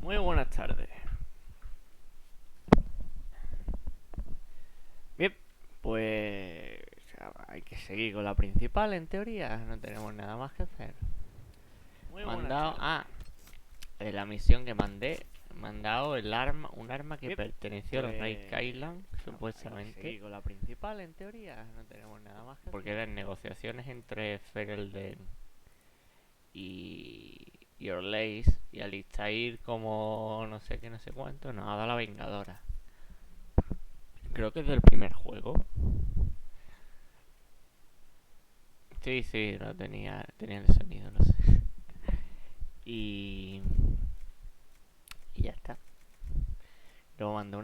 Muy buenas tardes. Bien, pues hay que seguir con la principal en teoría. No tenemos nada más que hacer. Muy buenas Mandado tardes. la misión que mandé. Mandado un arma que Bien, perteneció al rey pues Kailan, hay que supuestamente. seguir con la principal en teoría. No tenemos nada más que Porque hacer. eran negociaciones entre Ferelden y Orleis. Y Alistair, como no sé qué, no sé cuánto, nos ha dado la vengadora. Creo que es del primer juego. Sí, no tenía el sonido, no sé. Y ya está. Luego mandó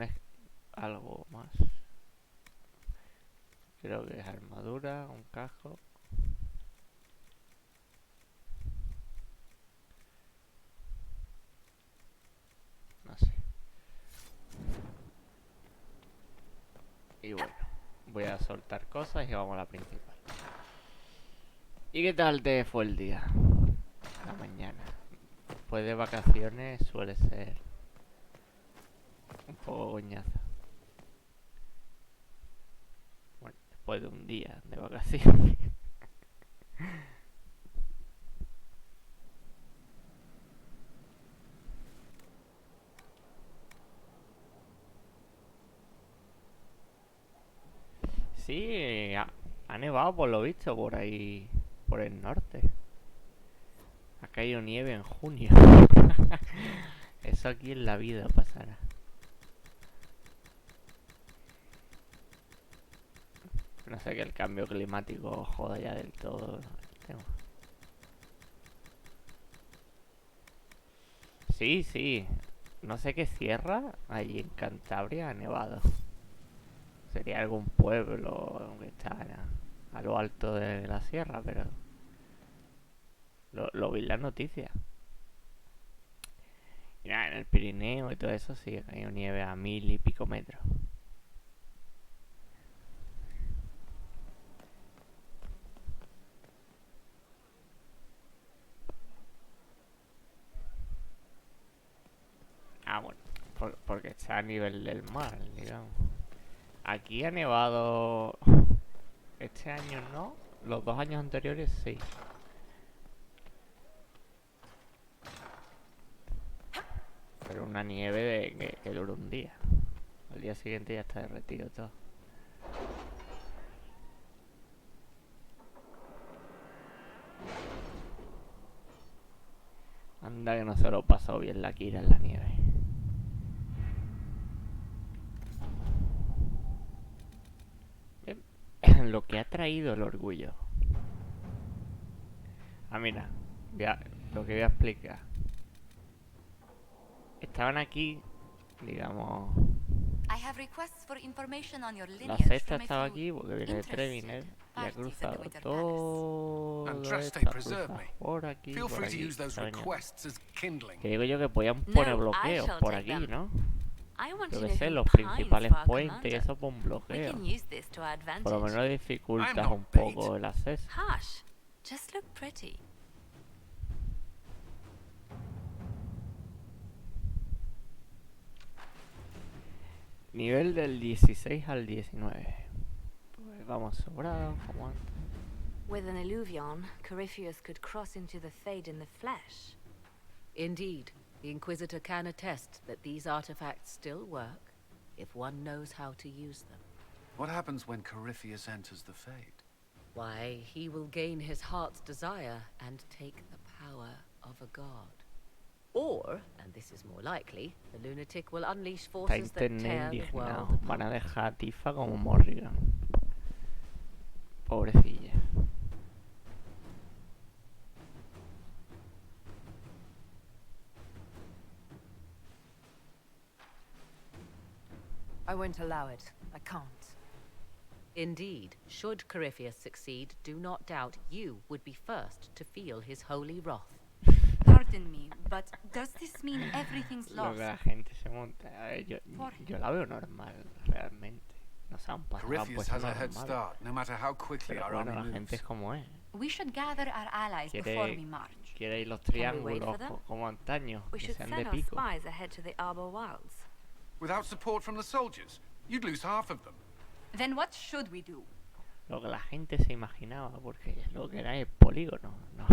algo más. Creo que es armadura, un casco. No sé. Y bueno, voy a soltar cosas y vamos a la principal. ¿Y qué tal te fue el día? La mañana. Después de vacaciones suele ser un poco coñazo. Bueno, después de un día de vacaciones. Sí, ha nevado por lo visto por ahí, por el norte. Ha caído nieve en junio. Eso aquí en la vida pasará. No sé, que el cambio climático joda ya del todo el tema. Sí. No sé qué sierra allí en Cantabria ha nevado. Sería algún pueblo que está a lo alto de la sierra, pero lo vi en las noticias. Y nada, en el Pirineo y todo eso sí, ha caído nieve a 1000 y pico metros. Ah, bueno, porque está a nivel del mar, digamos. Aquí ha nevado este año, ¿no? Los 2 años anteriores sí. Pero una nieve que dura un día. Al día siguiente ya está derretido todo. Anda que no se lo pasó bien la Kira en la nieve. Bien. Lo que ha traído el orgullo. Ah, mira, lo que voy a explicar. Estaban aquí, digamos. La sexta estaba aquí porque viene de Treviner y ha cruzado todo esto, ha cruzado por aquí, por aquí. Que digo yo que podían poner bloqueos por aquí, ¿no? Yo que sé, los principales puentes y eso por un bloqueo. Por lo menos dificultas un poco el acceso. Nivel del 16 al 19. Pues vamos sobrados, como antes. With an illuvion, Corypheus could cross into the Fade in the flesh. Indeed, the Inquisitor can attest that these artifacts still work if one knows how to use them. What happens when Corypheus enters the Fade? Why, he will gain his heart's desire and take the power of a god. Or, and this is more likely, the lunatic will unleash forces that tear the world apart. Van a dejar a Tifa como Morrigan. Pobrecilla. I won't allow it. I can't. Indeed, should Corypheus succeed, do not doubt you would be first to feel his holy wrath. Pardon me, but does this mean everything's Lo lost? que la gente se monta. A ver, yo la veo normal, realmente. Nos han pasado Corypheus has a head normal. start, no matter how quickly Pero our bueno, army la gente es moves. como es. We should gather our allies before we march. ¿Quieres los Can we wait triángulos for them? como antaño? We Que should sean de send our pico. spies ahead to the Arbor Wilds. Without support from the soldiers, you'd lose half of them. Then what should we do? Lo que la gente se imaginaba, porque lo que era el polígono, no.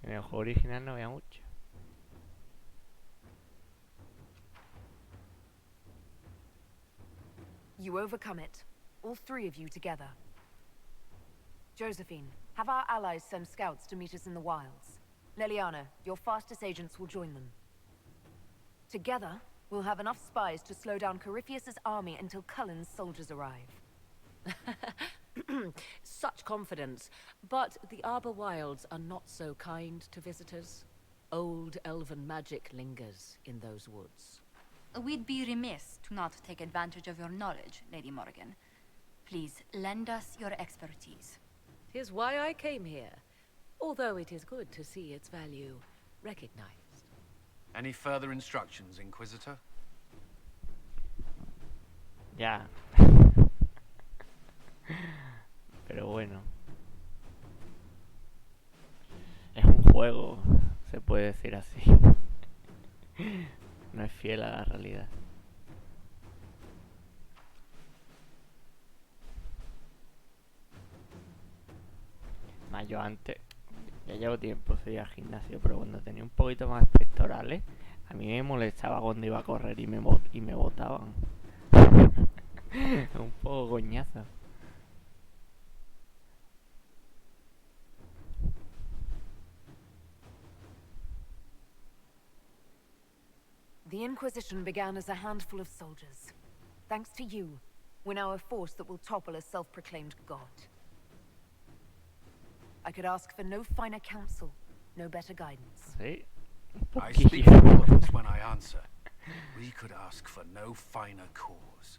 En el juego original no había mucho. You overcome it. All three of you together. Josephine, have our allies send scouts to meet us in the wilds. Leliana, your fastest agents will join them. Together, we'll have enough spies to slow down Corypheus's army until Cullen's soldiers arrive. Such confidence. But the Arbor Wilds are not so kind to visitors. Old elven magic lingers in those woods. We'd be remiss to not take advantage of your knowledge, Lady Morgan. Please, lend us your expertise. 'Tis why I came here, although it is good to see its value recognized. Any further instructions, Inquisitor? Ya. Pero bueno. Es un juego, se puede decir así. No es fiel a la realidad. Más yo antes, ya llevo tiempo sin ir al gimnasio, pero cuando tenía un poquito más pectorales, a mí me molestaba cuando iba a correr y me botaban. Un poco coñazo. The Inquisition began as a handful of soldiers. Thanks to you, we're now a force that will topple a self-proclaimed god. I could ask for no finer counsel, no better guidance. Sí. I speak for all of us when I answer. We could ask for no finer cause.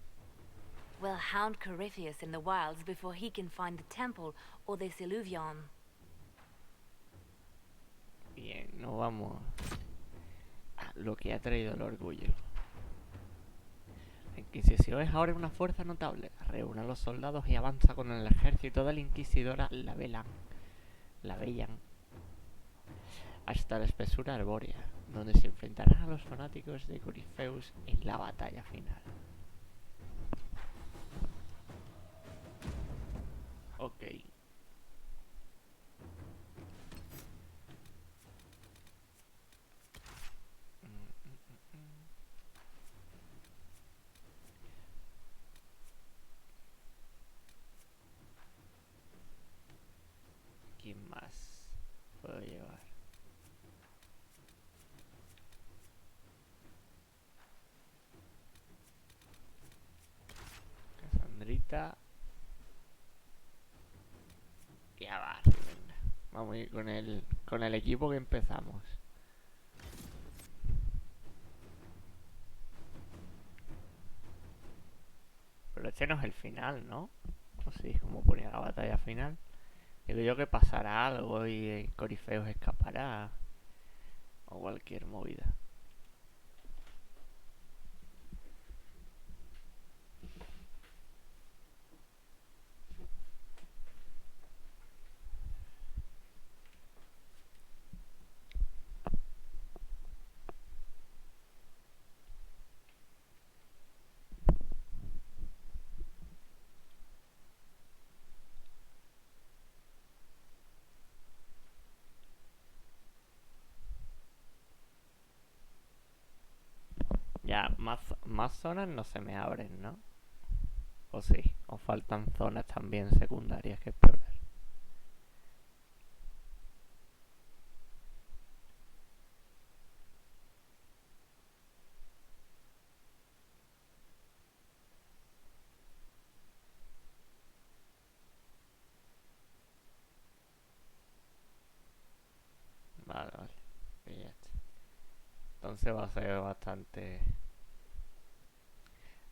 We'll hound Corypheus in the wilds before he can find the temple or this Illuvion. Bien, nos vamos a lo que ha traído el orgullo. La Inquisición es ahora una fuerza notable. Reúne a los soldados y avanza con el ejército de la Inquisidora la velan hasta la espesura arbórea, donde se enfrentarán a los fanáticos de Corypheus en la batalla final. Ok. ¿Quién más puedo llevar? Cassandrita. Ya va, sí, venga. Vamos a ir con el equipo que empezamos. Pero este no es el final, ¿no? O sí, como ponía la batalla final. Digo yo que pasará algo y Corypheus escapará. O cualquier movida. Ya, más zonas no se me abren, ¿no? O sí, o faltan zonas también secundarias que explorar. Vale, vale. Y ya está. Entonces va a ser bastante...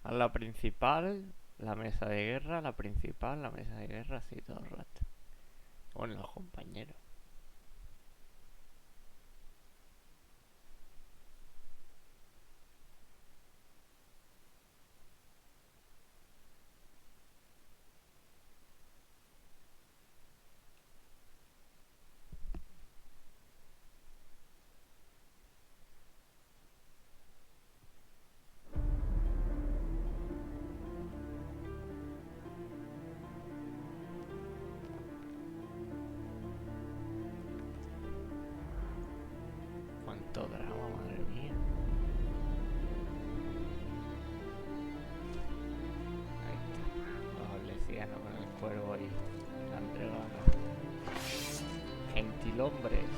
A la principal, la mesa de guerra, la principal, la mesa de guerra, así todo el rato. Bueno, los compañeros. Cuánto drama, madre mía. Ahí está. Los lesianos con el cuervo ahí. La entregada. Gentilhombres.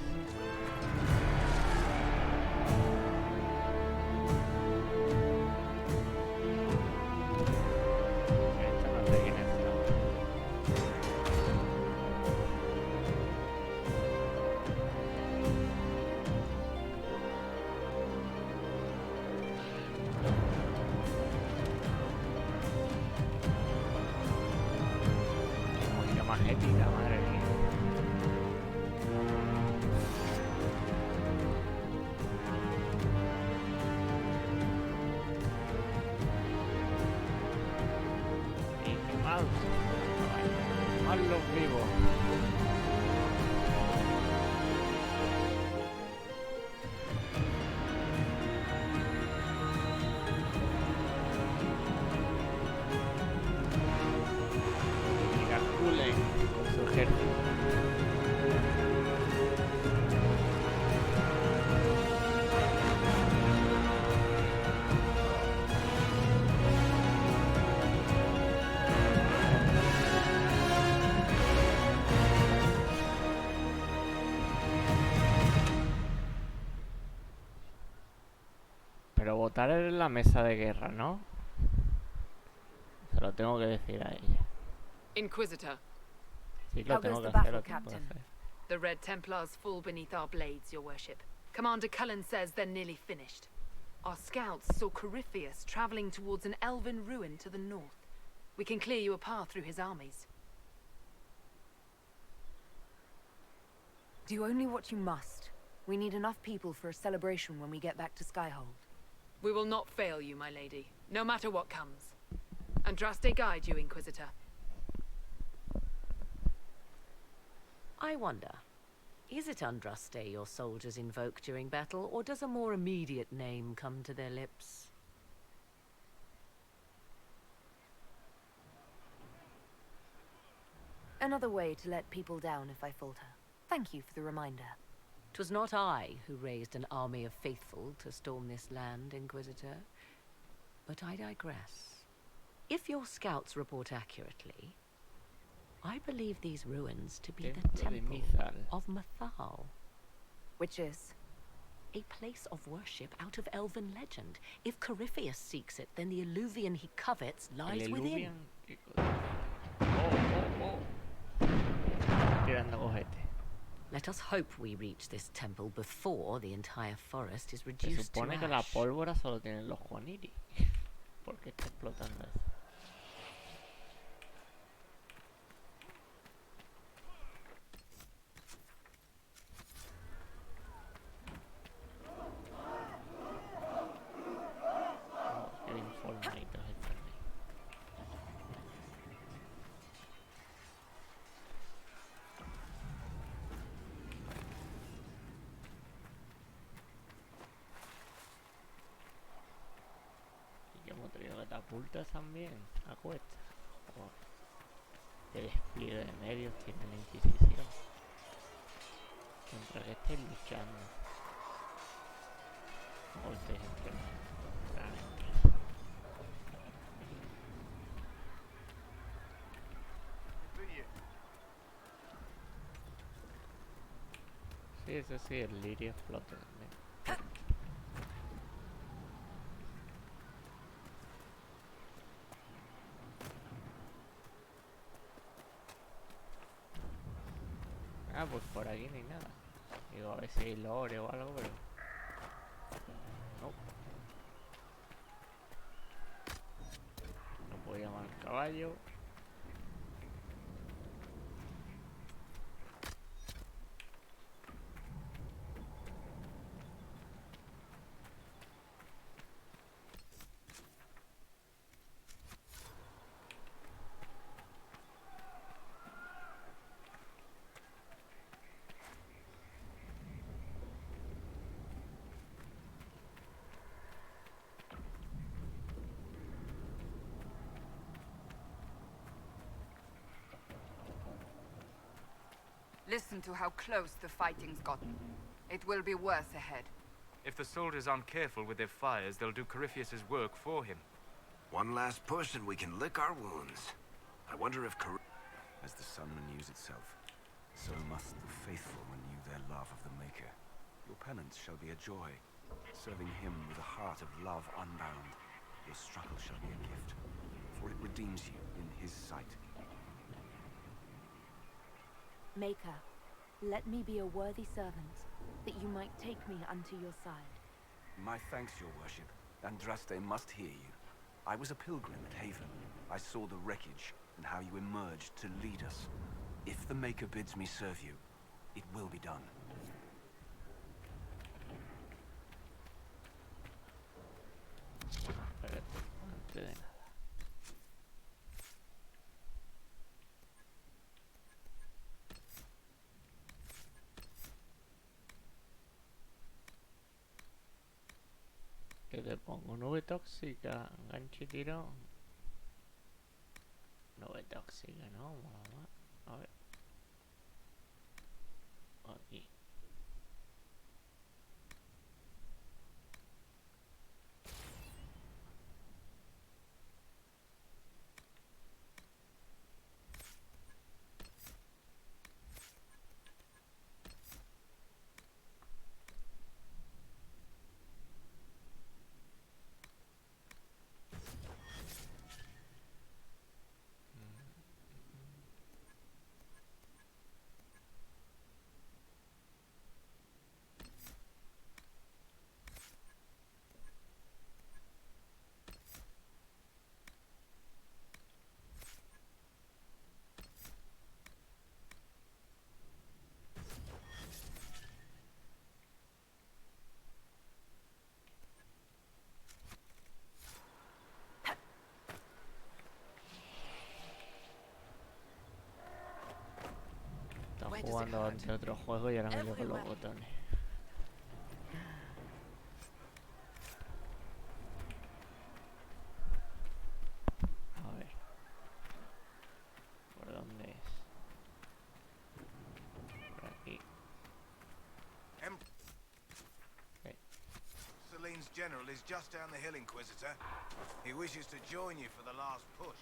Esta no sé quién es, ¿no? Música más épica, madre mía. Y quemado. Mal los vivos. Y calculen con su ejército. Pero votar en la mesa de guerra, ¿no? Se lo tengo que decir a ella. Inquisitor, Sí, How lo tengo goes que the hacer, battle, lo tengo que Captain? hacer. the Red Templars fall beneath our blades, your worship. Commander Cullen says they're nearly finished. Our scouts saw Corypheus traveling towards an elven ruin to the north. We can clear you a path through his armies. Do only what you must. We need enough people for a celebration when we get back to Skyhold. We will not fail you, my lady, no matter what comes. Andraste guide you, Inquisitor. I wonder, is it Andraste your soldiers invoke during battle, or does a more immediate name come to their lips? Another way to let people down if I falter. Thank you for the reminder. 'Twas not I who raised an army of faithful to storm this land, Inquisitor. But I digress. If your scouts report accurately, I believe these ruins to be the Templo de temple Mithal. of Mathal, Which is? a place of worship out of elven legend. If Corypheus seeks it, then the alluvian he covets lies El within. Eluvian. ¿Qué cosa? Oh. Tirando cojete. Let us hope we reach this temple before the entire forest is Se reduced to supone que la ash. pólvora solo tienen los Juaniri. ¿Por qué está explotando eso? Oh, qué bien formaditos están ahí. Y que hemos traído catapultas también a cuesta. Joder. Qué despliegue de medios tiene la Inquisición. Contra que estéis luchando. O estéis entrenando. Sí, eso sí, el lirio explota también. Ah, pues por aquí no hay nada. Digo, a ver si hay lore o algo, pero... No. No puedo llamar al caballo. Listen to how close the fighting's gotten. It will be worse ahead. If the soldiers aren't careful with their fires, they'll do Corypheus's work for him. One last push and we can lick our wounds. I wonder if As the sun renews itself, so must the faithful renew their love of the Maker. Your penance shall be a joy, serving him with a heart of love unbound. Your struggle shall be a gift, for it redeems you in his sight. Maker, let me be a worthy servant, that you might take me unto your side. My thanks, your worship. Andraste must hear you. I was a pilgrim at Haven. I saw the wreckage and how you emerged to lead us. If the Maker bids me serve you, it will be done. Antes de nada. Que le pongo nube tóxica, enganche y tiro. Nube tóxica, ¿no? A ver. Aquí. Jugando ante otro juego y ahora me llevo los botones. A ver. ¿Por dónde es? Por aquí. Okay. Celine's general is just down the hill, Inquisitor. He wishes to join you for the last push.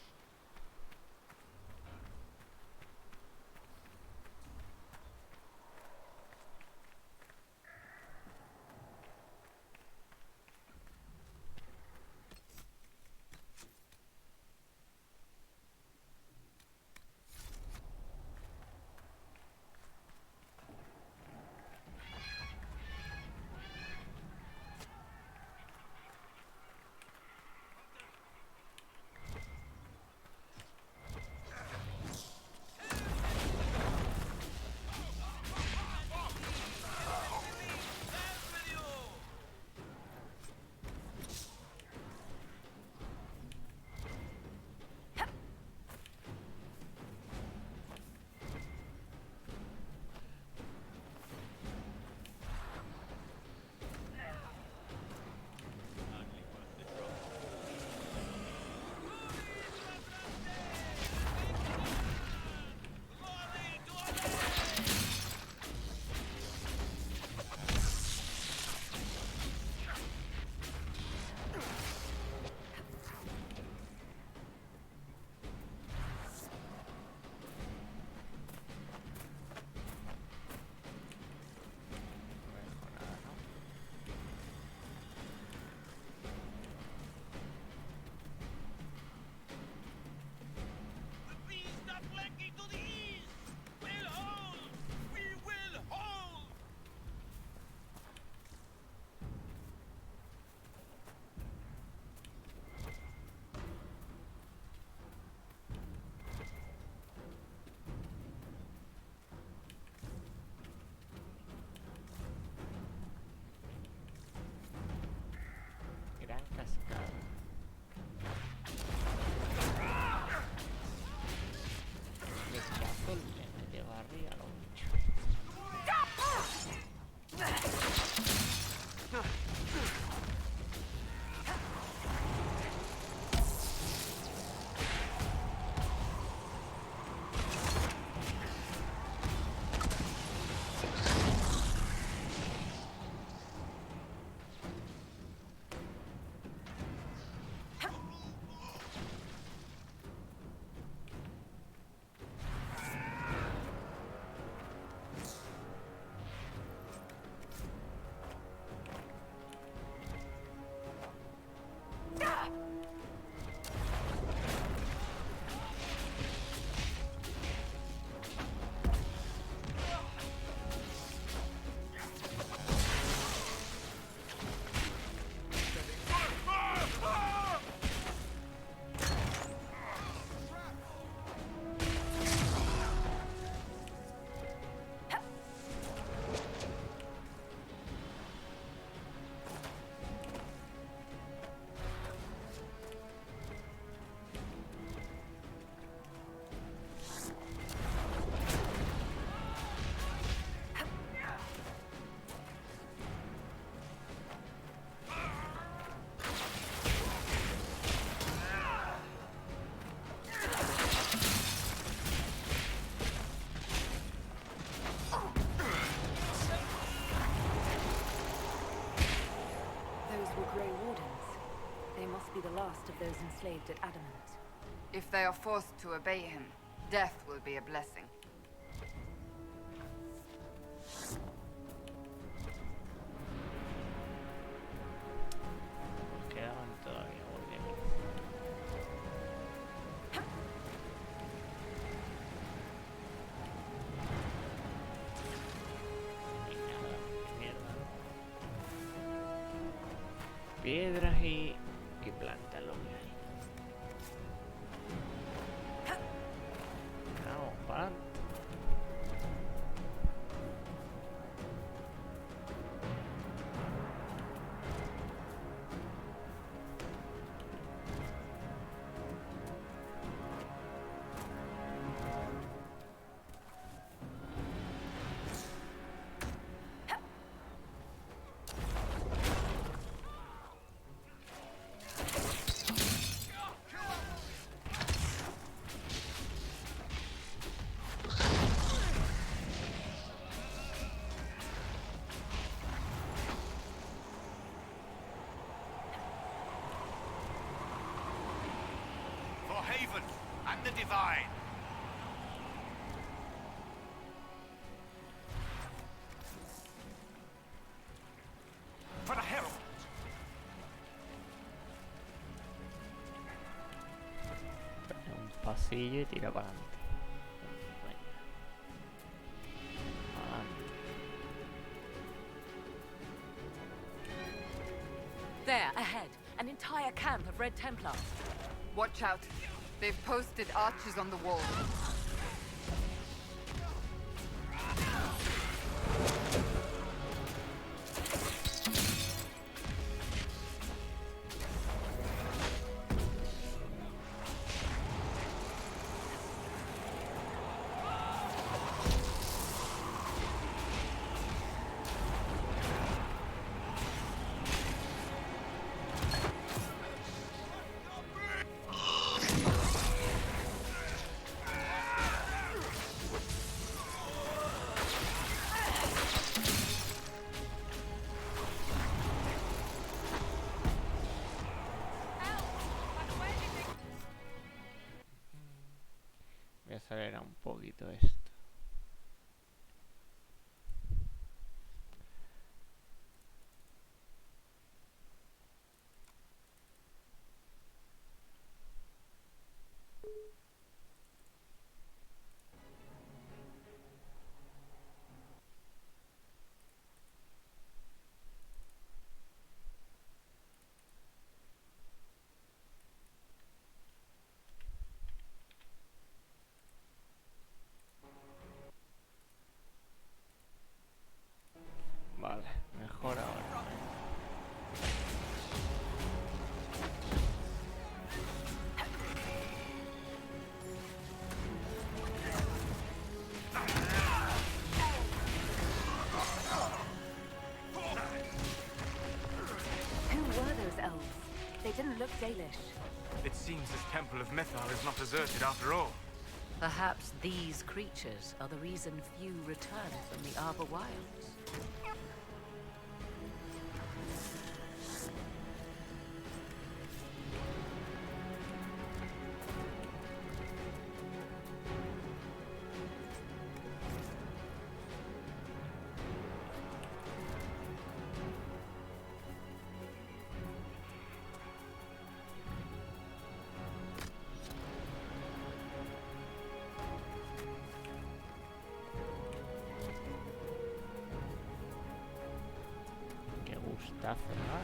last of those enslaved at Adamant. If they are forced to obey him, death will be a blessing. Quedaban todavía volviendo. Piedras y plantas lo que hay. Vamos para adelante. Haven and the Divine. For the Herald. Un pasillo y tira para adelante. There, ahead, an entire camp of Red Templars. Watch out. They've posted archers on the wall. Voy a acelerar un poquito esto. Vale, mejor ahora. Who were those elves? They didn't look Dalish. It seems this temple of Mythal is not deserted after all. Perhaps these creatures are the reason few return from the Arbor Wilds. Gustazo, ¿no?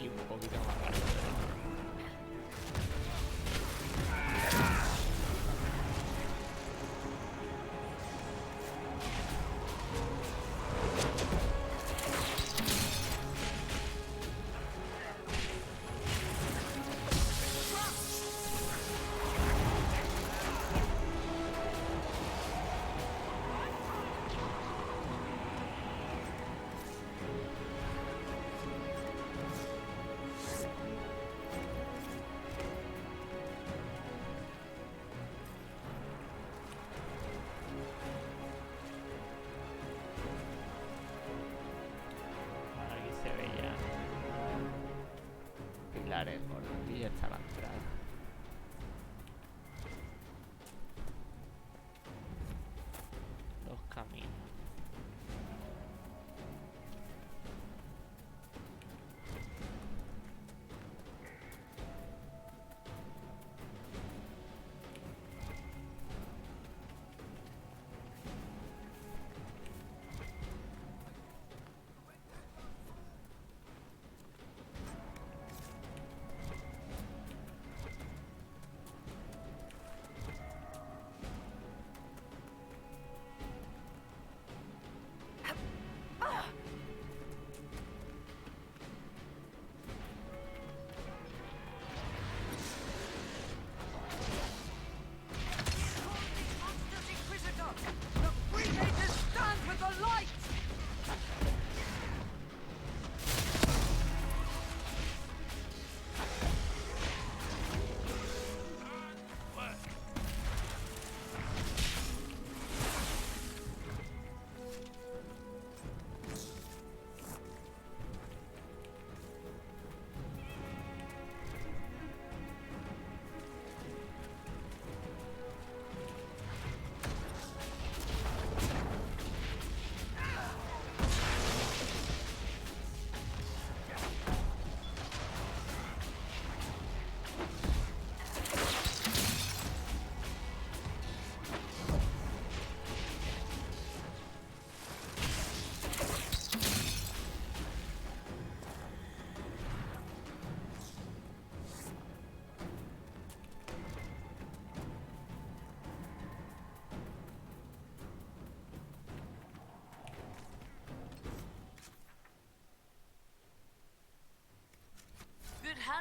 Y un poquito más rápido.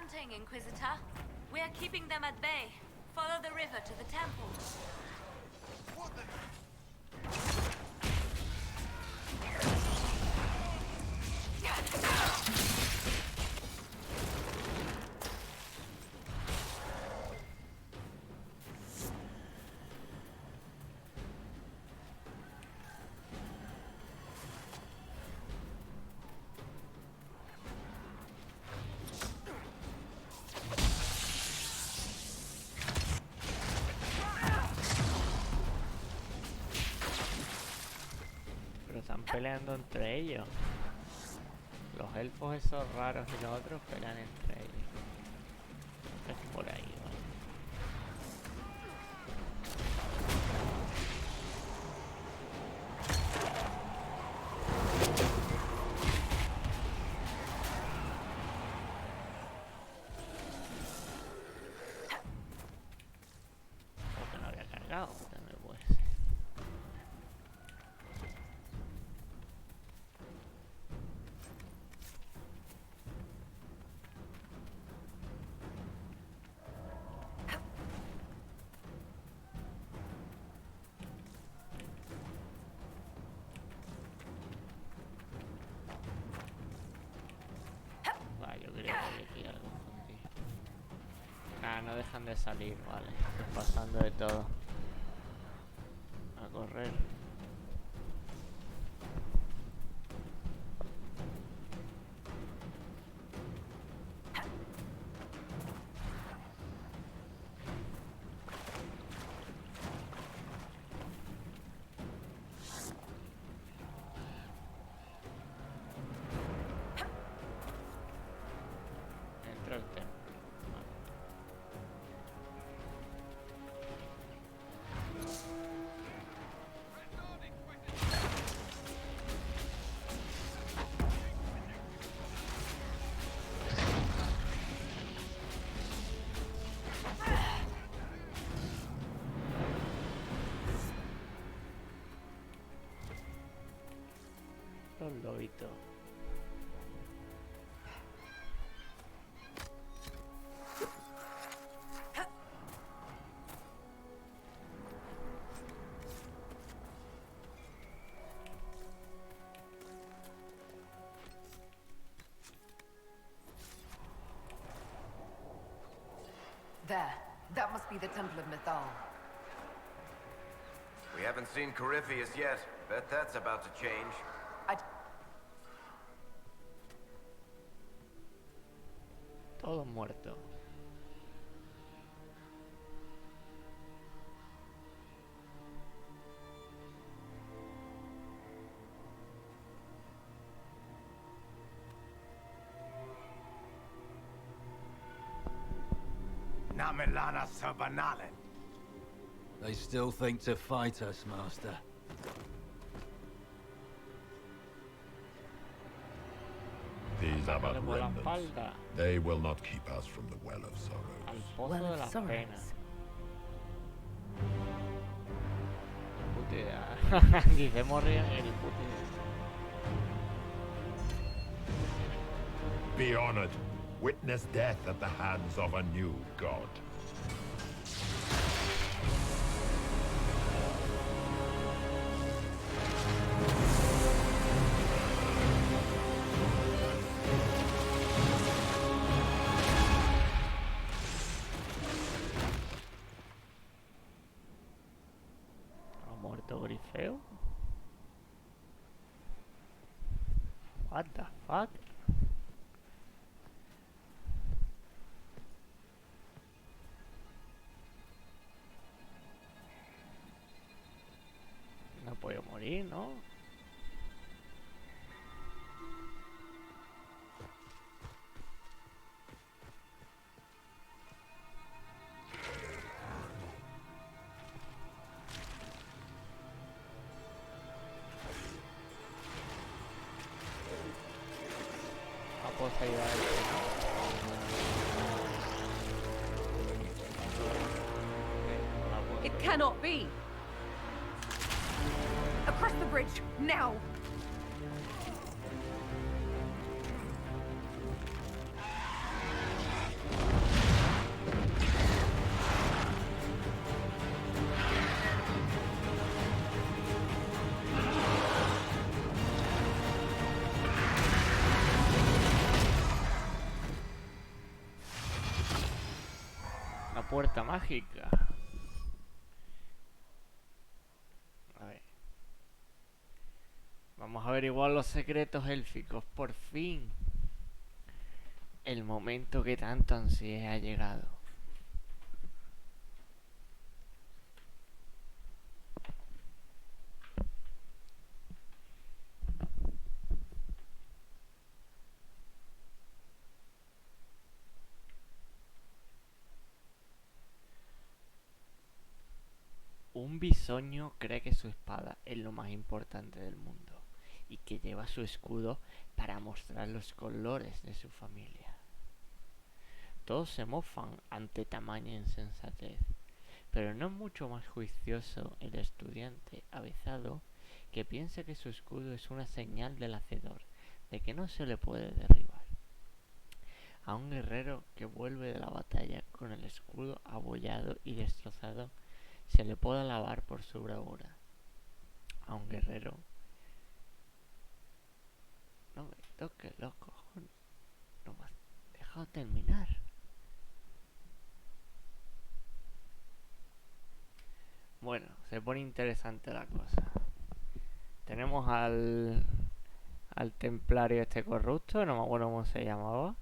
hunting, Inquisitor. We are keeping them at bay. Follow the river to the temple. What the... Están peleando entre ellos. Los elfos esos raros y los otros pelean entre ellos. Es por ahí, ¿vale? Porque no había cargado, también puede ser. Yo creo que hay aquí algo escondido. Nada, no dejan de salir, vale. Estoy pasando de todo. A correr. Entra el templo. Vale. Los lobitos. There. That must be the Temple of Mythal. We haven't seen Corypheus yet. Bet that's about to change. Todo muerto. Namelana Sabanalen. They still think to fight us, Master. These are but remnants. They will not keep us from the Well of Sorrows. Well of Sorrows. Puta idea. Dice morir en el puta idea. Be honored. Witness death at the hands of a new god. ¿Ha muerto Grifeo? What the fuck? No puedo morir, ¿no? No puedo salir a este, ¿no? It cannot be! Across the bridge, now! puerta mágica. A ver. Vamos a averiguar los secretos élficos. Por fin. El momento que tanto ansié ha llegado. Un bisoño cree que su espada es lo más importante del mundo y que lleva su escudo para mostrar los colores de su familia. Todos se mofan ante tamaña insensatez, pero no es mucho más juicioso el estudiante avezado que piensa que su escudo es una señal del hacedor, de que no se le puede derribar. A un guerrero que vuelve de la batalla con el escudo abollado y destrozado se le puede alabar por su bravura. A un guerrero... No me toques los cojones. No me has dejado terminar. Bueno, se pone interesante la cosa. Tenemos al templario este corrupto, no me acuerdo cómo se llamaba.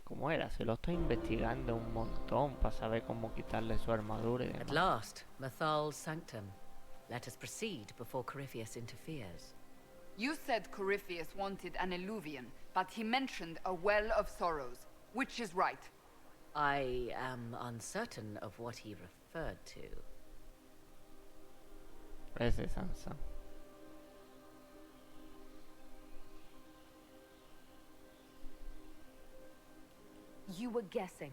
¿Cómo era? Se lo estoy investigando un montón para saber cómo quitarle su armadura y demás. At last, Mathal's sanctum. Let us proceed before Corypheus interferes. You said Corypheus wanted an eluvian, but he mentioned a well of sorrows. Which is right? I am uncertain of what he referred to. Ese Sansa. You were guessing.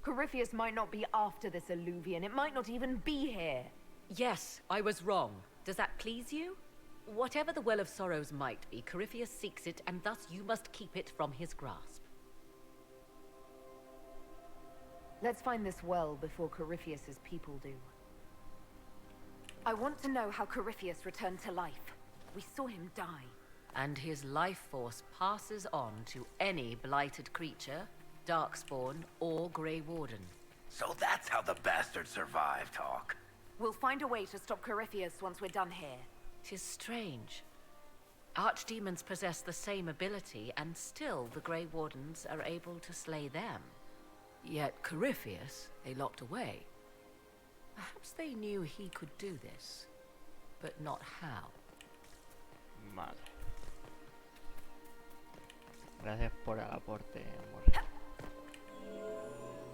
Corypheus might not be after this eluvian. It might not even be here. Yes, I was wrong. Does that please you? Whatever the Well of Sorrows might be, Corypheus seeks it, and thus you must keep it from his grasp. Let's find this well before Corypheus's people do. I want to know how Corypheus returned to life. We saw him die. And his life force passes on to any blighted creature, Darkspawn, or Grey Warden. So that's how the bastard survived, Hawk. We'll find a way to stop Corypheus once we're done here. 'Tis strange. Archdemons possess the same ability, and still the Grey Wardens are able to slay them. Yet Corypheus they locked away. Perhaps they knew he could do this, but not how. Vale. Gracias por el aporte, amor.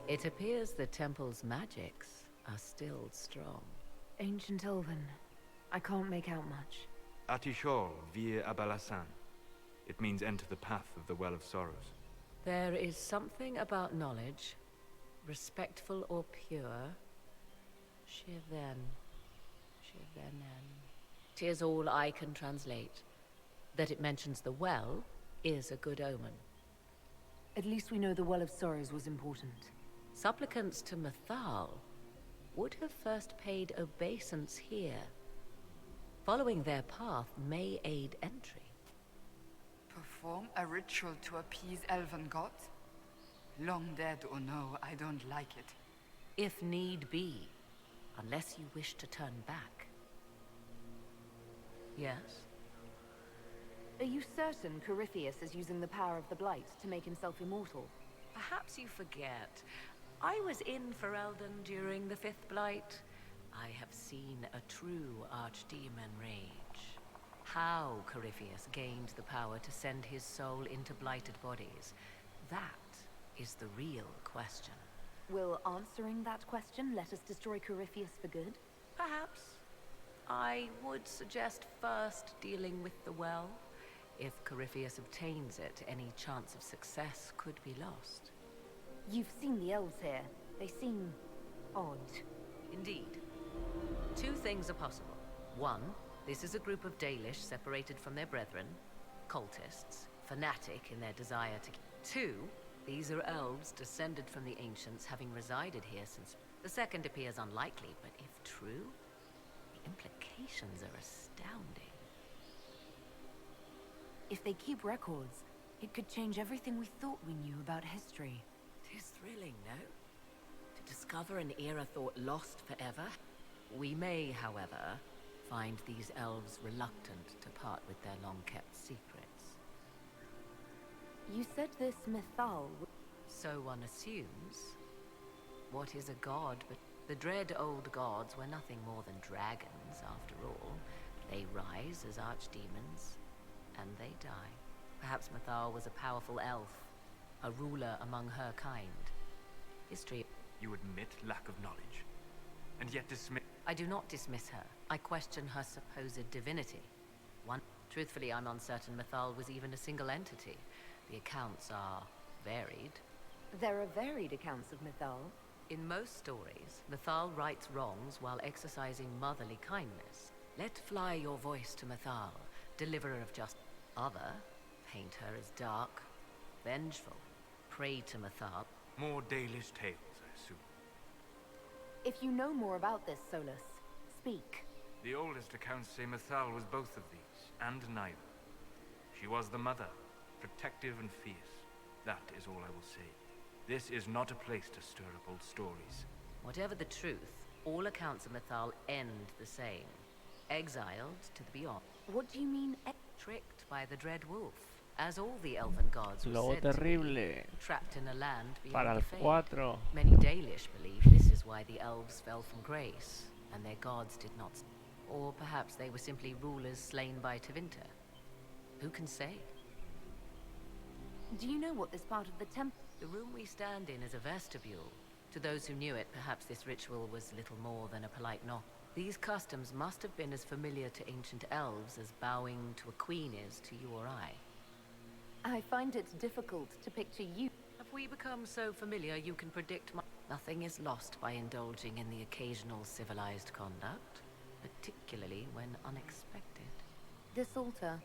It appears the temple's magics are still strong. Ancient Elven. I can't make out much. Atishol vir Abalasan. It means enter the path of the Well of Sorrows. There is something about knowledge, respectful or pure. Shivenen. 'Tis all I can translate. That it mentions the well is a good omen. At least we know the Well of Sorrows was important. Supplicants to Mathal would have first paid obeisance here. Following their path may aid entry. Perform a ritual to appease elven gods? Long dead or no, I don't like it. If need be, unless you wish to turn back. Yes? Are you certain Corypheus is using the power of the Blight to make himself immortal? Perhaps you forget. I was in Ferelden during the Fifth Blight. I have seen a true archdemon rage. How Corypheus gained the power to send his soul into blighted bodies, that is the real question. Will answering that question let us destroy Corypheus for good? Perhaps. I would suggest first dealing with the well. If Corypheus obtains it, any chance of success could be lost. You've seen the elves here. They seem odd. Indeed. Two things are possible. One, this is a group of Dalish separated from their brethren, cultists, fanatic in their desire to... Two, these are elves descended from the ancients, having resided here since... The second appears unlikely, but if true, the implications are astounding. If they keep records, it could change everything we thought we knew about history. 'Tis thrilling, no? Discover an era thought lost forever? We may, however, find these elves reluctant to part with their long-kept secrets. You said this Mythal... So one assumes. What is a god but the dread old gods were nothing more than dragons, after all. They rise as archdemons, and they die. Perhaps Mythal was a powerful elf, a ruler among her kind. History... You admit lack of knowledge, and yet dismiss... I do not dismiss her. I question her supposed divinity. Truthfully, I'm uncertain Mythal was even a single entity. The accounts are varied. There are varied accounts of Mythal. In most stories, Mythal rights wrongs while exercising motherly kindness. Let fly your voice to Mythal, deliverer of justice. Other paint her as dark, vengeful, pray to Mythal. More Dalish tales, I assume. If you know more about this, Solus, speak. The oldest accounts say Mythal was both of these, and neither. She was the mother, protective and fierce. That is all I will say. This is not a place to stir up old stories. Whatever the truth, all accounts of Mythal end the same. Exiled to the beyond. What do you mean? Tricked by the dread wolf, as all the elven gods were said terrible. to be, trapped in a land Para beyond el the fade. 4. Many Dalish believe this is why the elves fell from grace, and their gods did not. Or perhaps they were simply rulers slain by Tevinter. Who can say? Do you know what this part of the temple... The room we stand in is a vestibule. To those who knew it, perhaps this ritual was little more than a polite knock. These customs must have been as familiar to ancient elves as bowing to a queen is to you or I. I find it difficult to picture you. Have we become so familiar you can predict Nothing is lost by indulging in the occasional civilized conduct, particularly when unexpected. This altar...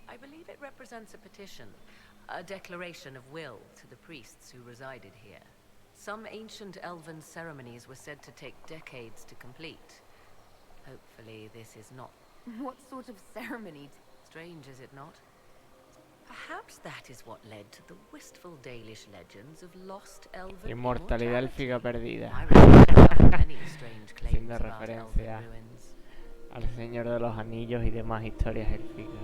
I believe it represents a petition, a declaration of will to the priests who resided here. Some ancient elven ceremonies were said to take decades to complete. Hopefully this is not... What sort of ceremony? Strange, is it not? Perhaps that is what led to the wistful Dalish legends of lost elven Inmortalidad élfica perdida. Haciendo referencia al Señor de los Anillos y demás historias élficas.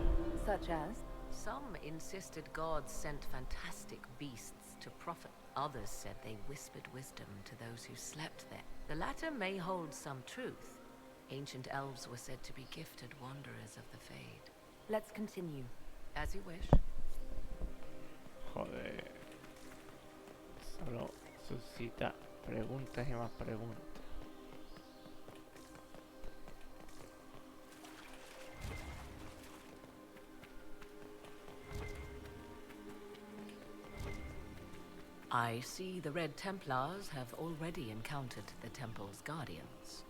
Such as? Some insisted gods sent fantastic beasts to profit. Others said they whispered wisdom to those who slept there. The latter may hold some truth. Ancient elves were said to be gifted wanderers of the Fade. Let's continue. As you wish. Joder. Solo suscita preguntas y más preguntas. I see the Red Templars have already encountered the temple's guardians.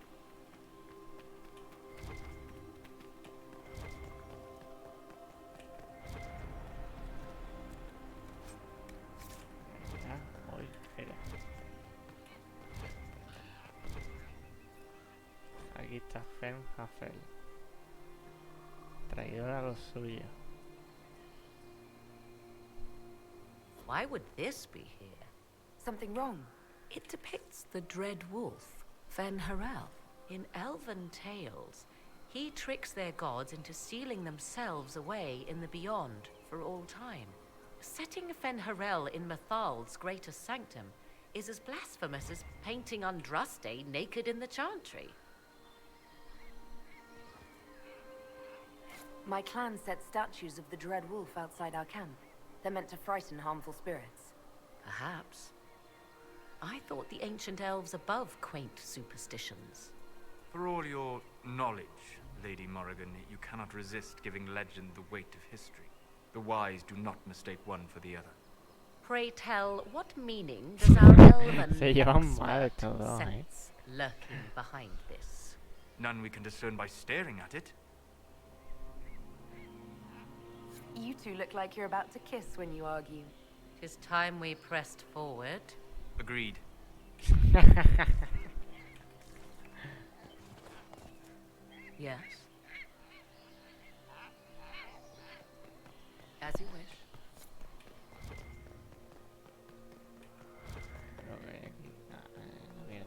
Aquí está Fenhafel, traidor a los suyos. Why would this be here? Something wrong? It depicts the dread wolf, Fenharel. In elven tales, he tricks their gods into sealing themselves away in the beyond for all time. Setting Fenharel in Mythal's greatest sanctum is as blasphemous as painting Andraste naked in the chantry. My clan set statues of the dread wolf outside our camp. They're meant to frighten harmful spirits. Perhaps. I thought the ancient elves above quaint superstitions. For all your knowledge, Lady Morrigan, you cannot resist giving legend the weight of history. The wise do not mistake one for the other. Pray tell, what meaning does our elven sense lurking behind this? None we can discern by staring at it. You two look like you're about to kiss when you argue. 'Tis time we pressed forward. Agreed. Yes. As you wish. No viene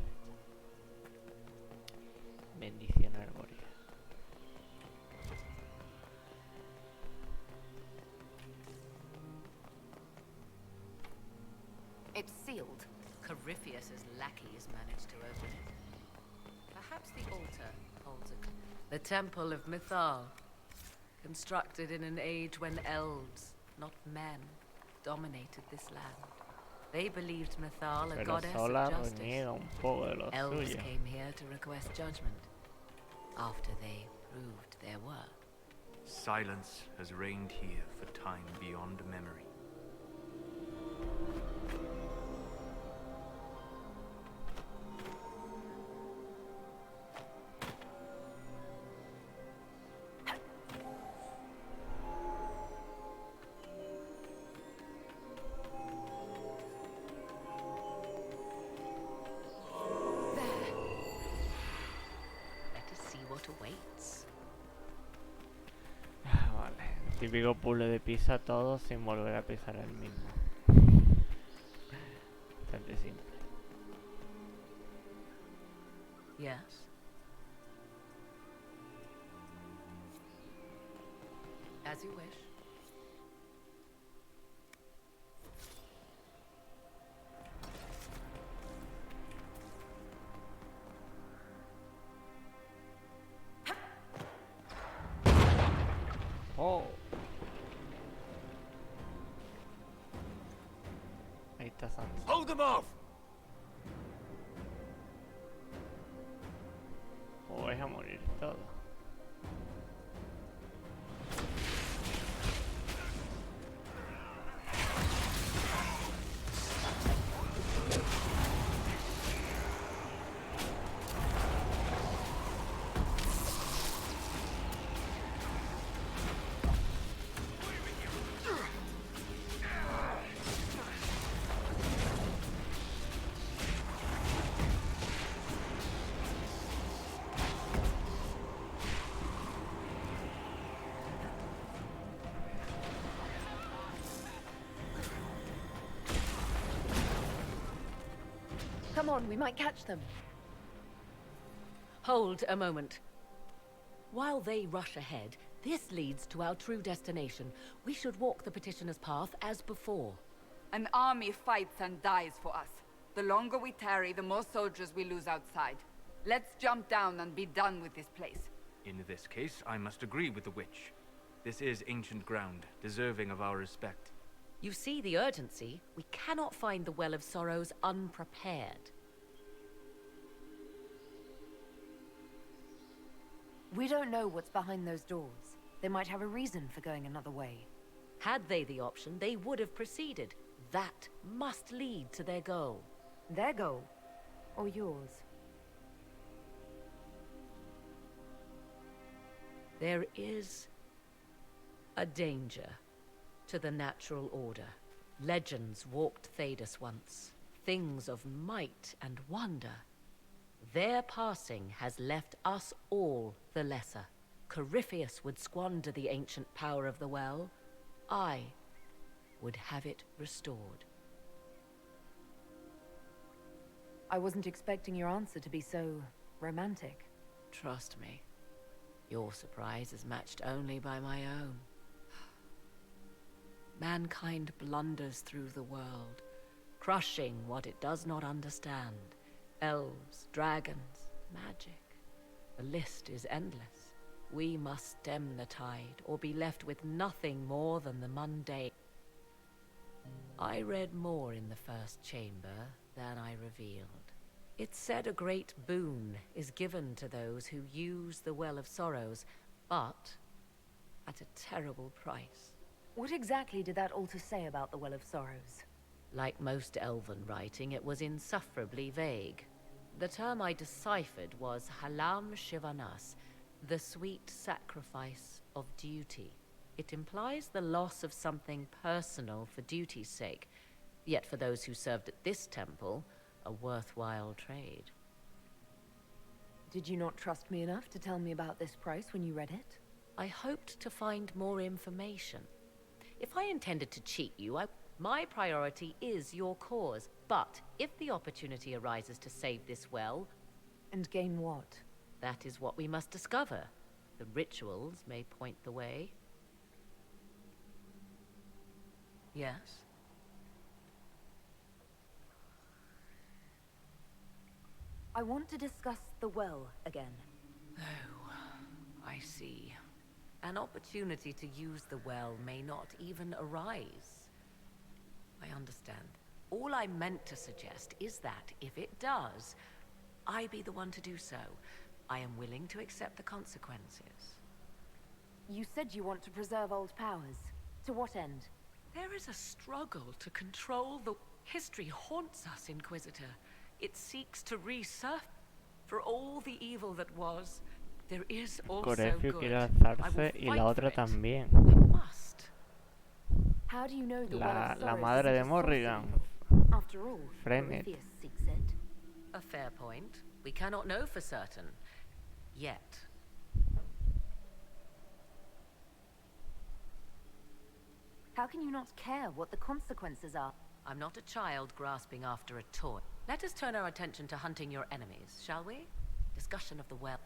gate's sealed. Corypheus's lackeys managed to open it. Perhaps the altar holds a clue. The Temple of Mythal, constructed in an age when elves, not men, dominated this land. They believed Mythal a goddess of justice. Elves came here to request judgment after they proved their worth. Silence has reigned here for time beyond memory. Típico puzzle de pisa todo sin volver a pisar el mismo. Bastante simple. Yes. As you wish. Oh. Ahí está Sansa. Hold them off! O vais a morir todo. Come on, we might catch them. Hold a moment. While they rush ahead, this leads to our true destination. We should walk the petitioner's path as before. An army fights and dies for us. The longer we tarry, the more soldiers we lose outside. Let's jump down and be done with this place. In this case, I must agree with the witch. This is ancient ground, deserving of our respect. You see the urgency? We cannot find the Well of Sorrows unprepared. We don't know what's behind those doors. They might have a reason for going another way. Had they the option, they would have proceeded. That must lead to their goal. Their goal? Or yours? There is a danger to the natural order. Legends walked Thedas once, things of might and wonder. Their passing has left us all the lesser. Corypheus would squander the ancient power of the well. I would have it restored. I wasn't expecting your answer to be so romantic. Trust me, your surprise is matched only by my own. Mankind blunders through the world, crushing what it does not understand. Elves, dragons, magic. The list is endless. We must stem the tide, or be left with nothing more than the mundane. I read more in the first chamber than I revealed. It said a great boon is given to those who use the Well of Sorrows, but at a terrible price. What exactly did that altar say about the Well of Sorrows? Like most elven writing, it was insufferably vague. The term I deciphered was Halam Shivanas, the sweet sacrifice of duty. It implies the loss of something personal for duty's sake, yet for those who served at this temple, a worthwhile trade. Did you not trust me enough to tell me about this price when you read it? I hoped to find more information. If I intended to cheat you, my priority is your cause. But if the opportunity arises to save this well... And gain what? That is what we must discover. The rituals may point the way. Yes? I want to discuss the well again. Oh, I see. An opportunity to use the well may not even arise. I understand. All I meant to suggest is that, if it does, I be the one to do so. I am willing to accept the consequences. You said you want to preserve old powers. To what end? There is a struggle to control the... History haunts us, Inquisitor. It seeks to resurface. For all the evil that was, there is also Corefio good. quiere I alzarse will y la fight otra for it. también. I must. How do you know the Well of La Sorrows madre isn't de a source of Morrigan. evil? After all, Frenet. Corypheus seeks it. A fair point. We cannot know for certain. Yet. How can you not care what the consequences are? I'm not a child grasping after a toy. Let us turn our attention to hunting your enemies, shall we? Discussion of the well.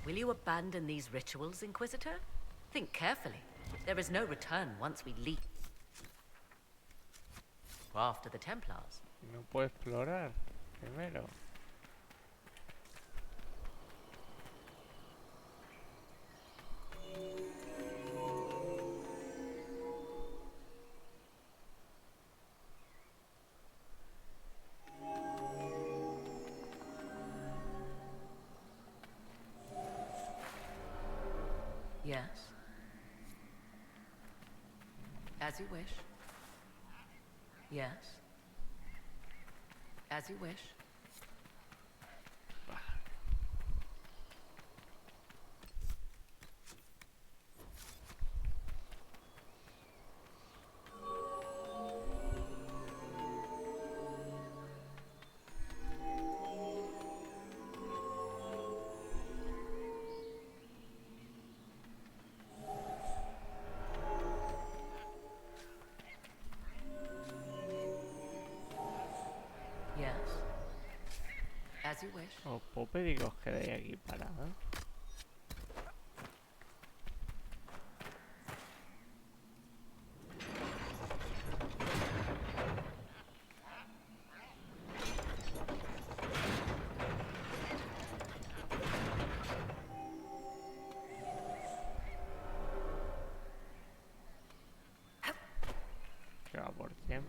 Will you abandon these rituals, Inquisitor? Think carefully. There is no return once we leave. After the Templars. No puedo explorar primero. Yes. As you wish. Yes. As you wish. Yes. As you wish. Os puedo pedir que os quedéis aquí parados. Que va por tiempo.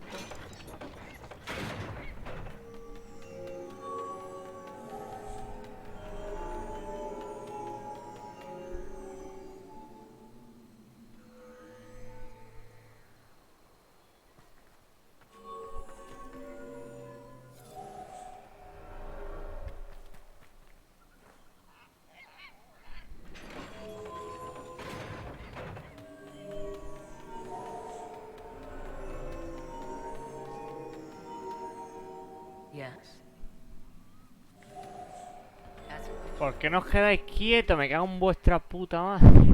Yes. As you wish. ¿Por qué no os quedáis quietos? Me cago en vuestra puta madre.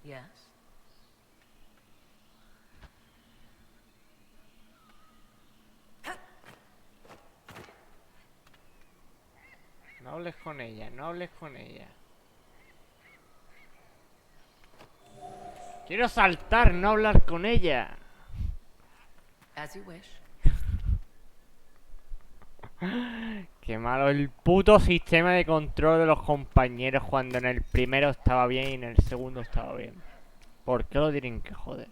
Yes. No hables con ella, no hables con ella. Quiero saltar, no hablar con ella. As you wish. Qué malo el puto sistema de control de los compañeros cuando en el primero estaba bien y en el segundo estaba bien. ¿Por qué lo tienen que joder?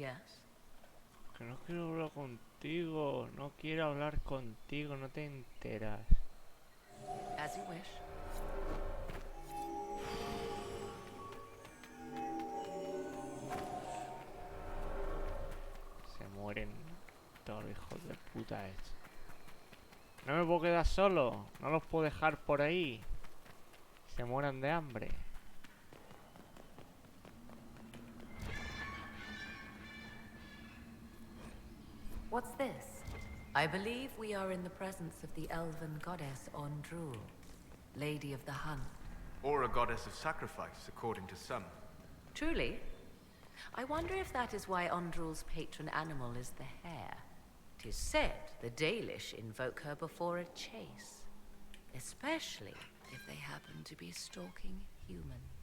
Yes? Que no quiero hablar contigo. No quiero hablar contigo. No te enteras. As you wish. Se mueren todos los hijos de puta estos. No me puedo quedar solo. No los puedo dejar por ahí. Se mueran de hambre. What's this? I believe we are in the presence of the elven goddess Ondrul, Lady of the Hunt. Or a goddess of sacrifice, according to some. Truly? I wonder if that is why Ondrul's patron animal is the hare. 'Tis said the Dalish invoke her before a chase, especially if they happen to be stalking humans.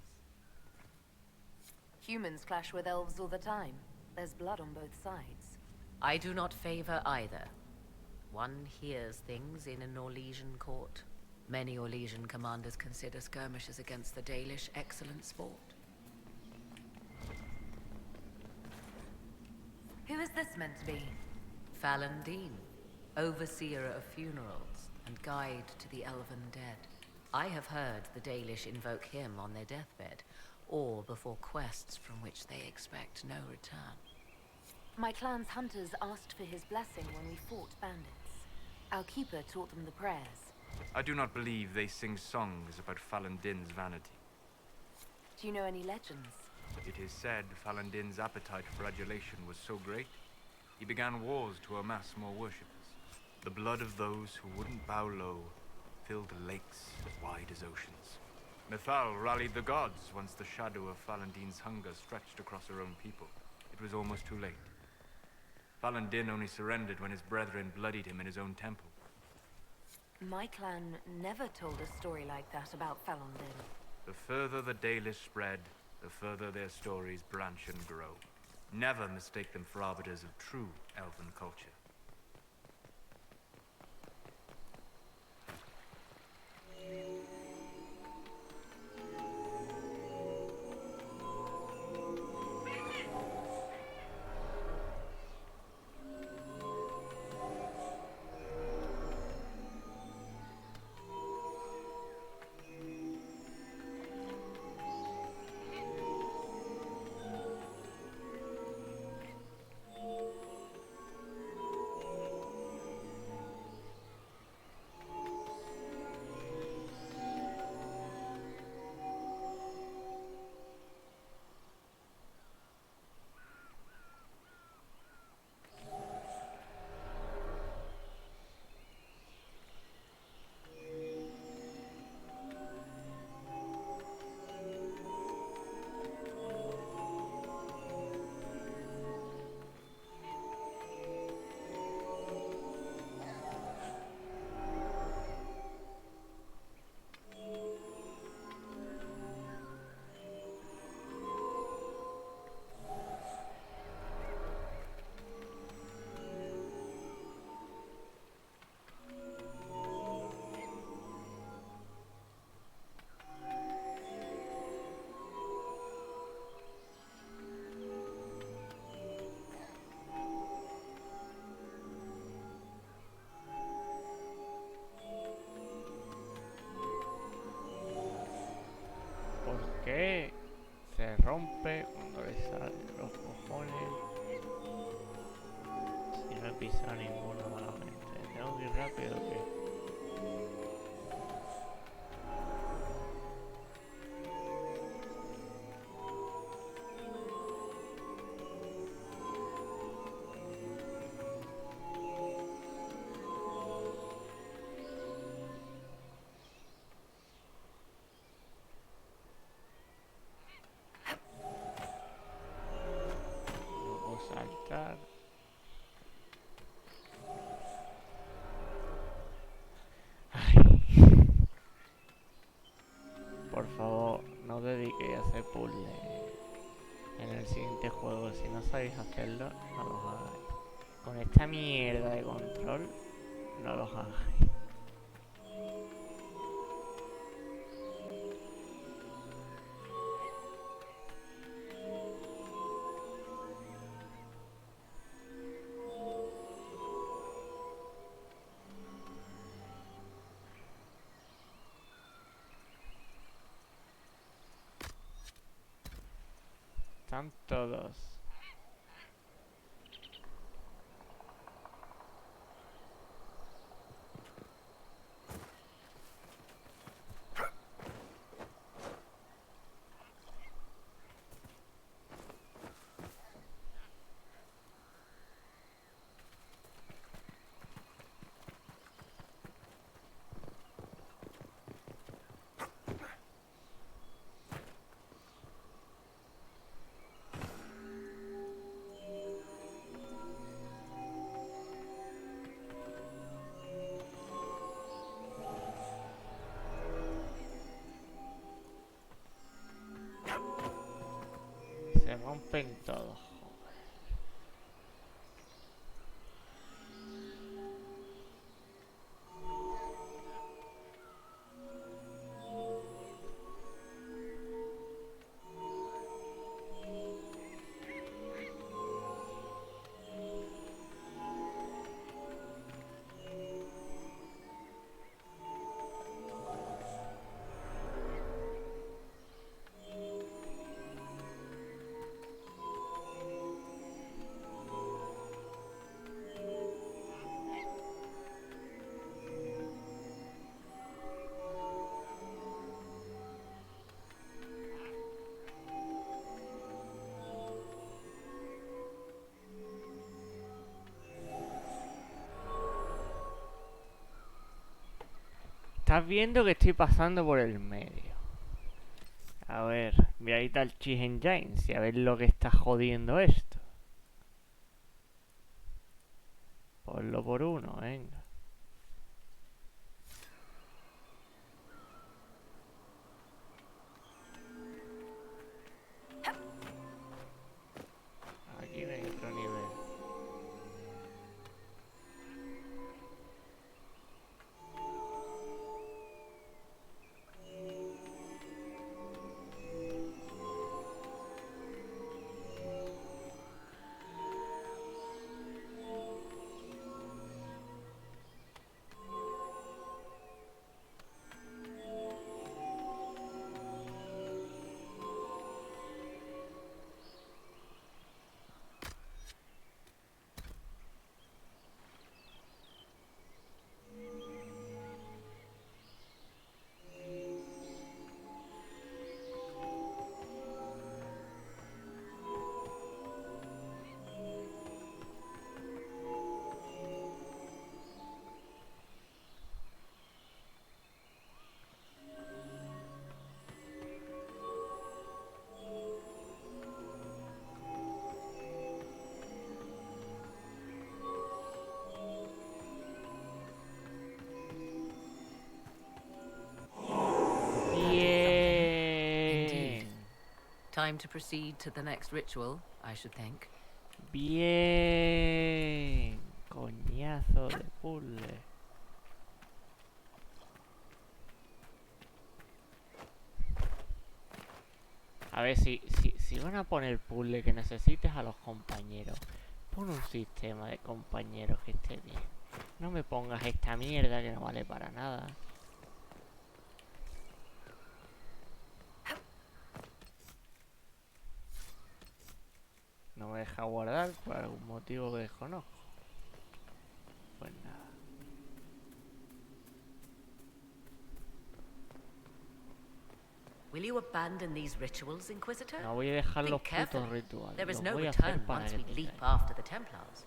Humans clash with elves all the time. There's blood on both sides. I do not favor either. One hears things in an Orlesian court. Many Orlesian commanders consider skirmishes against the Dalish excellent sport. Who is this meant to be? Fallandine, overseer of funerals and guide to the elven dead. I have heard the Dalish invoke him on their deathbed, or before quests from which they expect no return. My clan's hunters asked for his blessing when we fought bandits. Our keeper taught them the prayers. I do not believe they sing songs about Fallandin's vanity. Do you know any legends? It is said Fallandin's appetite for adulation was so great, he began wars to amass more worshippers. The blood of those who wouldn't bow low filled lakes as wide as oceans. Mithal rallied the gods once the shadow of Fallandin's hunger stretched across her own people. It was almost too late. Fallandin only surrendered when his brethren bloodied him in his own temple. My clan never told a story like that about Fallandin. The further the Dalish spread, the further their stories branch and grow. Never mistake them for arbiters of true elven culture. ¿Qué? Se rompe cuando le salen los cojones. Si no he pisado ninguno malamente. Tengo que ir rápido, ¿qué? Saltar. Ay. Por favor, no os dediquéis a hacer puzzles en el siguiente juego. Si no sabéis hacerlo, no los hagáis. Con esta mierda de control, no los hagáis. están todos. Se rompen todos. Estás viendo que estoy pasando por el medio. A ver, voy a ir al Age Inquisition y a ver lo que está jodiendo esto. Ponlo por uno, venga. Aquí no hay otro nivel. Time to proceed to the next ritual, I should think. Bien. Coñazo de puzzle. A ver, si van a poner puzzle que necesites a los compañeros, pon un sistema de compañeros que esté bien. No me pongas esta mierda que no vale para nada. No me deja guardar por algún motivo que desconozco. Pues nada. Will you abandon these rituals, Inquisitor? No voy a dejar los putos rituales. There is Los no voy a hacer return para once que we te leap caigas. after the Templars.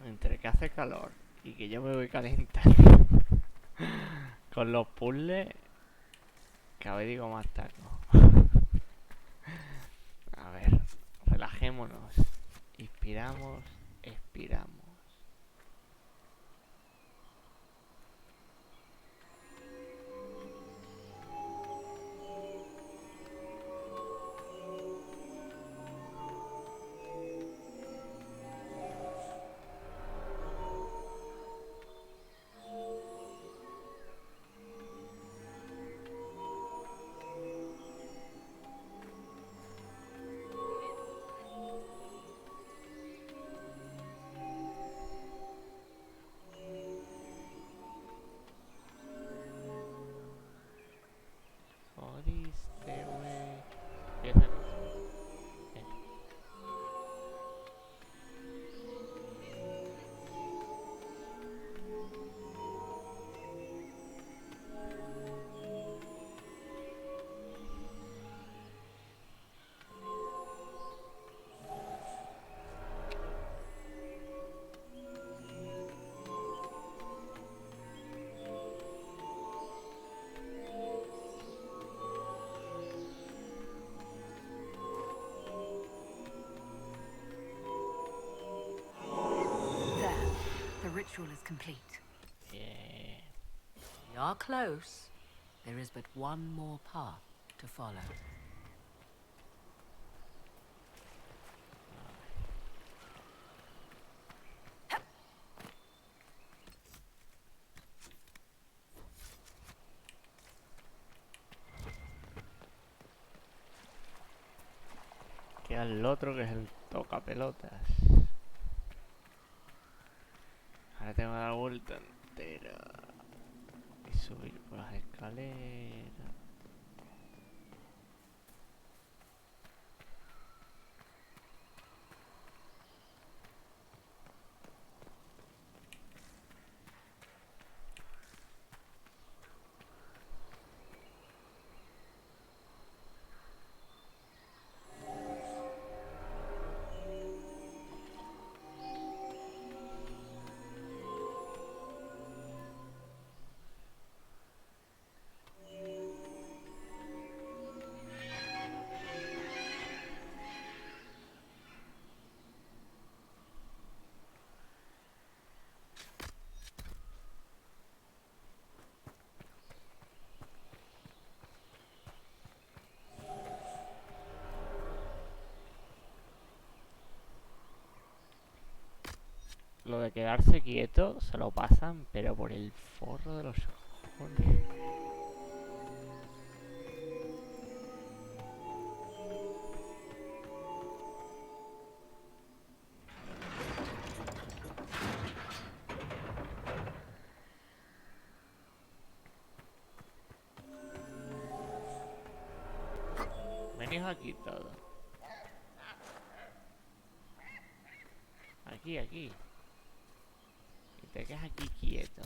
Entre que hace calor y que yo me voy calentando con los puzzles, cada vez digo más taco. A ver, relajémonos. Inspiramos, expiramos. Empieza aquí. Bien. The ritual is complete. Bien. We are close. There is but one more path to follow. Queda el otro que es el tocapelotas. Ahora tengo que dar la vuelta entera y subir por las escaleras. Lo de quedarse quieto se lo pasan, pero por el forro de los cojones. Venís aquí todo. Aquí, aquí. Y te quedas aquí quieto.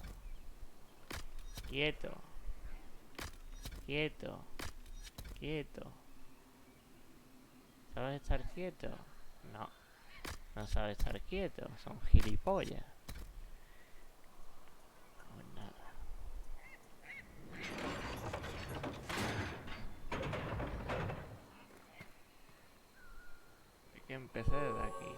Quieto. Quieto. Quieto. ¿Sabes estar quieto? No. No sabes estar quieto. Son gilipollas. Pues nada. Hay que empezar desde aquí.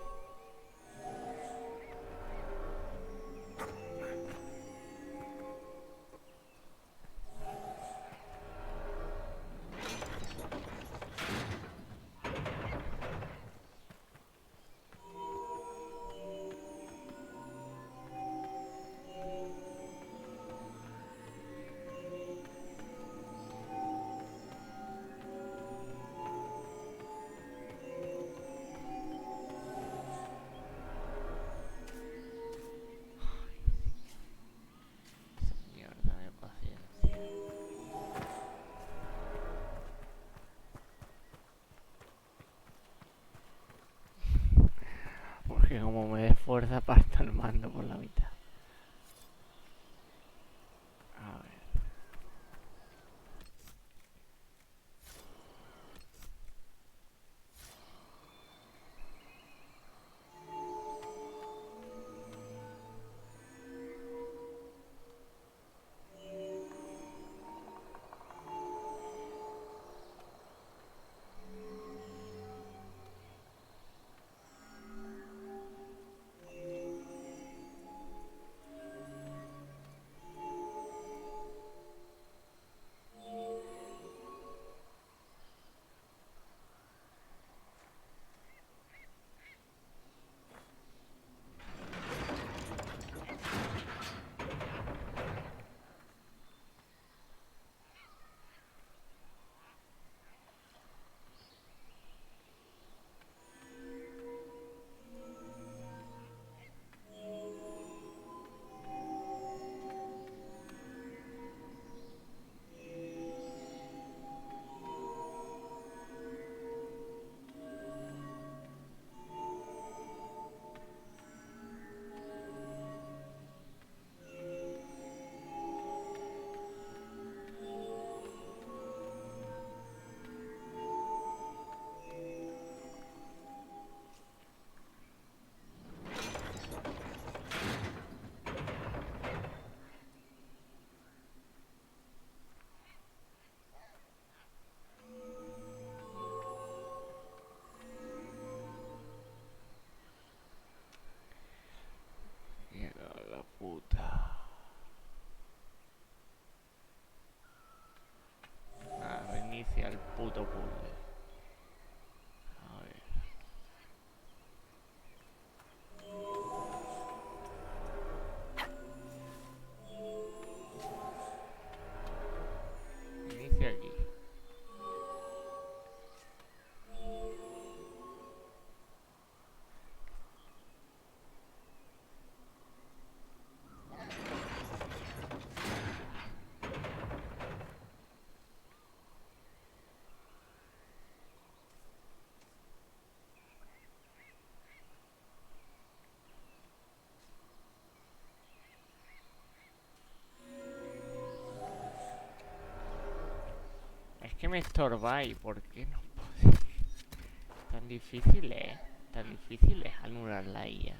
el puto puzzle. A ver. Inicia aquí. Es que me estorbáis, ¿por qué no podéis? Tan difícil es anular la IA.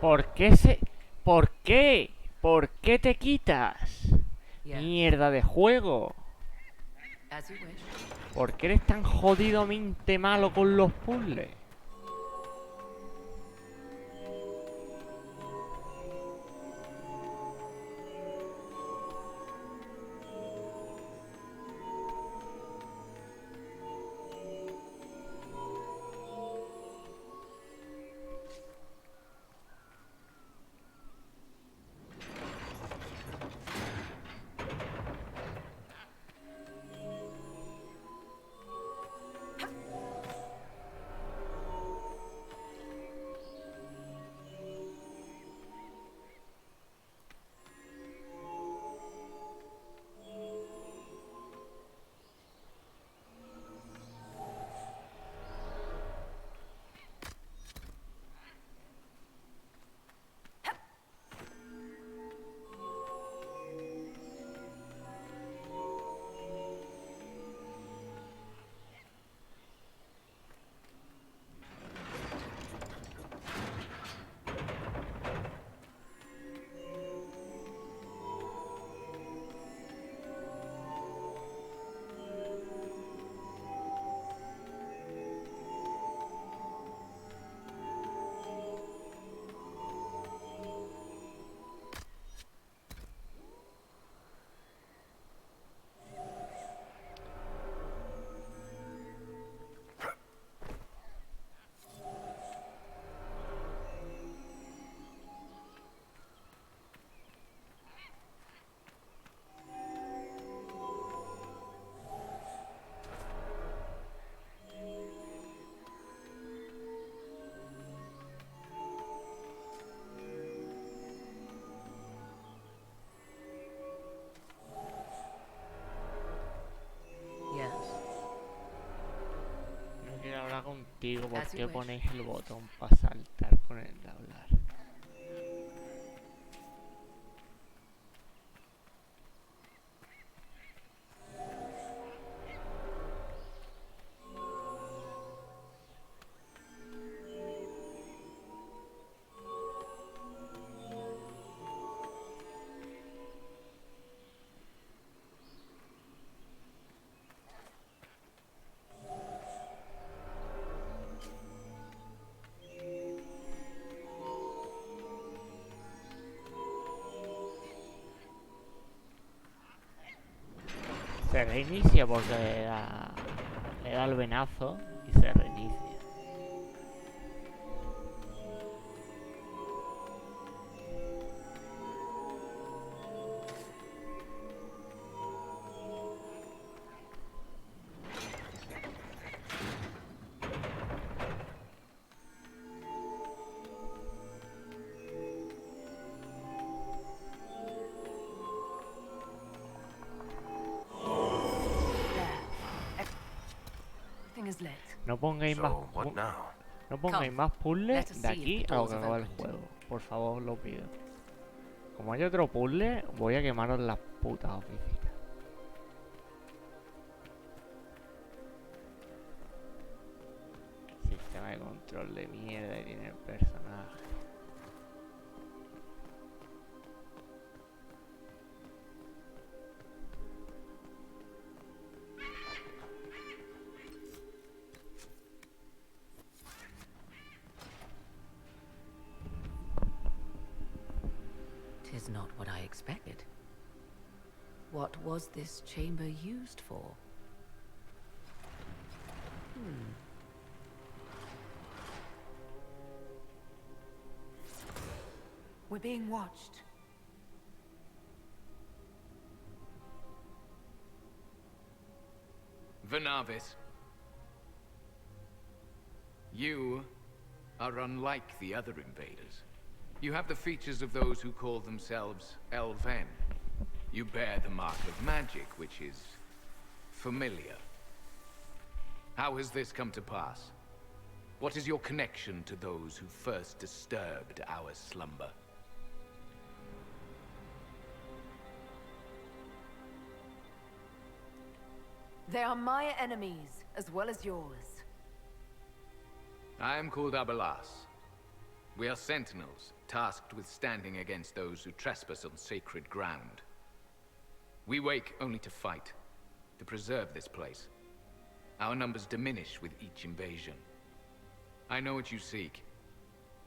¿Por qué se...? ¿Por qué? ¿Por qué te quitas? Mierda de juego. ¿Por qué eres tan jodidamente malo con los puzzles? No quiero hablar contigo, ¿por qué ponéis el botón para saltar con el de hablar? Se reinicia porque le da el venazo y se reinicia. No pongáis más puzzles de aquí a lo que acaba el juego. Por favor, lo pido. Como hay otro puzzle, voy a quemaros las putas oficinas. Sistema de control de mierda que tiene el personaje. Tis not what I expected. What was this chamber used for? We're being watched. Venavis. You are unlike the other invaders. You have the features of those who call themselves Elven. You bear the mark of magic, which is familiar. How has this come to pass? What is your connection to those who first disturbed our slumber? They are my enemies, as well as yours. I am called Abelas. We are sentinels, tasked with standing against those who trespass on sacred ground. We wake only to fight, to preserve this place. Our numbers diminish with each invasion. I know what you seek.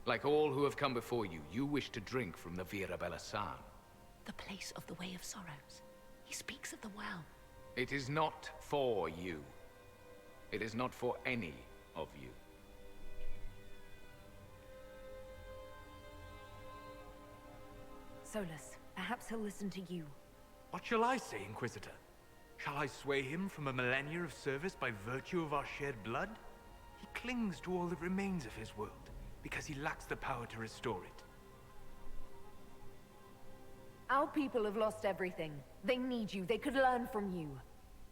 Like all who have come before you, you wish to drink from the Vira Belasan. The place of the Way of Sorrows. He speaks of the well. It is not for you. It is not for any of you. Solus, perhaps he'll listen to you. What shall I say, Inquisitor? Shall I sway him from a millennia of service by virtue of our shared blood? He clings to all that remains of his world, because he lacks the power to restore it. Our people have lost everything. They need you. They could learn from you.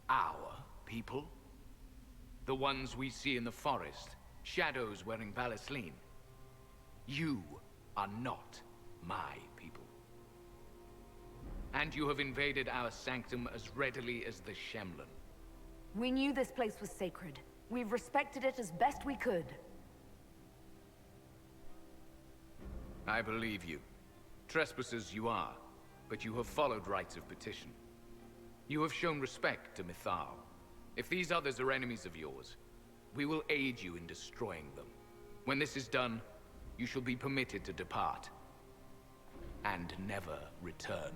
Our people? The ones we see in the forest, shadows wearing Valisleen. You are not my people. And you have invaded our sanctum as readily as the Shemlin. We knew this place was sacred. We've respected it as best we could. I believe you. Trespassers you are, but you have followed rites of petition. You have shown respect to Mythal. If these others are enemies of yours, we will aid you in destroying them. When this is done, you shall be permitted to depart. And never return.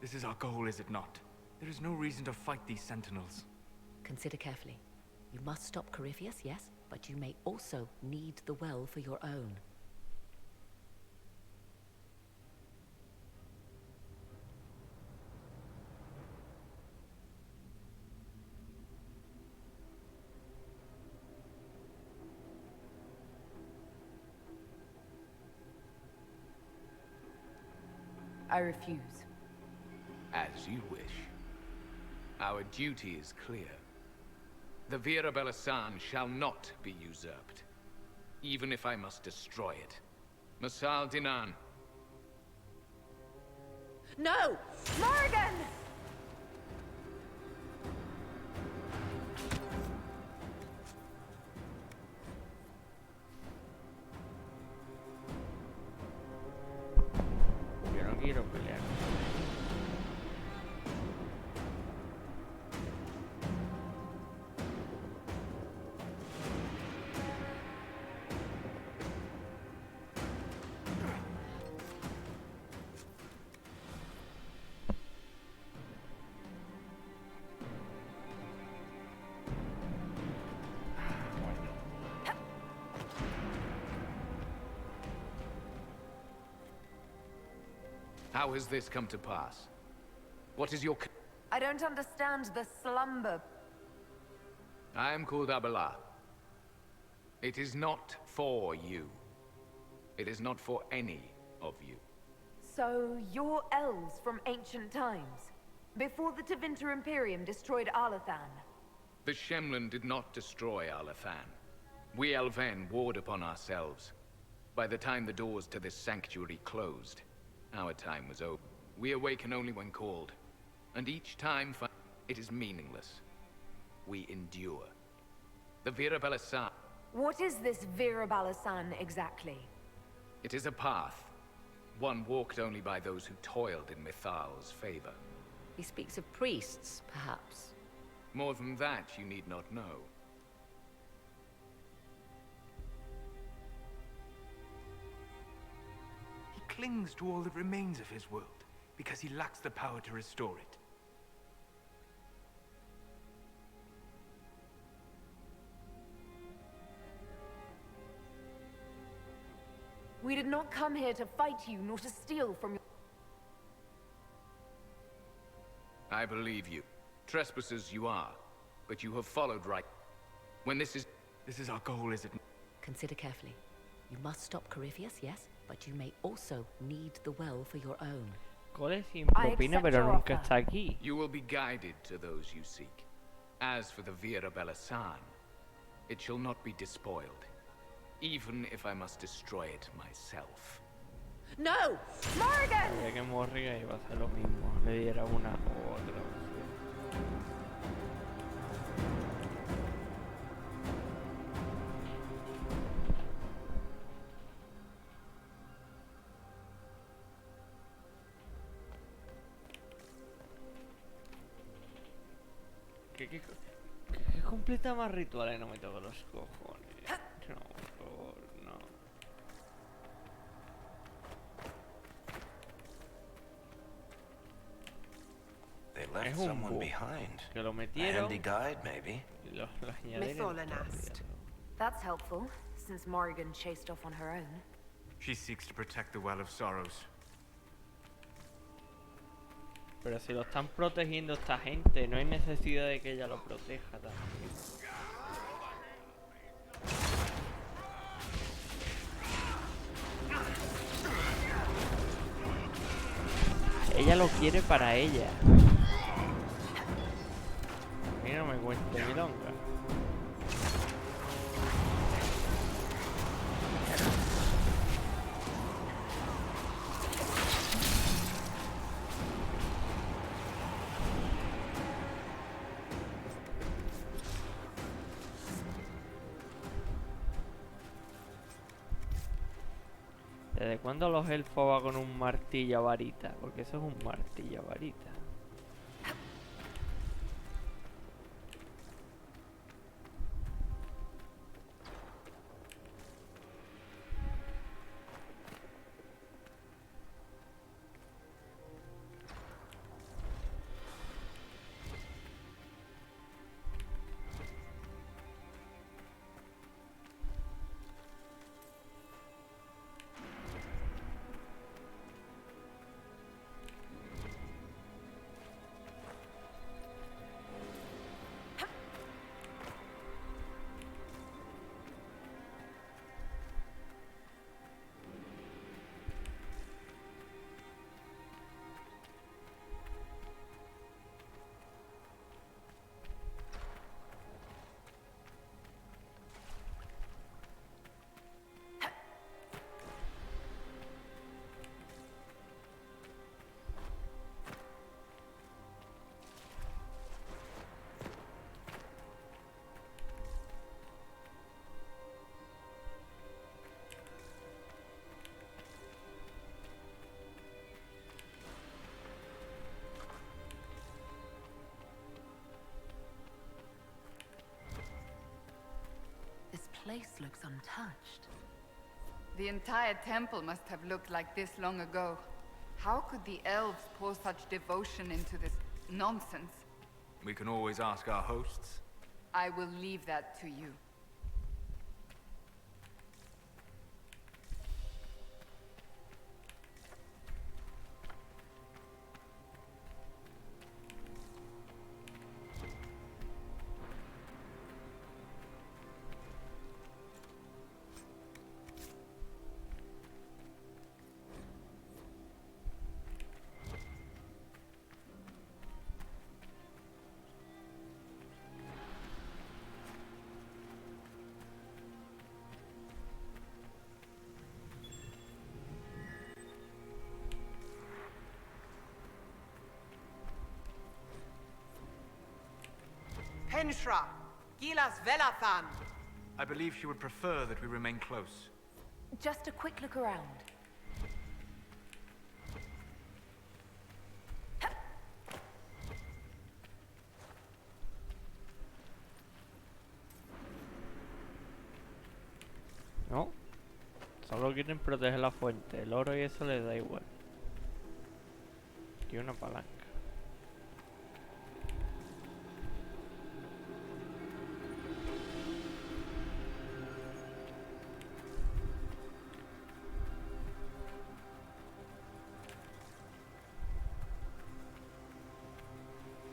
This is our goal, is it not? There is no reason to fight these sentinels. Consider carefully. You must stop Corypheus, yes, but you may also need the well for your own. I refuse. As you wish. Our duty is clear. The Vira Belasan shall not be usurped, even if I must destroy it. Masal Dinan. No! Morrigan! Yo no quiero pelear. How has this come to pass? What is your... I don't understand the slumber. I am called Abela. It is not for you. It is not for any of you. So, you're elves from ancient times? Before the Tevinter Imperium destroyed Arlathan? The Shemlin did not destroy Arlathan. We Elven warred upon ourselves. By the time the doors to this sanctuary closed, our time was over. We awaken only when called, and each time it is meaningless. We endure. The Vera Balasan. What is this Vera Balasan exactly? It is a path, one walked only by those who toiled in Mithal's favor. He speaks of priests, perhaps. More than that, you need not know. He clings to all that remains of his world, because he lacks the power to restore it. We did not come here to fight you, nor to steal from your... I believe you. Trespassers you are, but you have followed right. When this is our goal, is it? Consider carefully. You must stop Corypheus, yes, but you may also need the well for your own. Cole sin propina, pero nunca está aquí. You will be guided to those you seek. As for the Vera Balasan, it shall not be despoiled, even if I must destroy it myself. No! Morrigan! Sabía que Morrigan iba a hacer lo mismo, le diera una u otra. ¿Qué completa más rituales? No me toco los cojones. No, por favor, no. They left someone behind. Que lo A metieron. handy guide, maybe. Y lo añadieron. That's helpful, since Morrigan chased off on her own. She seeks to protect the Well of Sorrows. Pero si lo están protegiendo esta gente, no hay necesidad de que ella lo proteja también. Ella lo quiere para ella. A mí no me cuente milonga. ¿Desde cuándo los elfos van con un martillo a varita? Porque eso es un martillo a varita. Place looks untouched. The entire temple must have looked like this long ago. How could the elves pour such devotion into this nonsense? We can always ask our hosts. I will leave that to you. Henshra, Gilas Velathan. I believe she would prefer that we remain close. Just a quick look around. No. Solo quieren proteger la fuente. El oro y eso les da igual. Y una palanca.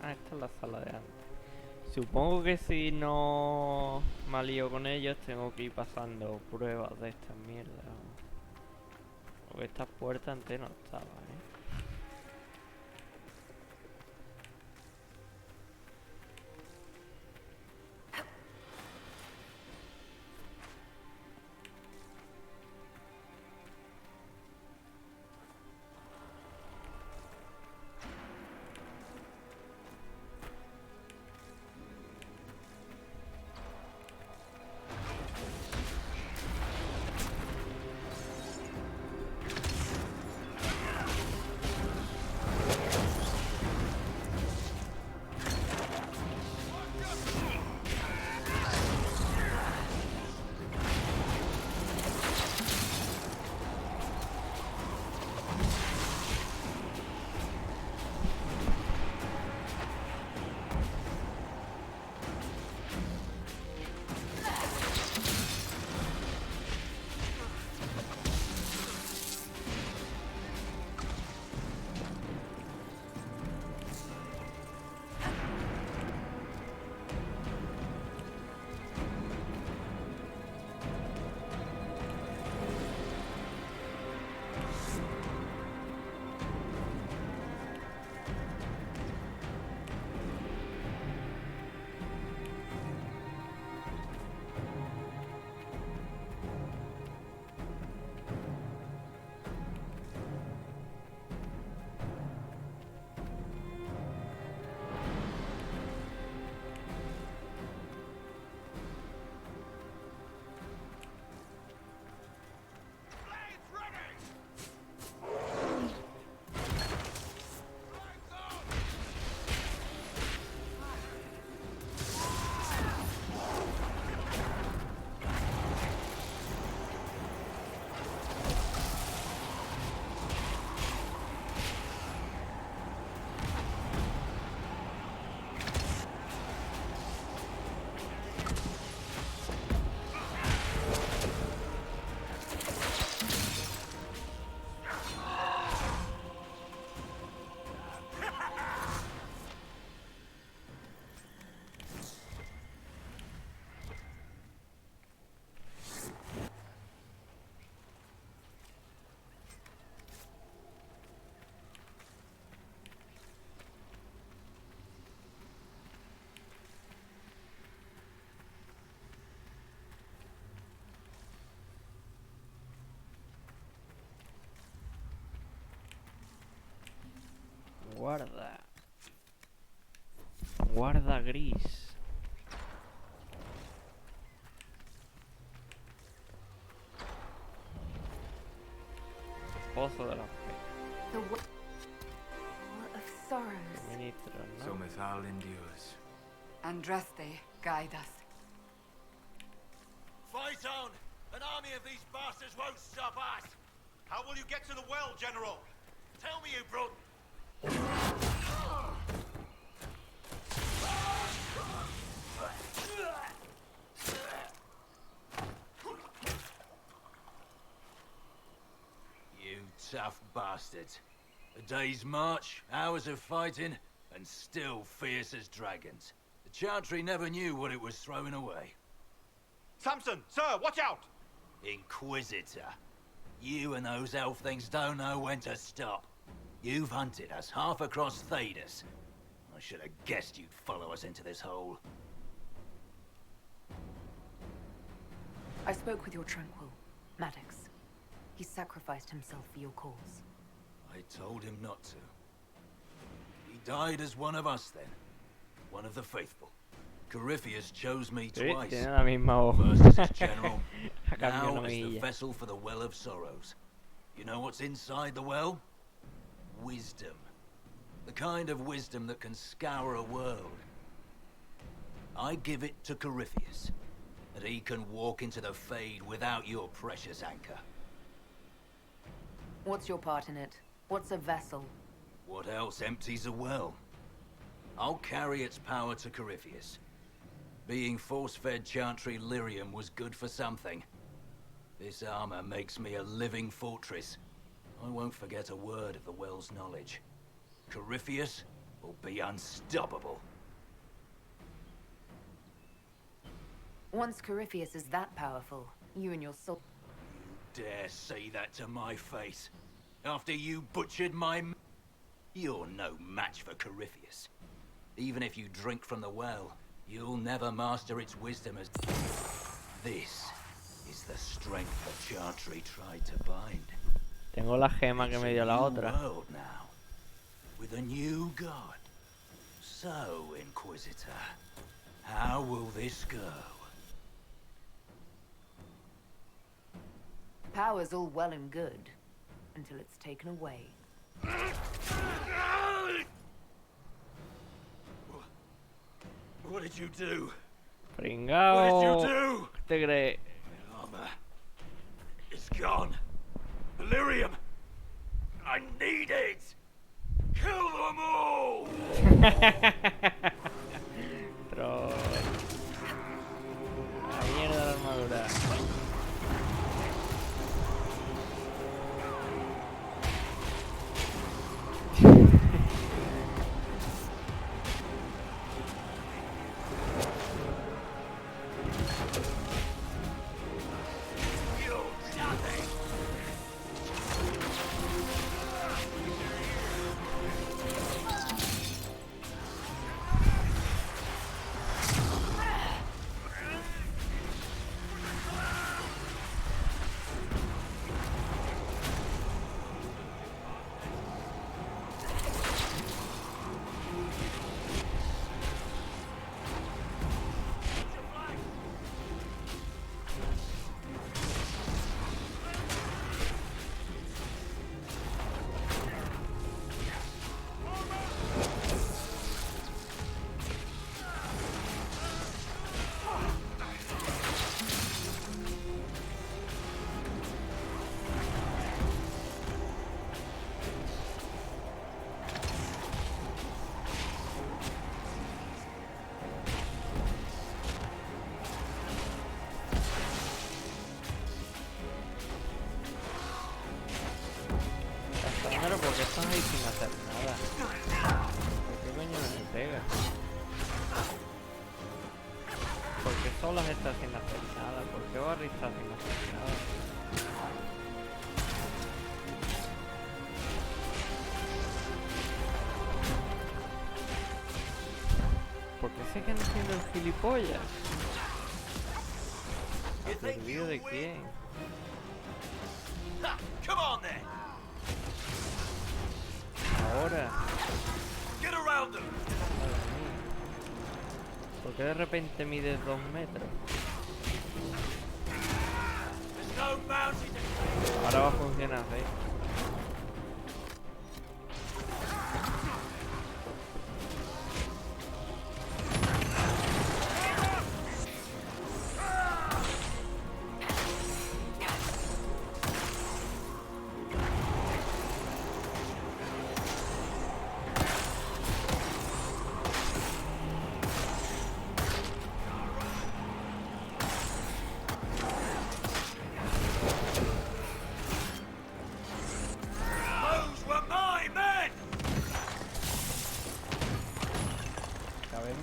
Ah, esta es la sala de antes. Supongo que si no me alío con ellos tengo que ir pasando pruebas de estas mierdas. Porque esta puerta antes no estaba, Guarda. Guarda gris. Pozo de la fe. The well of sorrows. Ministro, ¿no? So Mithal endures. Andraste, guide us. Fight on! An army of these bastards won't stop us! How will you get to the well, General? Tell me, you brute! You tough bastards. A day's march, hours of fighting, and still fierce as dragons. The Chantry never knew what it was throwing away. Samson, sir, watch out! Inquisitor. You and those elf things don't know when to stop. You've hunted us half across Thedas. I should have guessed you'd follow us into this hole. I spoke with your Tranquil, Maddox. He sacrificed himself for your cause. I told him not to. He died as one of us then. One of the faithful. Corypheus chose me Sí, twice. tiene la misma voz. First as his general, Ha cambiado now una as the mejilla. vessel for the Well of Sorrows. You know what's inside the well? Wisdom. The kind of wisdom that can scour a world. I give it to Corypheus, that he can walk into the Fade without your precious anchor. What's your part in it? What's a vessel? What else empties a well? I'll carry its power to Corypheus. Being force-fed Chantry lyrium was good for something. This armor makes me a living fortress. I won't forget a word of the well's knowledge. Corypheus will be unstoppable. Once Corypheus is that powerful, you and your soul... You dare say that to my face? After you butchered my... You're no match for Corypheus. Even if you drink from the well, you'll never master its wisdom as... This is the strength that Chantry tried to bind. Tengo la gema que me dio la It's a new otra. world now, with a new god. So, Inquisitor, how will this go? Power's all well and good, until it's taken away. What did you do? Pringao. What did you do? ¿Qué te crees? My armor is gone. Delirium. I need it. Kill them all. Troll. La mierda de la armadura. Pero ¿por qué estás ahí sin hacer nada? ¿Por qué coño no me pega? ¿Por qué solas estás sin hacer nada? ¿Por qué Barry está sin hacer nada? ¿Por qué se quedan haciendo el gilipollas? ¿Aturdido de quién? Come on then. Ahora. Get around them. ¿Por qué de repente mides 2 metros? Ahora va a funcionar, ¿eh?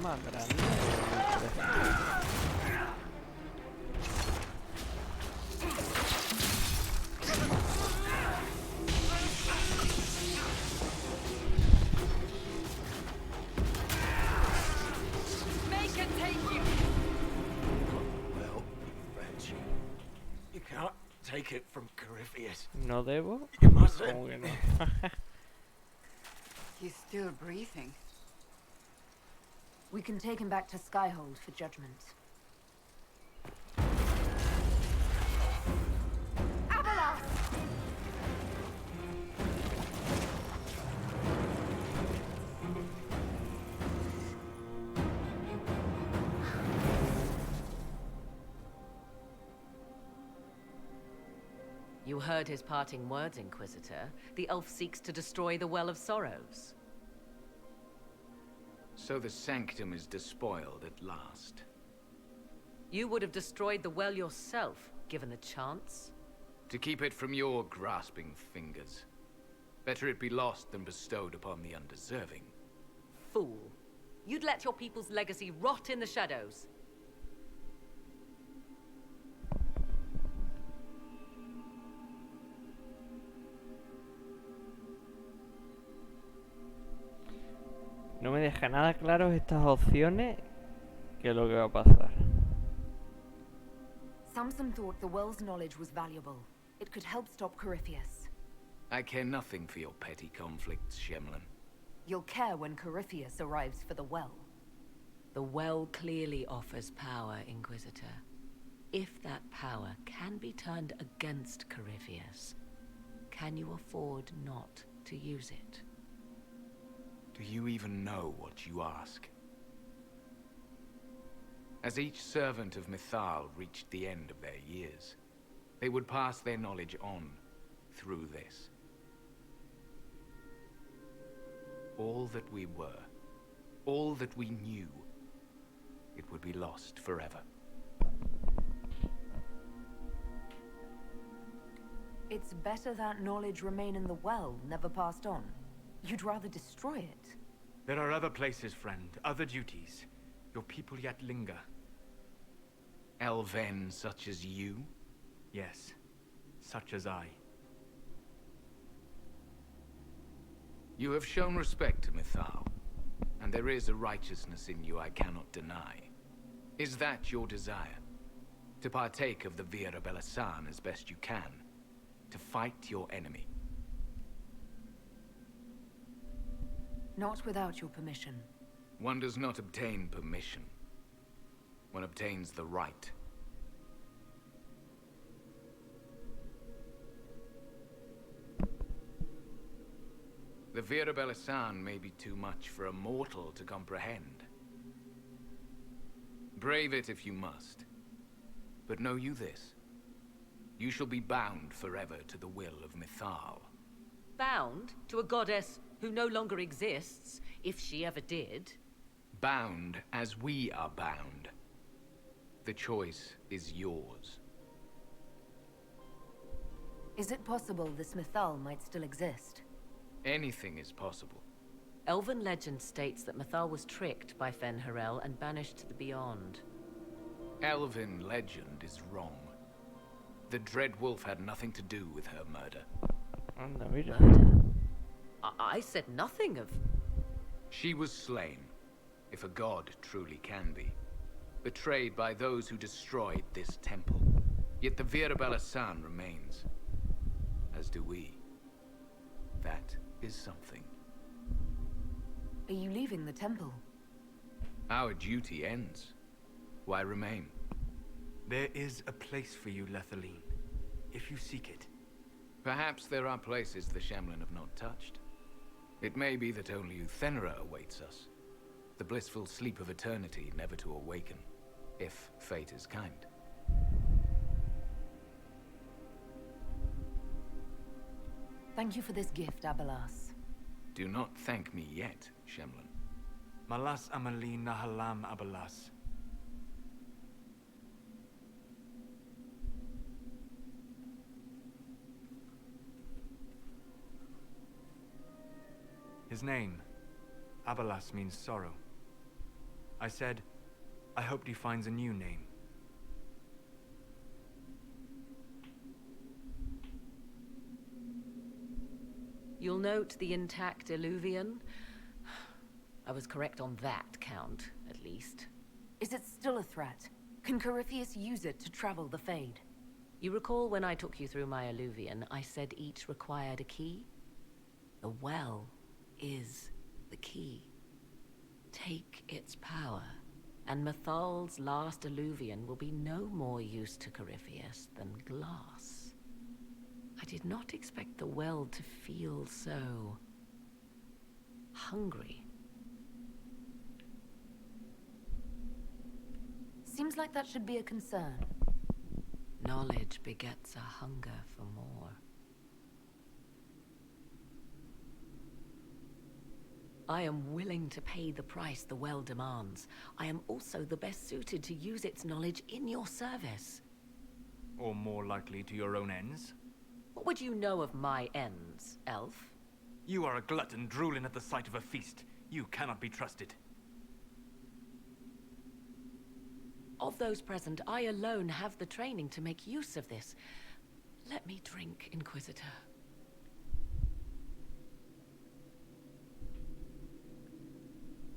Más grande. Make it take you. Well, French, you can't take it from Corypheus. ¿No debo? You mustn't. ¿Cómo que no? He's still breathing. We can take him back to Skyhold for judgment. You heard his parting words, Inquisitor. The elf seeks to destroy the Well of Sorrows. So the Sanctum is despoiled at last. You would have destroyed the well yourself, given the chance. To keep it from your grasping fingers. Better it be lost than bestowed upon the undeserving. Fool. You'd let your people's legacy rot in the shadows. No me deja nada claro estas opciones que es lo que va a pasar. Samson thought the well's knowledge was valuable. It could help stop Corypheus. I care nothing for your petty conflicts, Shemlin. You'll care when Corypheus arrives for the well. The well clearly offers power, Inquisitor. If that power can be turned against Corypheus, can you afford not to use it? Do you even know what you ask? As each servant of Mythal reached the end of their years, they would pass their knowledge on through this. All that we were, all that we knew, it would be lost forever. It's better that knowledge remain in the well, never passed on. You'd rather destroy it. There are other places, friend, other duties. Your people yet linger. Elven such as you? Yes, such as I. You have shown respect to Mythal, and there is a righteousness in you I cannot deny. Is that your desire? To partake of the Vira Belasan as best you can? To fight your enemy? Not without your permission. One does not obtain permission. One obtains the right. The Vira Belasan may be too much for a mortal to comprehend. Brave it if you must. But know you this. You shall be bound forever to the will of Mythal. Bound to a goddess who no longer exists, if she ever did. Bound as we are bound. The choice is yours. Is it possible this Mythal might still exist? Anything is possible. Elven legend states that Mythal was tricked by Fen-Harel and banished to the Beyond. Elven legend is wrong. The Dread Wolf had nothing to do with her murder. Murder? I said nothing of... She was slain, if a god truly can be. Betrayed by those who destroyed this temple. Yet the Vira Belasan remains. As do we. That is something. Are you leaving the temple? Our duty ends. Why remain? There is a place for you, Lethaline, if you seek it. Perhaps there are places the Shemlin have not touched. It may be that only Uthenera awaits us. The blissful sleep of eternity never to awaken, if fate is kind. Thank you for this gift, Abelas. Do not thank me yet, Shemlin. Malas Amalin Nahalam Abelas. His name, Abelas, means sorrow. I said, I hoped he finds a new name. You'll note the intact Illuvian. I was correct on that count, at least. Is it still a threat? Can Corypheus use it to travel the Fade? You recall when I took you through my Illuvian, I said each required a key? The well is the key. Take its power, and Mythal's last alluvian will be no more use to Corypheus than glass. I did not expect the well to feel so hungry. Seems like that should be a concern. Knowledge begets a hunger for more. I am willing to pay the price the well demands. I am also the best suited to use its knowledge in your service. Or more likely to your own ends? What would you know of my ends, elf? You are a glutton drooling at the sight of a feast. You cannot be trusted. Of those present, I alone have the training to make use of this. Let me drink, Inquisitor.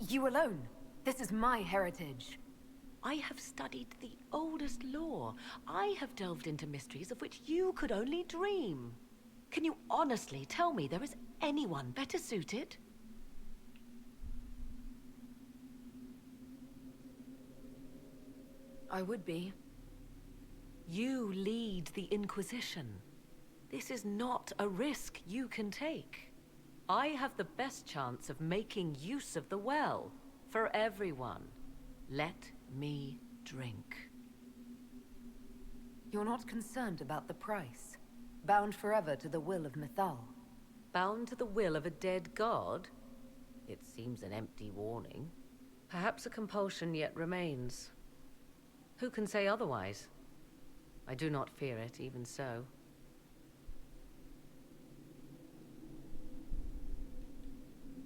You alone? This is my heritage. I have studied the oldest lore. I have delved into mysteries of which you could only dream. Can you honestly tell me there is anyone better suited? I would be. You lead the Inquisition. This is not a risk you can take. I have the best chance of making use of the well for everyone. Let me drink. You're not concerned about the price. Bound forever to the will of Mythal. Bound to the will of a dead god? It seems an empty warning. Perhaps a compulsion yet remains. Who can say otherwise? I do not fear it, even so.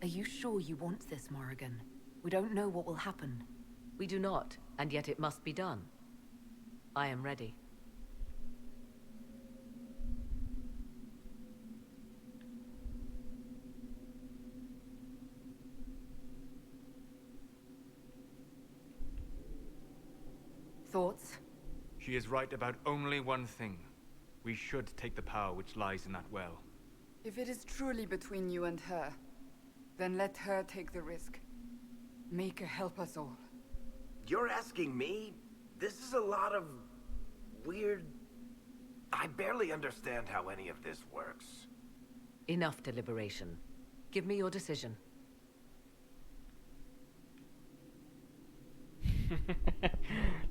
Are you sure you want this, Morrigan? We don't know what will happen. We do not, and yet it must be done. I am ready. Thoughts? She is right about only one thing. We should take the power which lies in that well. If it is truly between you and her, then let her take the risk. Make her help us all. You're asking me? This is a lot of weird... I barely understand how any of this works. Enough deliberation. Give me your decision.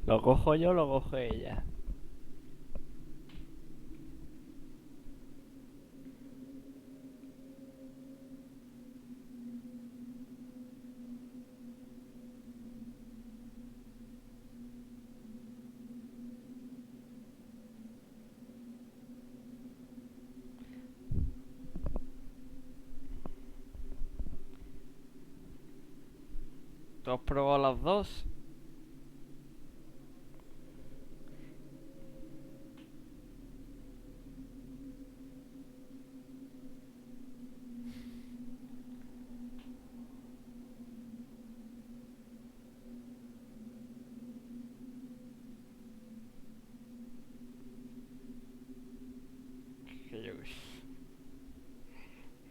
Lo cojo yo, lo coge ella. ¿Tú has probado las dos?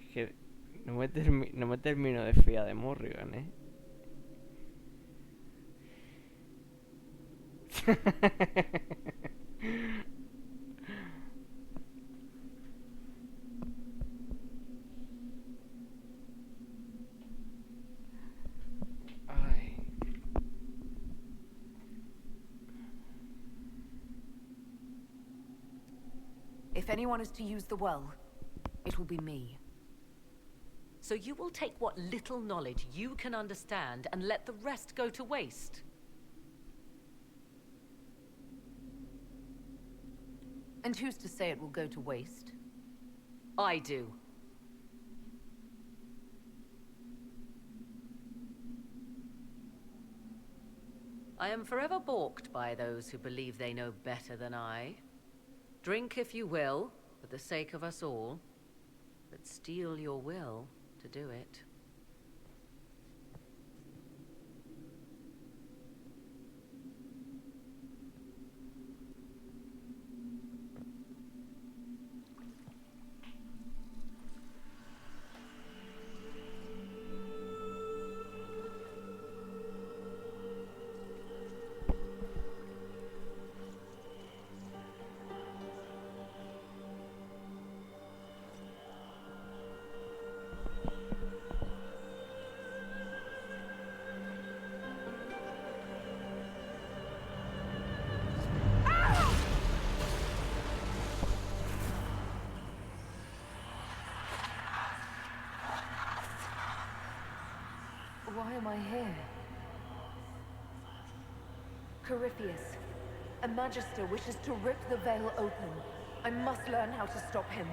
Es que no me termino de fiar de Morrigan, ¿eh? Ay. If anyone is to use the well, it will be me. So you will take what little knowledge you can understand and let the rest go to waste? And who's to say it will go to waste? I do. I am forever balked by those who believe they know better than I. Drink if you will, for the sake of us all, but steel your will to do it. Why am I here? Corypheus, a magister wishes to rip the veil open. I must learn how to stop him.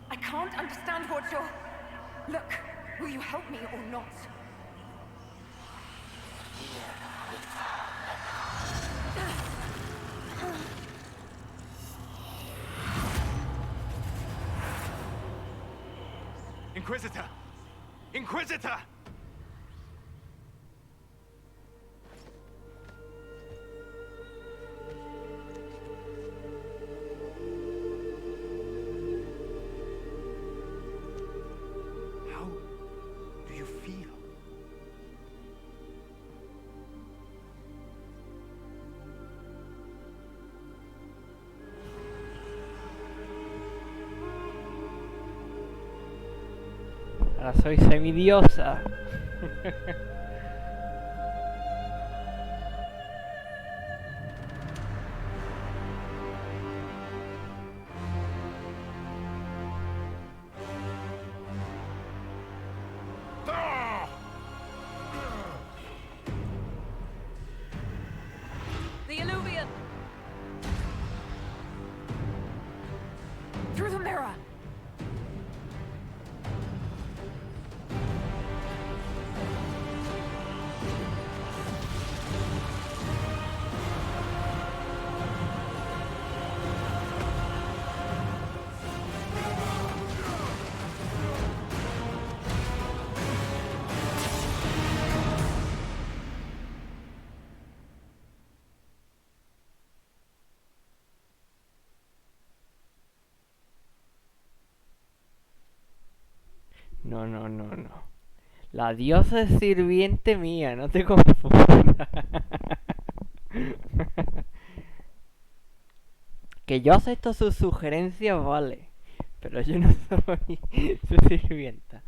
I can't understand what you're... Look, will you help me or not? Inquisitor! Inquisitor! How do you feel? Ahora soy semidiosa. The Illuvian! Through the mirror! No, no, no, no. La diosa es sirviente mía, no te confundas. Que yo acepto sus sugerencias, vale. Pero yo no soy su sirvienta.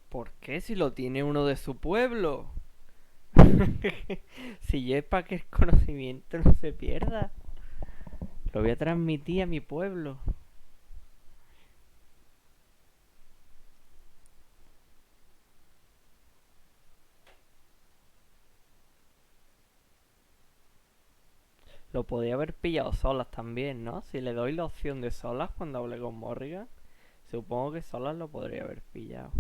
¿Por qué si lo tiene uno de su pueblo? Si es para que el conocimiento no se pierda. Lo voy a transmitir a mi pueblo. Lo podía haber pillado solas también, ¿no? Si le doy la opción de solas cuando hable con Morrigan, supongo que solas lo podría haber pillado.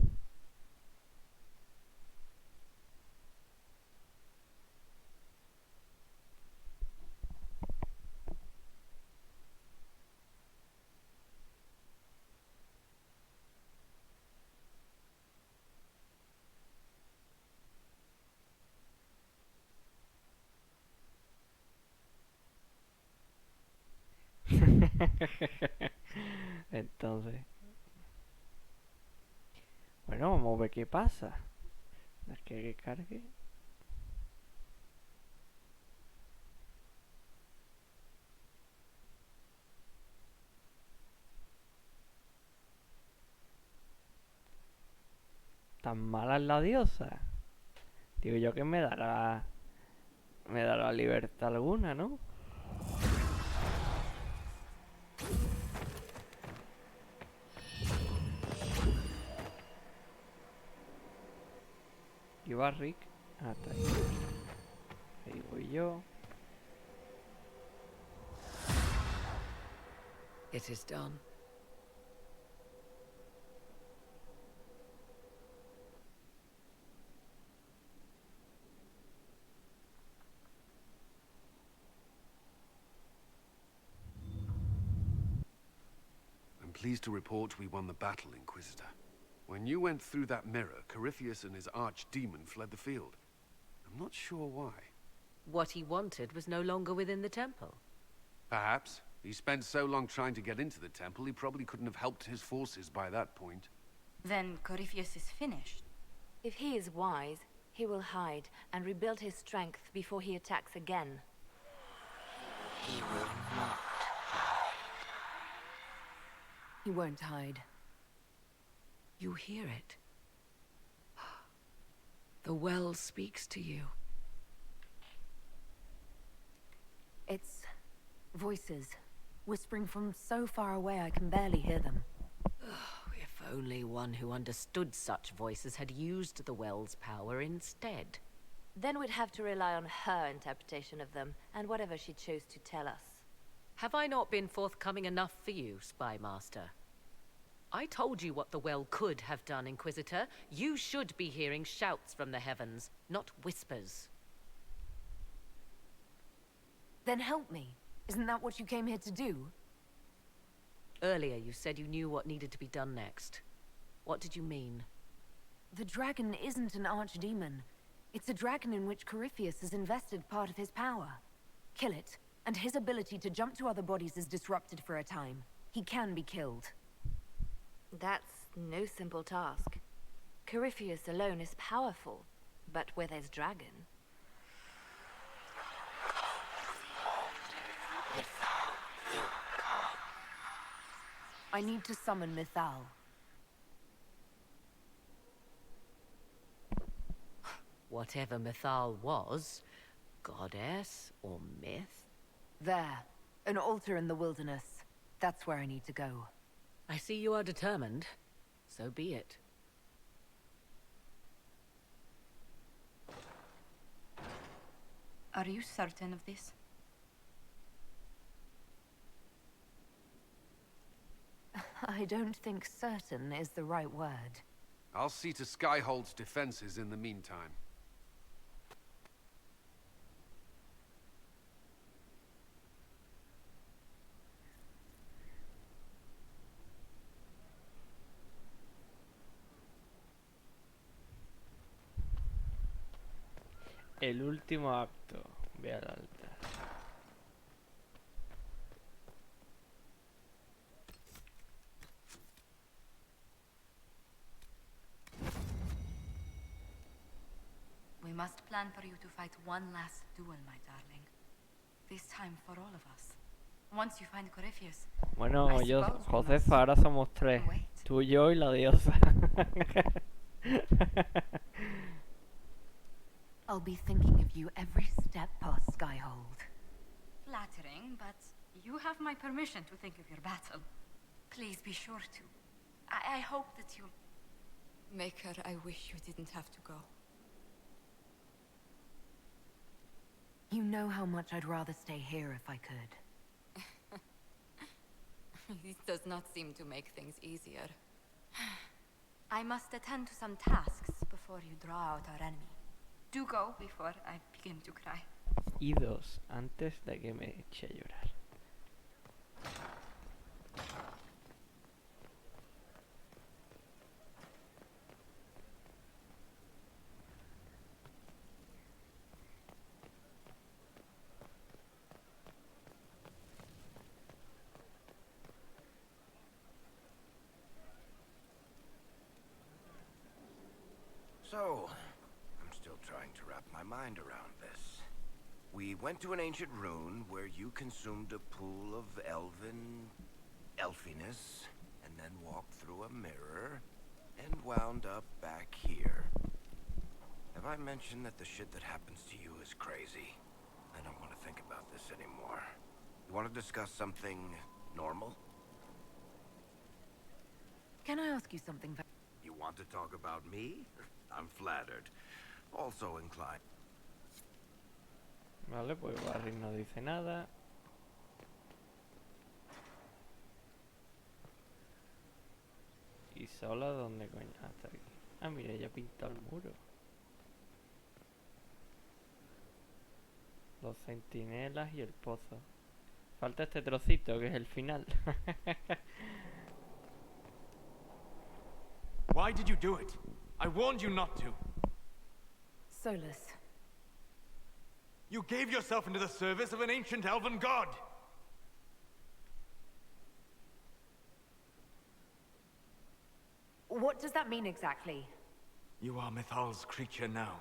Entonces, bueno, vamos a ver qué pasa. Es que cargue. Tan mala es la diosa. Digo yo que me dará libertad alguna, ¿no? Y va Rick. Ah, está ahí. Ahí voy yo. It is done. pleased to report we won the battle, Inquisitor. When you went through that mirror, Corypheus and his archdemon fled the field. I'm not sure why. What he wanted was no longer within the temple. Perhaps. He spent so long trying to get into the temple, he probably couldn't have helped his forces by that point. Then Corypheus is finished. If he is wise, he will hide and rebuild his strength before he attacks again. He will not. He won't hide. You hear it. The well speaks to you. It's voices, whispering from so far away I can barely hear them. If only one who understood such voices had used the well's power instead. Then we'd have to rely on her interpretation of them, and whatever she chose to tell us. Have I not been forthcoming enough for you, Spy Master? I told you what the well could have done, Inquisitor. You should be hearing shouts from the heavens, not whispers. Then help me. Isn't that what you came here to do? Earlier you said you knew what needed to be done next. What did you mean? The dragon isn't an archdemon. It's a dragon in which Corypheus has invested part of his power. Kill it, and his ability to jump to other bodies is disrupted for a time. He can be killed. That's no simple task. Corypheus alone is powerful, but where there's dragon... I need to summon Mythal. Whatever Mythal was, goddess or myth? There, an altar in the wilderness. That's where I need to go. I see you are determined. So be it. Are you certain of this? I don't think certain is the right word. I'll see to Skyhold's defenses in the meantime. El último acto. Ve al altar. We must plan for you to fight one last duel, my darling. This time for all of us. Once you find Corypheus. Bueno, yo, Josefa, ahora somos tres. Tú, yo y la diosa. I'll be thinking of you every step past Skyhold. Flattering, but you have my permission to think of your battle. Please be sure to. I hope that you... Maker, I wish you didn't have to go. You know how much I'd rather stay here if I could. This does not seem to make things easier. I must attend to some tasks before you draw out our enemy. Do go before I begin to cry. Y dos, antes de que me eche a llorar. So, I'm still trying to wrap my mind around this. We went to an ancient rune where you consumed a pool of elfiness, and then walked through a mirror, and wound up back here. Have I mentioned that the shit that happens to you is crazy? I don't want to think about this anymore. You want to discuss something normal? Can I ask you something? You want to talk about me? I'm flattered. Also inclined. Vale, pues Barry no dice nada. ¿Y sola dónde coño? Hasta aquí. Ah, mira, ya pintó el muro. Los centinelas y el pozo. Falta este trocito que es el final. Why did you do it? I warned you not to. Solus. You gave yourself into the service of an ancient elven god! What does that mean exactly? You are Mythal's creature now.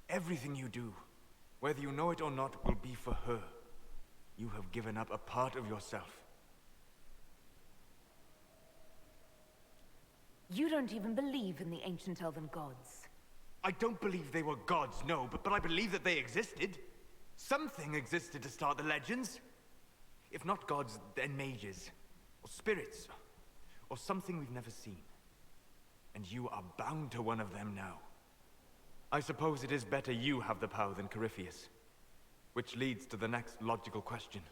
Everything you do, whether you know it or not, will be for her. You have given up a part of yourself. You don't even believe in the ancient elven gods. I don't believe they were gods, no, but I believe that they existed. Something existed to start the legends. If not gods, then mages, or spirits, or something we've never seen. And you are bound to one of them now. I suppose it is better you have the power than Corypheus. Which leads to the next logical question.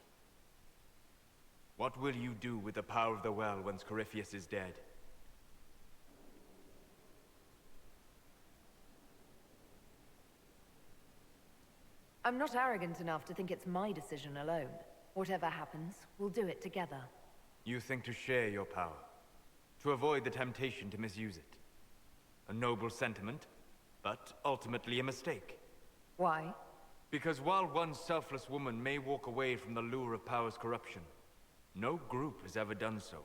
What will you do with the power of the well once Corypheus is dead? I'm not arrogant enough to think it's my decision alone. Whatever happens, we'll do it together. You think to share your power, to avoid the temptation to misuse it. A noble sentiment, but ultimately a mistake. Why? Because while one selfless woman may walk away from the lure of power's corruption, no group has ever done so.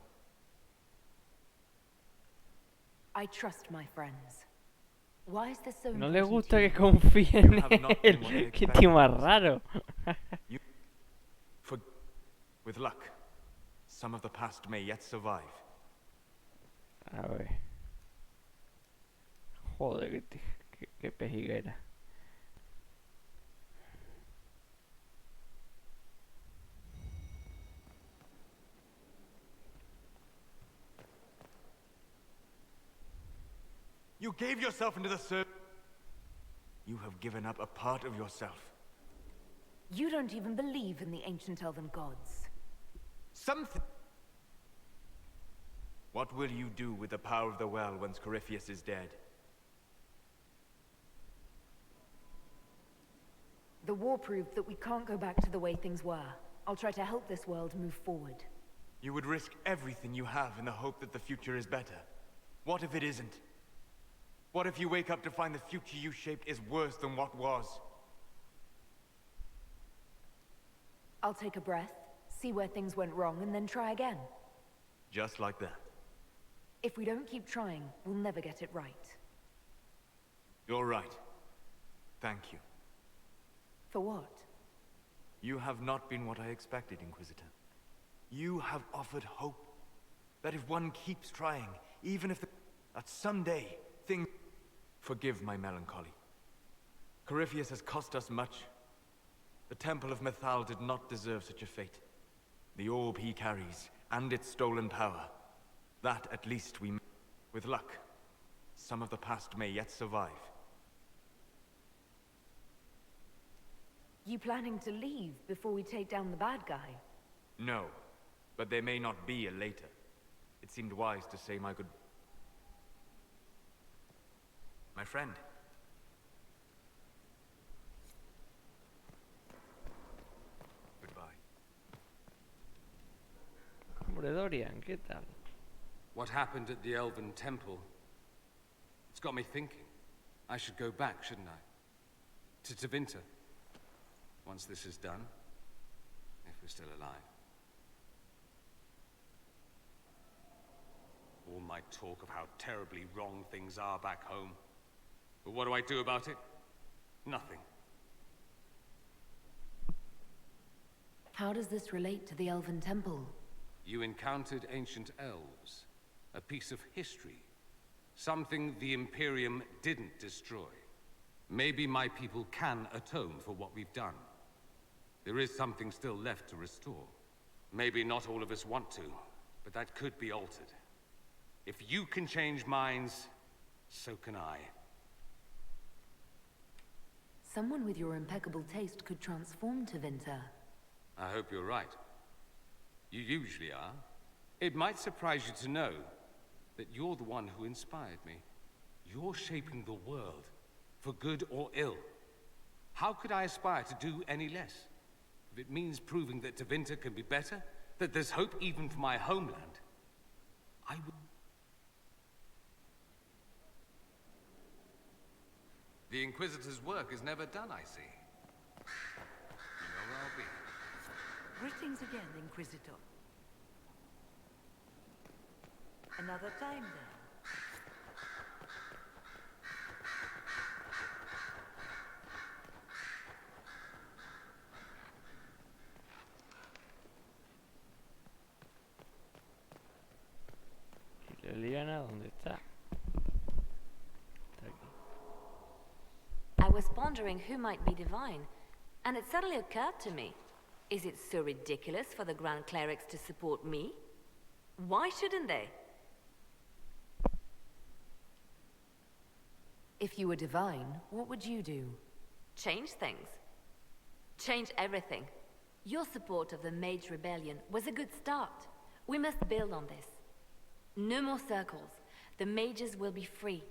I trust my friends. Why is this so No le important gusta to que you? confíe en You have not él. been what they Qué expected. tío más raro. With luck, some of the past may yet survive. A ver. Joder, qué pejiguera. You gave yourself into the service. You have given up a part of yourself. You don't even believe in the ancient elven gods. Something. What will you do with the power of the well once Corypheus is dead? The war proved that we can't go back to the way things were. I'll try to help this world move forward. You would risk everything you have in the hope that the future is better. What if it isn't? What if you wake up to find the future you shaped is worse than what was? I'll take a breath, see where things went wrong, and then try again. Just like that. If we don't keep trying, we'll never get it right. You're right. Thank you. For what? You have not been what I expected, Inquisitor. You have offered hope. That if one keeps trying, even if that someday, things... Forgive my melancholy. Corypheus has cost us much. The Temple of Mythal did not deserve such a fate. The orb he carries, and its stolen power. That, at least, we... With luck, some of the past may yet survive. You planning to leave before we take down the bad guy? No, but there may not be a later. It seemed wise to say my good... My friend. Goodbye. Hombre, Dorian, ¿qué tal? What happened at the Elven Temple? It's got me thinking. I should go back, shouldn't I? To Tevinter. Once this is done. If we're still alive. All my talk of how terribly wrong things are back home. But what do I do about it? Nothing. How does this relate to the Elven Temple? You encountered ancient elves. A piece of history. Something the Imperium didn't destroy. Maybe my people can atone for what we've done. There is something still left to restore. Maybe not all of us want to, but that could be altered. If you can change minds, so can I. Someone with your impeccable taste could transform Tevinter. I hope you're right. You usually are. It might surprise you to know that you're the one who inspired me. You're shaping the world, for good or ill. How could I aspire to do any less? If it means proving that Tevinter can be better, that there's hope even for my homeland, I would... The Inquisitor's work is never done, I see. You know where I'll be. Greetings again, Inquisitor. Another time, then. Liliana, ¿dónde está? I was pondering who might be divine, and it suddenly occurred to me. Is it so ridiculous for the Grand Clerics to support me? Why shouldn't they? If you were divine, what would you do? Change things. Change everything. Your support of the Mage Rebellion was a good start. We must build on this. No more circles. The mages will be free.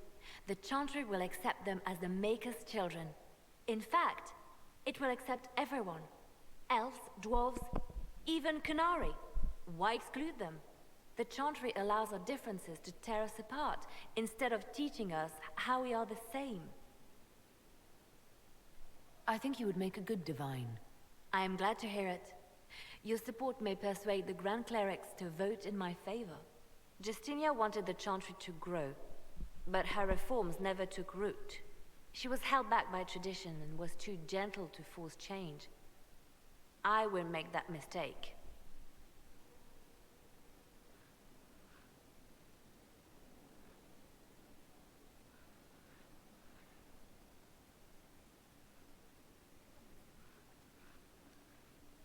The Chantry will accept them as the Maker's children. In fact, it will accept everyone. Elves, dwarves, even Canary. Why exclude them? The Chantry allows our differences to tear us apart, instead of teaching us how we are the same. I think you would make a good divine. I am glad to hear it. Your support may persuade the Grand Clerics to vote in my favor. Justinia wanted the Chantry to grow, but her reforms never took root. She was held back by tradition and was too gentle to force change. I won't make that mistake.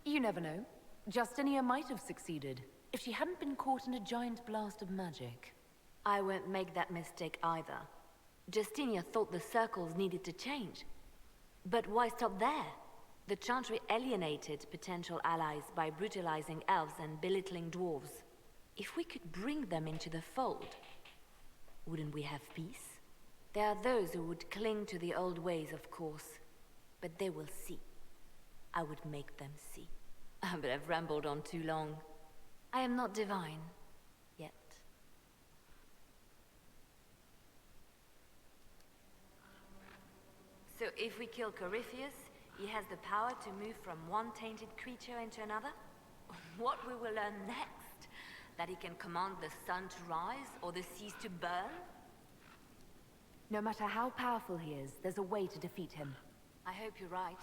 You never know. Justinia might have succeeded, if she hadn't been caught in a giant blast of magic. I won't make that mistake either. Justinia thought the circles needed to change. But why stop there? The Chantry alienated potential allies by brutalizing elves and belittling dwarves. If we could bring them into the fold, wouldn't we have peace? There are those who would cling to the old ways, of course. But they will see. I would make them see. But I've rambled on too long. I am not divine. Yet. So if we kill Corypheus, he has the power to move from one tainted creature into another? What we will learn next? That he can command the sun to rise or the seas to burn? No matter how powerful he is, there's a way to defeat him. I hope you're right.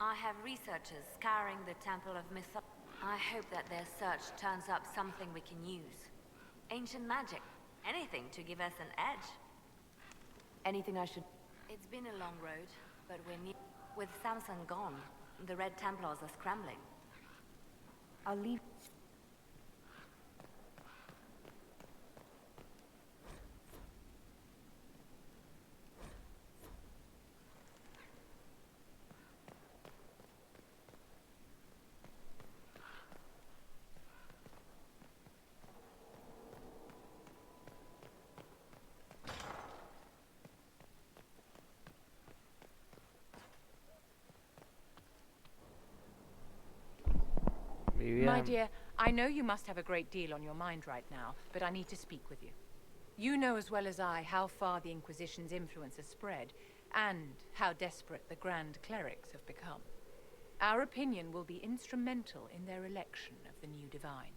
I have researchers scouring the Temple of Mythology. I hope that their search turns up something we can use. Ancient magic. Anything to give us an edge. Anything I should... It's been a long road, but we're near. With Samson gone, the Red Templars are scrambling. I'll leave... My dear, I know you must have a great deal on your mind right now, but I need to speak with you. You know as well as I how far the Inquisition's influence has spread, and how desperate the Grand Clerics have become. Our opinion will be instrumental in their election of the new Divine.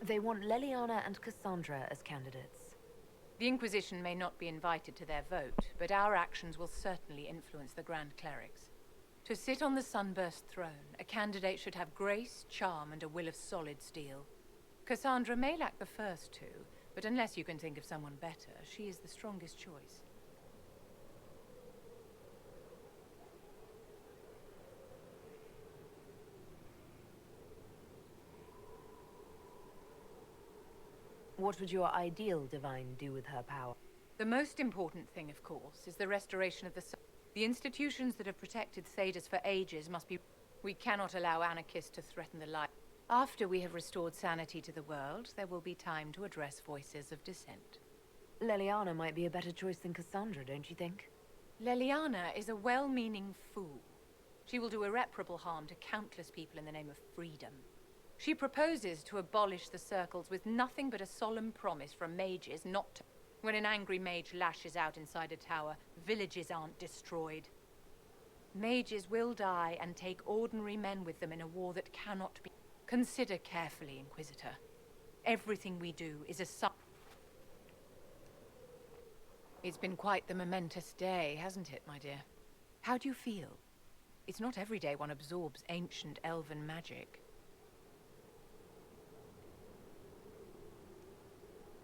They want Leliana and Cassandra as candidates. The Inquisition may not be invited to their vote, but our actions will certainly influence the Grand Clerics. To sit on the Sunburst throne, a candidate should have grace, charm, and a will of solid steel. Cassandra may lack the first two, but unless you can think of someone better, she is the strongest choice. What would your ideal divine do with her power? The most important thing, of course, is the restoration of the sun. The institutions that have protected Thedas for ages must be... We cannot allow anarchists to threaten the light. After we have restored sanity to the world, there will be time to address voices of dissent. Leliana might be a better choice than Cassandra, don't you think? Leliana is a well-meaning fool. She will do irreparable harm to countless people in the name of freedom. She proposes to abolish the circles with nothing but a solemn promise from mages not to... When an angry mage lashes out inside a tower, villages aren't destroyed. Mages will die and take ordinary men with them in a war that cannot be... Consider carefully, Inquisitor. Everything we do is a It's been quite the momentous day, hasn't it, my dear? How do you feel? It's not every day one absorbs ancient elven magic.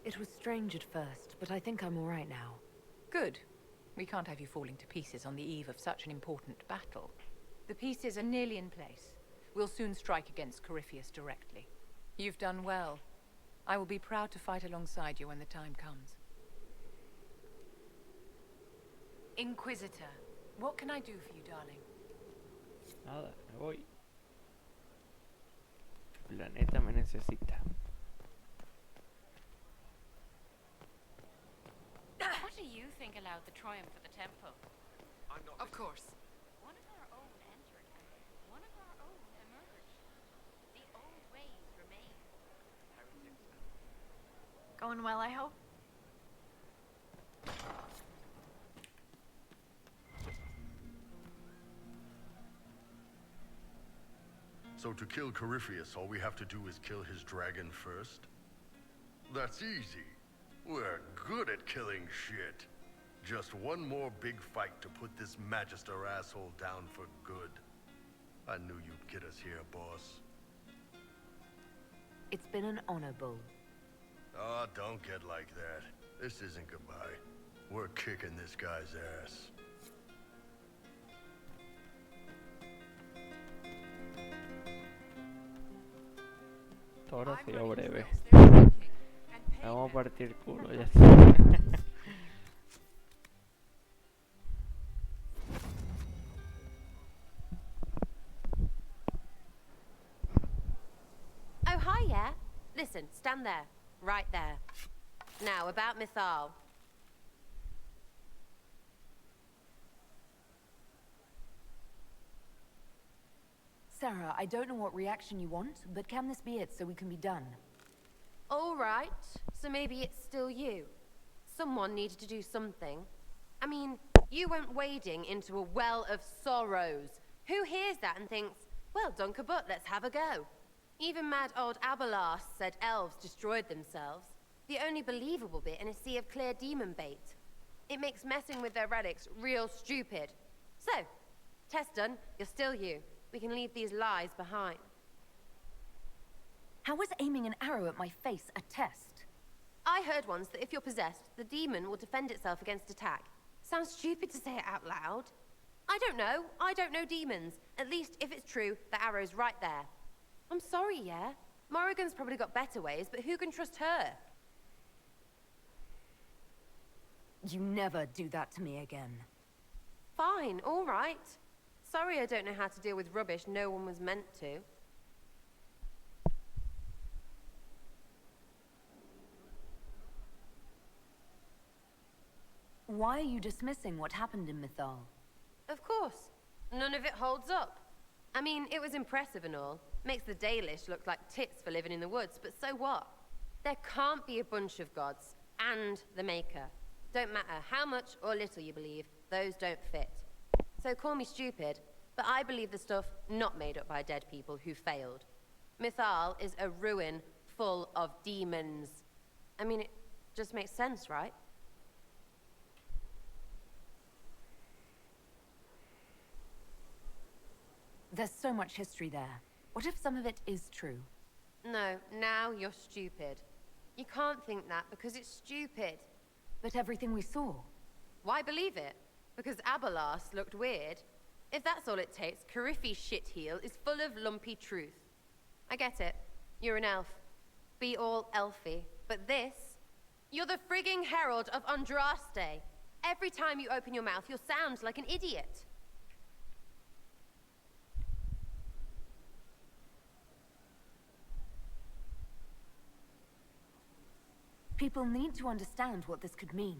It was strange at first, but I think I'm all right now. Good. We can't have you falling to pieces on the eve of such an important battle. The pieces are nearly in place. We'll soon strike against Corypheus directly. You've done well. I will be proud to fight alongside you when the time comes. Inquisitor, what can I do for you, darling? Nada, me voy. El planeta me necesita. What do you think allowed the triumph of the temple? Of course. One of our own entered, and one of our own emerged. The old ways remain. Going well, I hope? So to kill Corypheus, all we have to do is kill his dragon first? That's easy. We're good at killing shit. Just one more big fight to put this Magister asshole down for good. I knew you'd get us here, boss. It's been an honor, Bull. Oh, don't get like that. This isn't goodbye. We're kicking this guy's ass. Ahora ha sido breve. Vamos a partir culo, ya está. Oh, hi, yeah? Listen, stand there. Right there. Now, about Mythal. Sarah, I don't know what reaction you want, but can this be it so we can be done? All right, so maybe it's still you. Someone needed to do something. I mean, you went wading into a well of sorrows. Who hears that and thinks, well, Dunkerbutt, let's have a go? Even mad old Abelas said elves destroyed themselves. The only believable bit in a sea of clear demon bait. It makes messing with their relics real stupid. So, test done, you're still you. We can leave these lies behind. How was aiming an arrow at my face a test? I heard once that if you're possessed, the demon will defend itself against attack. Sounds stupid to say it out loud. I don't know. I don't know demons. At least, if it's true, the arrow's right there. I'm sorry, yeah? Morrigan's probably got better ways, but who can trust her? You never do that to me again. Fine, all right. Sorry I don't know how to deal with rubbish no one was meant to. Why are you dismissing what happened in Mythal? Of course. None of it holds up. I mean, it was impressive and all. Makes the Dalish look like tits for living in the woods, but so what? There can't be a bunch of gods and the Maker. Don't matter how much or little you believe, those don't fit. So call me stupid, but I believe the stuff not made up by dead people who failed. Mythal is a ruin full of demons. I mean, it just makes sense, right? There's so much history there. What if some of it is true? No, now you're stupid. You can't think that because it's stupid. But everything we saw. Why believe it? Because Abelas looked weird. If that's all it takes, Coryphe's shitheel is full of lumpy truth. I get it. You're an elf. Be all elfy. But this? You're the frigging herald of Andraste. Every time you open your mouth, you'll sound like an idiot. People need to understand what this could mean.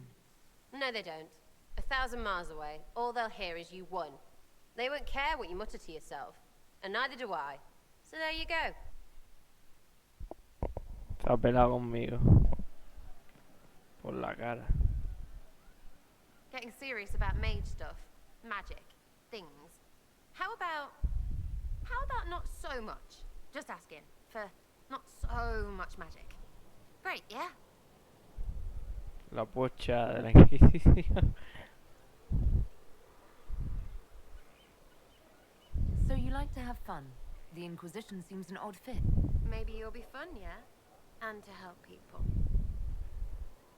No, they don't. 1,000 miles away, all they'll hear is you won. They won't care what you mutter to yourself. And neither do I. So there you go. Se ha pelado conmigo. Por la cara. Getting serious about mage stuff. Magic. Things. How about not so much? Just asking. For not so much magic. Great, yeah? La pocha de la Inquisición. So you like to have fun? The Inquisition seems an odd fit. Maybe you'll be fun, yeah? And to help people.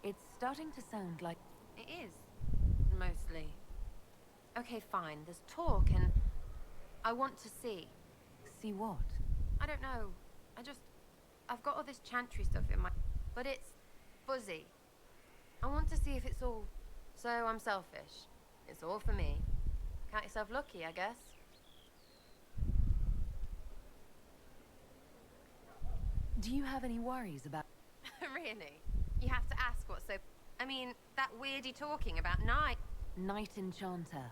It's starting to sound like... It is. Mostly. Okay, fine. There's talk and... I want to see. See what? I don't know. I've got all this chantry stuff in my... But it's fuzzy. I want to see if it's all... So I'm selfish. It's all for me. Count yourself lucky, I guess. Do you have any worries about... Really? You have to ask what's so... I mean, that weirdy talking about night... Night Enchanter.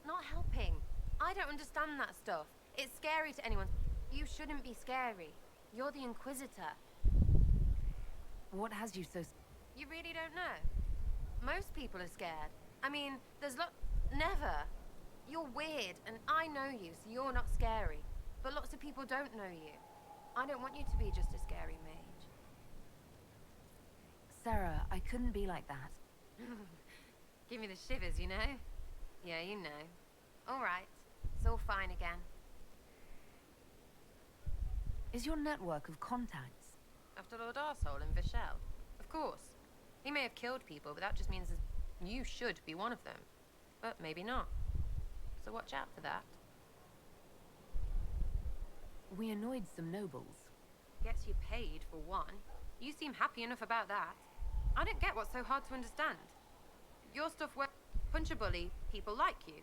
Not helping. I don't understand that stuff. It's scary to anyone. You shouldn't be scary. You're the Inquisitor. What has you so... You really don't know? Most people are scared. I mean, there's Never. You're weird, and I know you, so you're not scary. But lots of people don't know you. I don't want you to be just a scary mage. Sarah, I couldn't be like that. Give me the shivers, you know? Yeah, you know. All right. It's all fine again. Is your network of contacts? After Lord Arsehole and Vishel? Of course. He may have killed people, but that just means you should be one of them. But maybe not. So watch out for that. We annoyed some nobles. Gets you paid, for one. You seem happy enough about that. I don't get what's so hard to understand. Your stuff works. Punch a bully, people like you.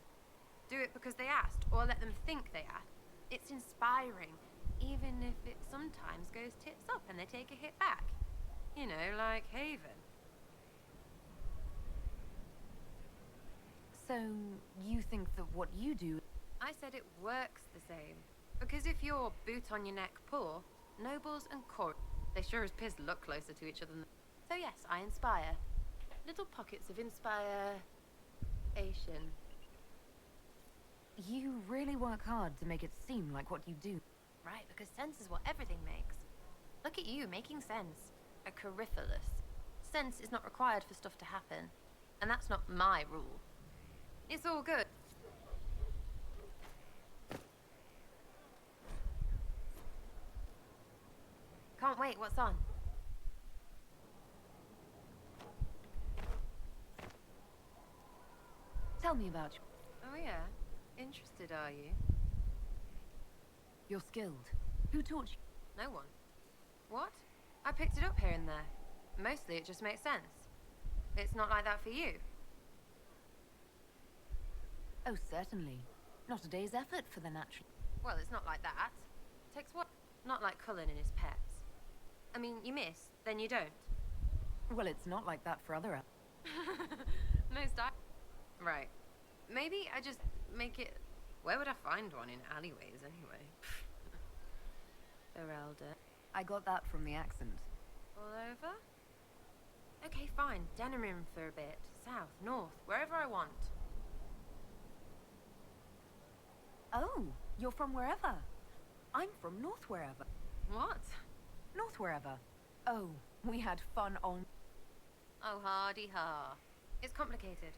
Do it because they asked, or let them think they asked. It's inspiring, even if it sometimes goes tits up and they take a hit back. You know, like Haven. So, you think that what you do... I said it works the same. Because if you're boot-on-your-neck poor, nobles and court, they sure as piss look closer to each other than... So yes, I inspire. Little pockets of inspiration. You really work hard to make it seem like what you do. Right, because sense is what everything makes. Look at you, making sense. A Corypheus. Sense is not required for stuff to happen. And that's not my rule. It's all good. Can't wait, what's on? Tell me about you. Oh yeah? Interested, are you? You're skilled. Who taught you? No one. What? I picked it up here and there. Mostly it just makes sense. It's not like that for you. Oh, certainly. Not a day's effort for the natural. Well, it's not like that. Takes what? Not like Cullen and his pets. I mean, you miss, then you don't. Well, it's not like that for other... Most Right. Maybe I just make it... Where would I find one in alleyways, anyway? Erelda. I got that from the accent. All over? Okay, fine. Denerim for a bit. South, north, wherever I want. Oh, you're from wherever. I'm from north wherever. What? North wherever. Oh, we had fun on... Oh, hardy ha. It's complicated.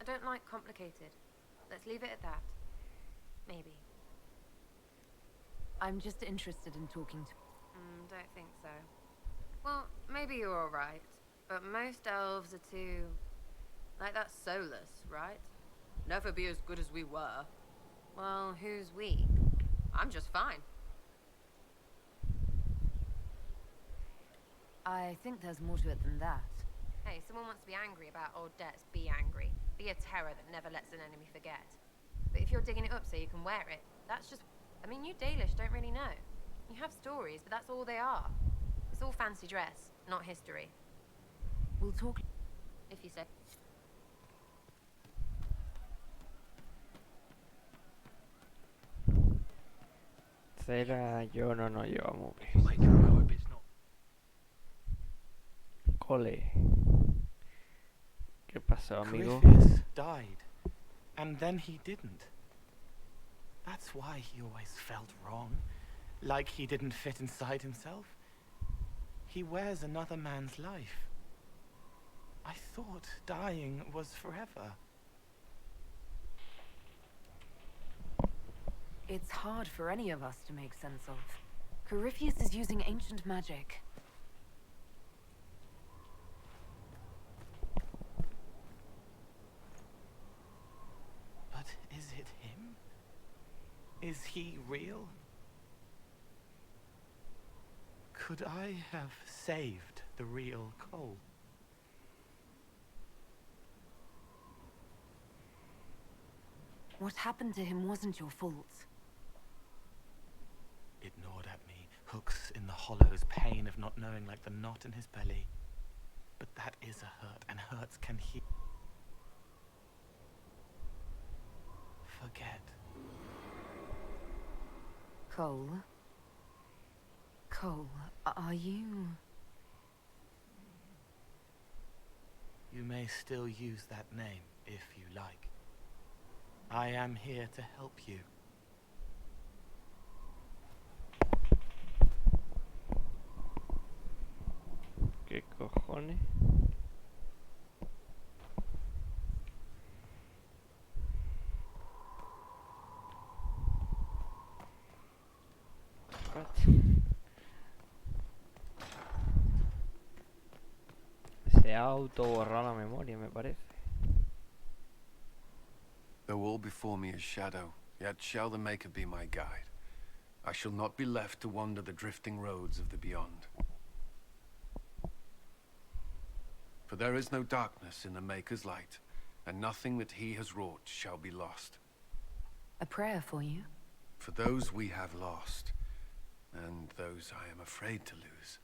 I don't like complicated. Let's leave it at that. Maybe. I'm just interested in talking to... Don't think so. Well, maybe you're alright. But most elves are too... like that soulless, right? Never be as good as we were. Well, who's we? I'm just fine. I think there's more to it than that. Hey, someone wants to be angry about old debts, be angry. Be a terror that never lets an enemy forget. But if you're digging it up so you can wear it, that's just... I mean, you Dalish don't really know. You have stories, but that's all they are. It's all fancy dress, not history. We'll talk... If you say... tercera yo no nos llevamos bien. Cole. ¿Qué pasó, amigo? Corypheus died, and then he didn't. That's why he always felt wrong, like he didn't fit inside himself. He wears another man's life. I thought dying was forever. It's hard for any of us to make sense of. Corypheus is using ancient magic. But is it him? Is he real? Could I have saved the real Cole? What happened to him wasn't your fault. It gnawed at me, hooks in the hollows, pain of not knowing like the knot in his belly. But that is a hurt, and hurts can heal. Forget. Cole? Cole, are you... You may still use that name, if you like. I am here to help you. ¿Qué cojones? Se ha autoborrado la memoria, me parece. Though all before me is shadow, yet shall the Maker be my guide. I shall not be left to wander the drifting roads of the beyond. For there is no darkness in the Maker's light, and nothing that he has wrought shall be lost. A prayer for you? For those we have lost, and those I am afraid to lose.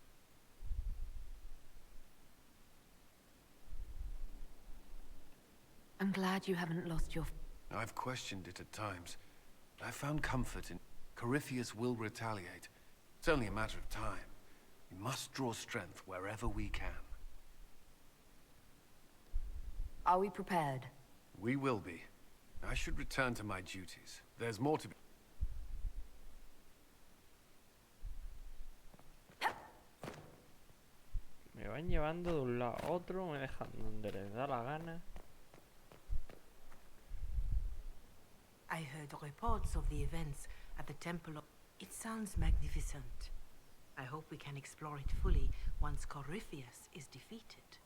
I'm glad you haven't lost your... I've questioned it at times, but I've found comfort in... Corypheus will retaliate. It's only a matter of time. We must draw strength wherever we can. Are we prepared? We will be. I should return to my duties. There's more to be... Me van llevando de un lado a otro, me dejan donde les da la gana. I heard reports of the events at the Temple of... It sounds magnificent. I hope we can explore it fully once Corypheus is defeated.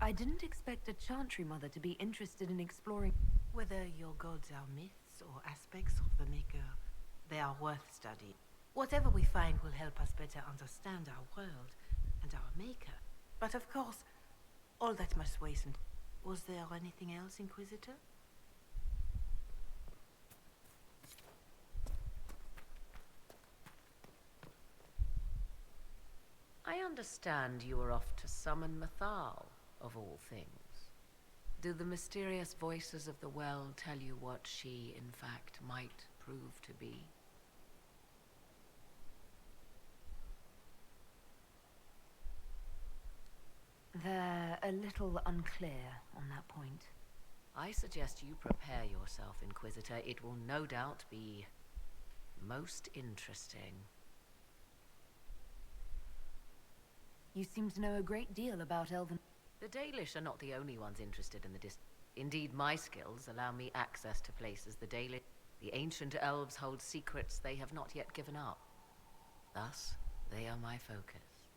I didn't expect a Chantry Mother to be interested in exploring... Whether your gods are myths or aspects of the Maker, they are worth studying. Whatever we find will help us better understand our world and our Maker. But of course, all that must wait and... Was there anything else, Inquisitor? I understand you were off to summon Mathal, of all things. Do the mysterious voices of the well tell you what she, in fact, might prove to be? They're a little unclear on that point. I suggest you prepare yourself, Inquisitor. It will no doubt be most interesting. You seem to know a great deal about Elven... The Dalish are not the only ones interested in the Indeed, my skills allow me access to places the ancient elves hold secrets they have not yet given up. Thus, they are my focus.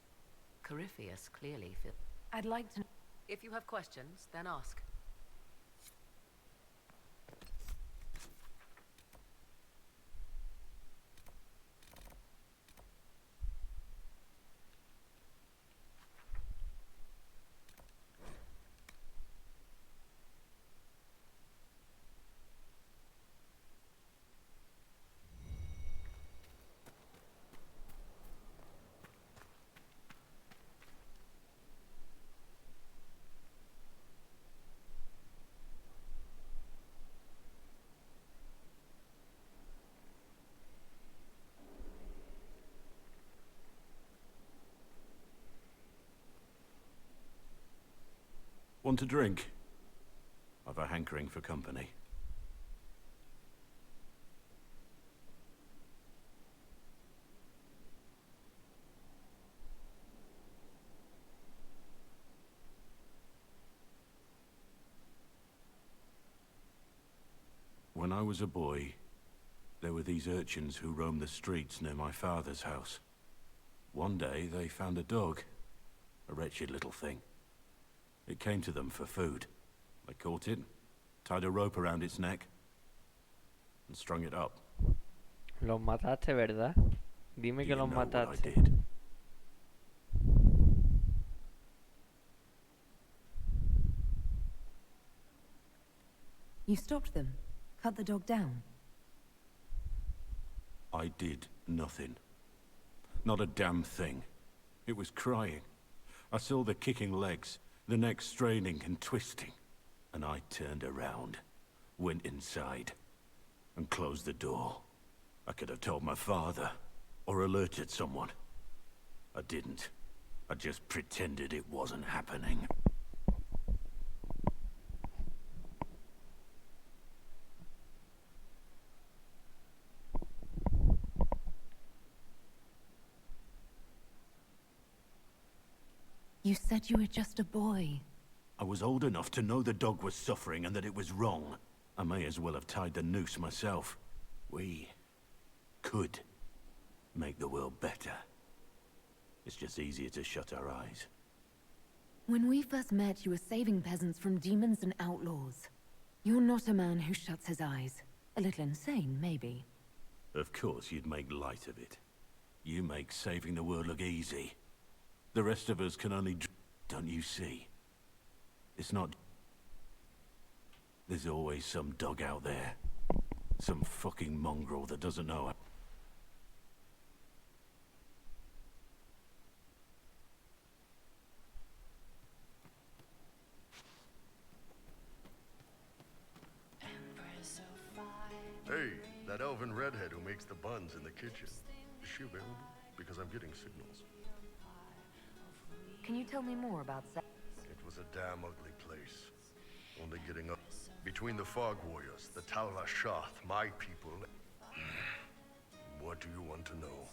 Corypheus clearly feels... I'd like to... If you have questions, then ask. Want a drink? I've a hankering for company. When I was a boy, there were these urchins who roamed the streets near my father's house. One day, they found a dog. A wretched little thing. It came to them for food. They caught it, tied a rope around its neck, and strung it up. Los mataste, ¿verdad? Dime que los mataste. You stopped them? Cut the dog down? I did nothing. Not a damn thing. It was crying. I saw the kicking legs, the neck straining and twisting. And I turned around, went inside, and closed the door. I could have told my father, or alerted someone. I didn't. I just pretended it wasn't happening. You said you were just a boy. I was old enough to know the dog was suffering and that it was wrong. I may as well have tied the noose myself. We could make the world better. It's just easier to shut our eyes. When we first met, you were saving peasants from demons and outlaws. You're not a man who shuts his eyes. A little insane, maybe. Of course you'd make light of it. You make saving the world look easy. The rest of us can only don't you see? It's not... There's always some dog out there. Some fucking mongrel that doesn't know it. Hey, that elven redhead who makes the buns in the kitchen. Is she available? Because I'm getting signals. Can you tell me more about that? It was a damn ugly place. Only getting up. Between the Fog Warriors, the Tal-Vashath, my people... What do you want to know?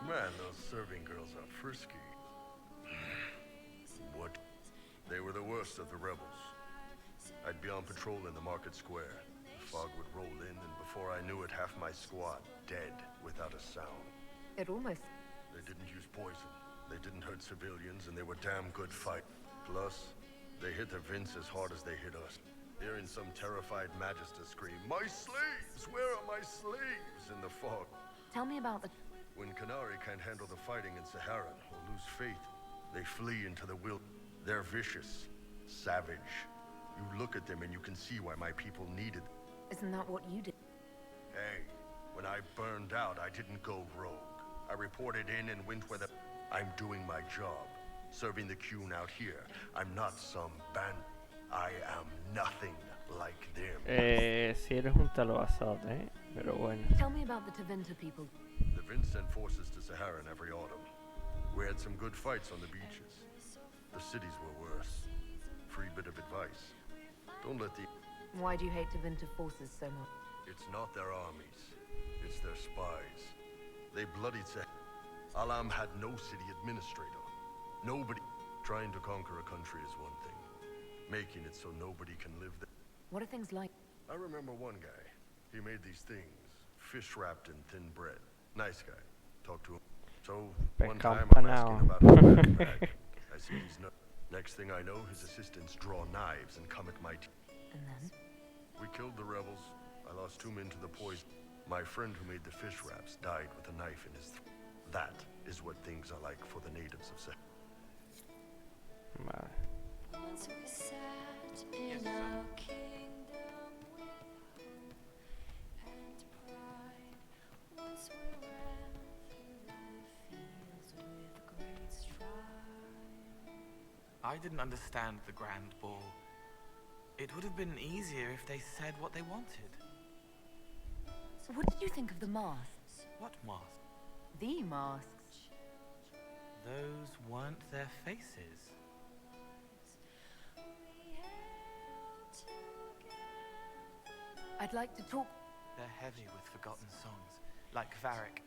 Man, those serving girls are frisky. What? They were the worst of the rebels. I'd be on patrol in the market square. The fog would roll in, and before I knew it, half my squad dead without a sound. It almost... They didn't use poison. They didn't hurt civilians, and they were damn good fight. Plus, they hit the Vince as hard as they hit us. Hearing some terrified Magister scream, "My slaves! Where are my slaves?" in the fog. Tell me about the... When Canary can't handle the fighting in Saharan or lose faith, they flee into the wild. They're vicious, savage. You look at them and you can see why my people needed. Isn't that what you did? Hey, when I burned out, I didn't go rogue. I reported in and went where the... I'm doing my job, serving the Qun out here. I'm not some band. I am nothing like them. Si eres un talobazote, pero bueno. Tell me about the Tevinter people. The Vince sent forces to Saharan every autumn. We had some good fights on the beaches. The cities were worse. Free bit of advice. Don't let the... Why do you hate Tevinter forces so much? It's not their armies. It's their spies. They bloodied Alam had no city administrator. Nobody. Trying to conquer a country is one thing. Making it so nobody can live there. What are things like? I remember one guy. He made these things. Fish wrapped in thin bread. Nice guy. Talked to him. So, one time I'm asking about his backpack. I see he's no... Next thing I know, his assistants draw knives and come at my teeth. And then? We killed the rebels. I lost 2 men to the poison. My friend who made the fish wraps died with a knife in his throat. That is what things are like for the natives of Sahara. Once we sat in our kingdom with hope and pride. Once we ran through the fields with great stride. I didn't understand the Grand Ball. It would have been easier if they said what they wanted. What did you think of the masks? What masks? The masks. Those weren't their faces. I'd like to talk. They're heavy with forgotten songs, like Varric.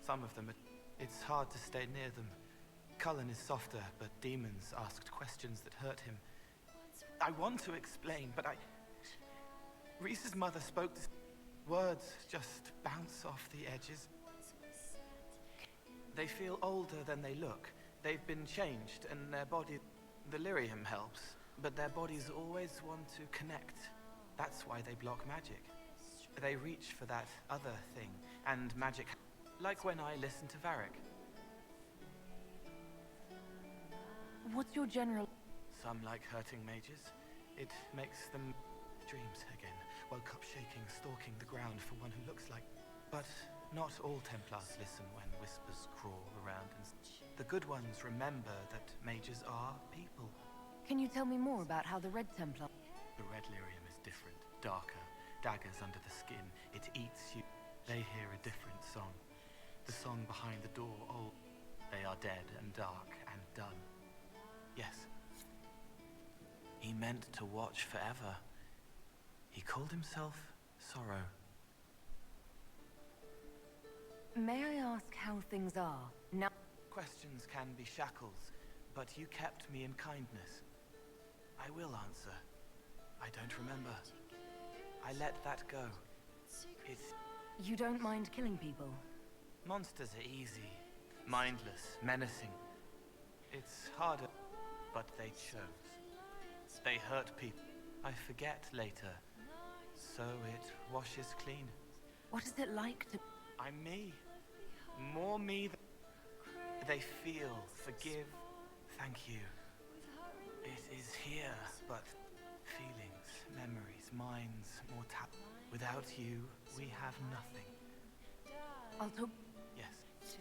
Some of them it's hard to stay near them. Cullen is softer, but demons asked questions that hurt him. I want to explain, but Reese's mother spoke to... Words just bounce off the edges. They feel older than they look. They've been changed, and their body... The lyrium helps, but their bodies always want to connect. That's why they block magic. They reach for that other thing, and magic... Like when I listen to Varric. What's your general... Some like hurting mages. It makes them dreams again. Woke up shaking, stalking the ground for one who looks like... But not all Templars listen when whispers crawl around, and the good ones remember that mages are people. Can you tell me more about how the Red Templar... The red lyrium is different, darker, daggers under the skin. It eats you. They hear a different song. The song behind the door, old. They are dead and dark and done. Yes. He meant to watch forever. He called himself Sorrow. May I ask how things are now? Questions can be shackles, but you kept me in kindness. I will answer. I don't remember. I let that go. You don't mind killing people? Monsters are easy, mindless, menacing. It's harder, but they chose. They hurt people. I forget later, so it washes clean. What is it like to... I'm me. More me than... They feel, forgive, thank you. It is here, but feelings, memories, minds, mortality. Without you, we have nothing. I'll talk... Yes.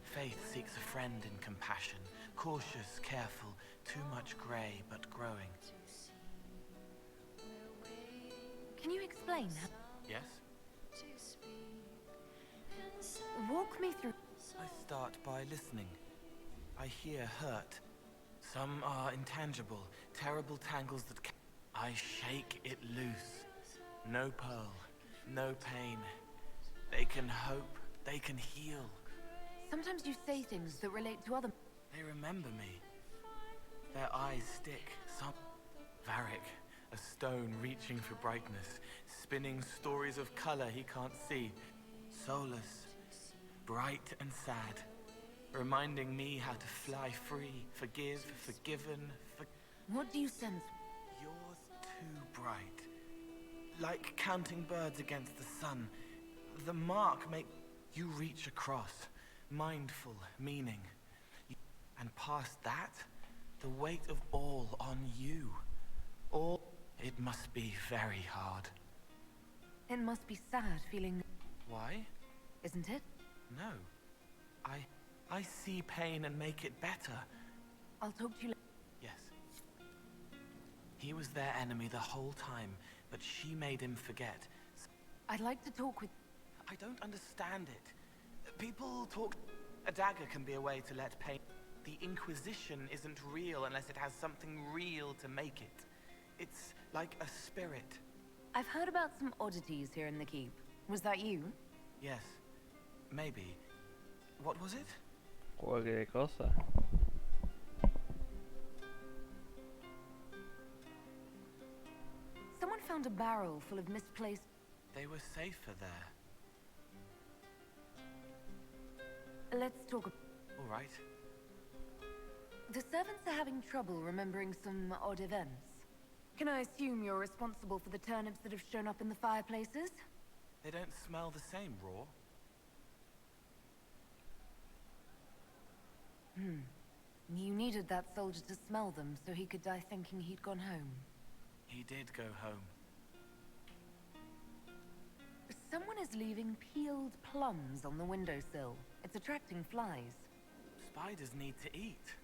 Faith seeks a friend in compassion, cautious, careful, too much grey, but growing. Can you explain how... Yes? Walk me through... I start by listening. I hear hurt. Some are intangible, terrible tangles that I shake it loose. No pearl, no pain. They can hope, they can heal. Sometimes you say things that relate to other... They remember me. Their eyes stick. Some... Varric, a stone reaching for brightness, spinning stories of color he can't see. Soulless, bright and sad, reminding me how to fly free, forgive, forgiven, What do you sense? You're too bright. Like counting birds against the sun. The mark make you reach across, mindful, meaning. And past that, the weight of all on you. All, it must be very hard. It must be sad feeling... Why? Isn't it? No. I see pain and make it better. I'll talk to you later. Yes. He was their enemy the whole time, but she made him forget. I'd like to talk with... I don't understand it. People talk... A dagger can be a way to let pain... The Inquisition isn't real unless it has something real to make it. It's like a spirit. I've heard about some oddities here in the keep. Was that you? Yes. Maybe. What was it? Cualquier cosa. Someone found a barrel full of misplaced... They were safer there. Let's talk... All right. The servants are having trouble remembering some odd events. Can I assume you're responsible for the turnips that have shown up in the fireplaces? They don't smell the same, raw. You needed that soldier to smell them so he could die thinking he'd gone home. He did go home. Someone is leaving peeled plums on the windowsill. It's attracting flies. Spiders. Spiders need to eat.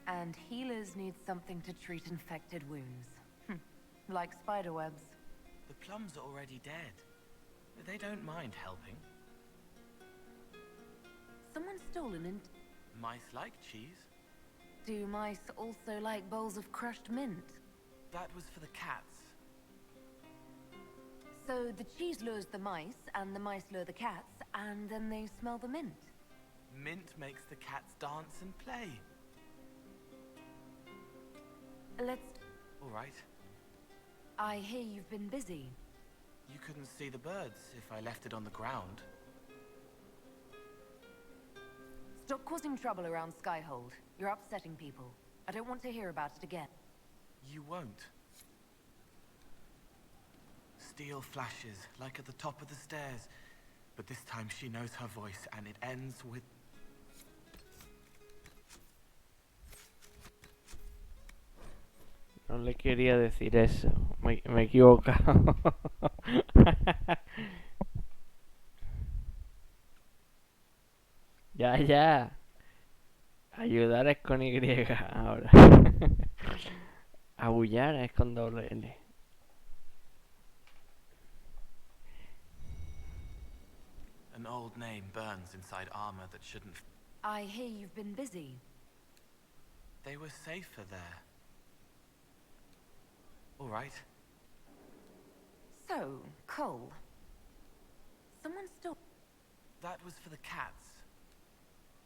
And healers need something to treat infected wounds. Like spiderwebs. The plums are already dead. They don't mind helping. Someone stolen and... Mice like cheese. Do mice also like bowls of crushed mint? That was for the cats. So the cheese lures the mice, and the mice lure the cats, and then they smell the mint. Mint makes the cats dance and play. Let's... All right. I hear you've been busy. You couldn't see the birds if I left it on the ground. Stop causing trouble around Skyhold. You're upsetting people. I don't want to hear about it again. You won't. Steel flashes, like at the top of the stairs. But this time she knows her voice, and it ends with... No le quería decir eso. Me he equivocado. Ya, ya. Ayudar es con Y ahora. Aullar es con doble L. An old name burns inside armor that shouldn't... I hear you've been busy. They were safer there. All right. So, Cole. Someone stole... That was for the cats.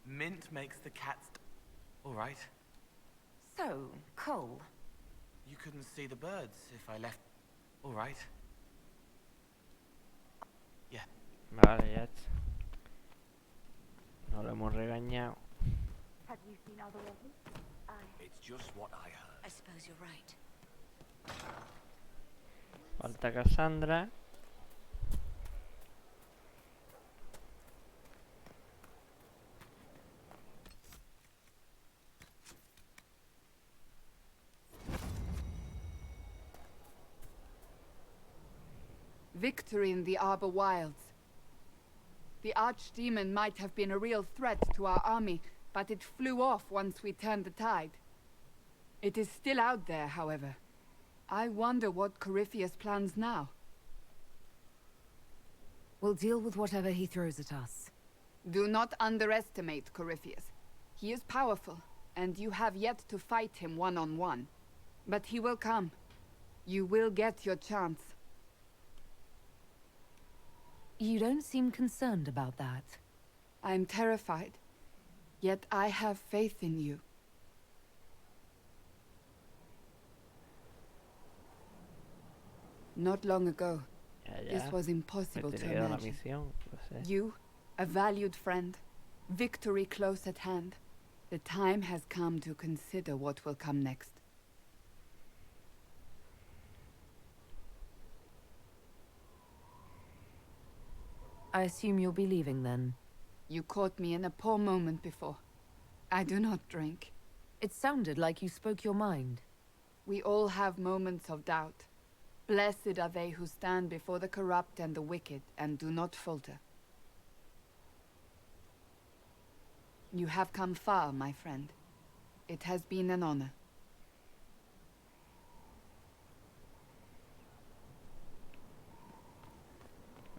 Mint makes the cats... All right. So, Cole. You couldn't see the birds if I left... All right. Yeah. Vale, ya está. No lo hemos regañado. Have you seen other weapons? It's just what I heard. I suppose you're right. Falta Cassandra. Victory in the Arbor Wilds. The Archdemon might have been a real threat to our army, but it flew off once we turned the tide. It is still out there, however. I wonder what Corypheus plans now. We'll deal with whatever he throws at us. Do not underestimate Corypheus. He is powerful, and you have yet to fight him one-on-one. But he will come. You will get your chance. You don't seem concerned about that. I'm terrified. Yet I have faith in you. Not long ago, this was impossible to imagine. You, a valued friend, victory close at hand. The time has come to consider what will come next. I assume you'll be leaving then. You caught me in a poor moment before. I do not drink. It sounded like you spoke your mind. We all have moments of doubt. Blessed are they who stand before the corrupt and the wicked and do not falter. You have come far, my friend. It has been an honor.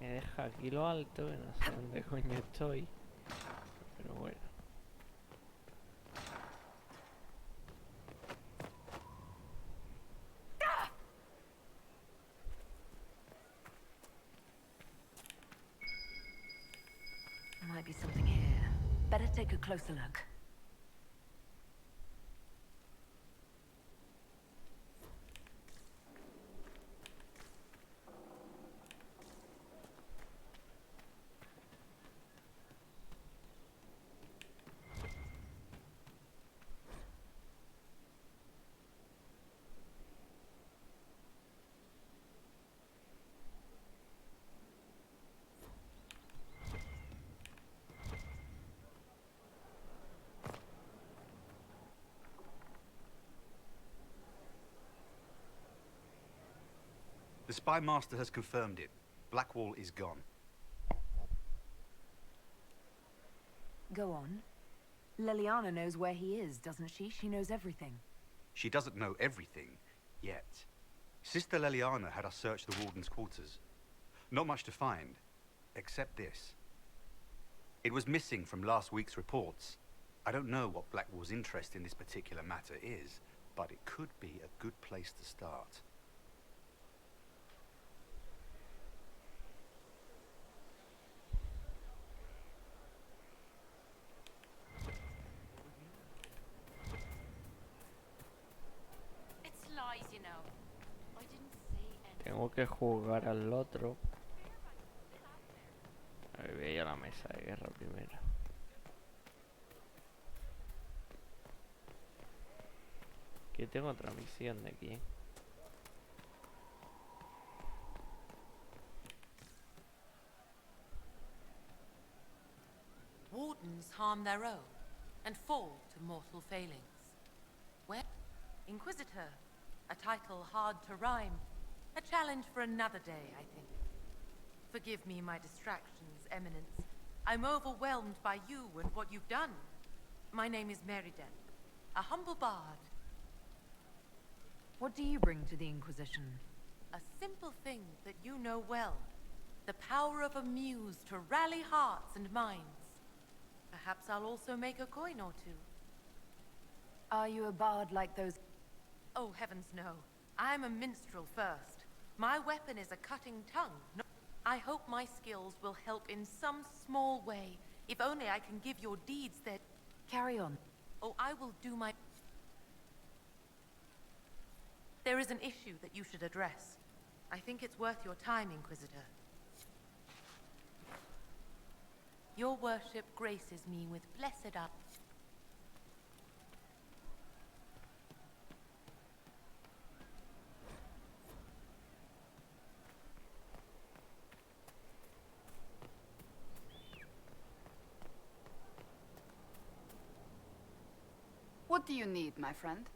Me deja aquí lo alto, que no sé dónde coño estoy. Pero bueno. Might be something here. Better take a closer look. The Spy Master has confirmed it. Blackwall is gone. Go on. Liliana knows where he is, doesn't she? She knows everything. She doesn't know everything, yet. Sister Liliana had us search the Warden's quarters. Not much to find, except this. It was missing from last week's reports. I don't know what Blackwall's interest in this particular matter is, but it could be a good place to start. It's lies, you know. I didn't say anything. Tengo que jugar al otro. A ver, voy a la mesa de guerra primero. Que tengo otra misión de aquí. Wardens harm their own and fall to mortal failings. Where? Inquisitor, a title hard to rhyme. A challenge for another day, I think. Forgive me my distractions, Eminence. I'm overwhelmed by you and what you've done. My name is Meriden, a humble bard. What do you bring to the Inquisition? A simple thing that you know well. The power of a muse to rally hearts and minds. Perhaps I'll also make a coin or two. Are you a bard like those? Oh, heavens no. I'm a minstrel first. My weapon is a cutting tongue. I hope my skills will help in some small way. If only I can give your deeds that... Carry on. Oh, I will do my... There is an issue that you should address. I think it's worth your time, Inquisitor. Your worship graces me with blessed up. What do you need, my friend?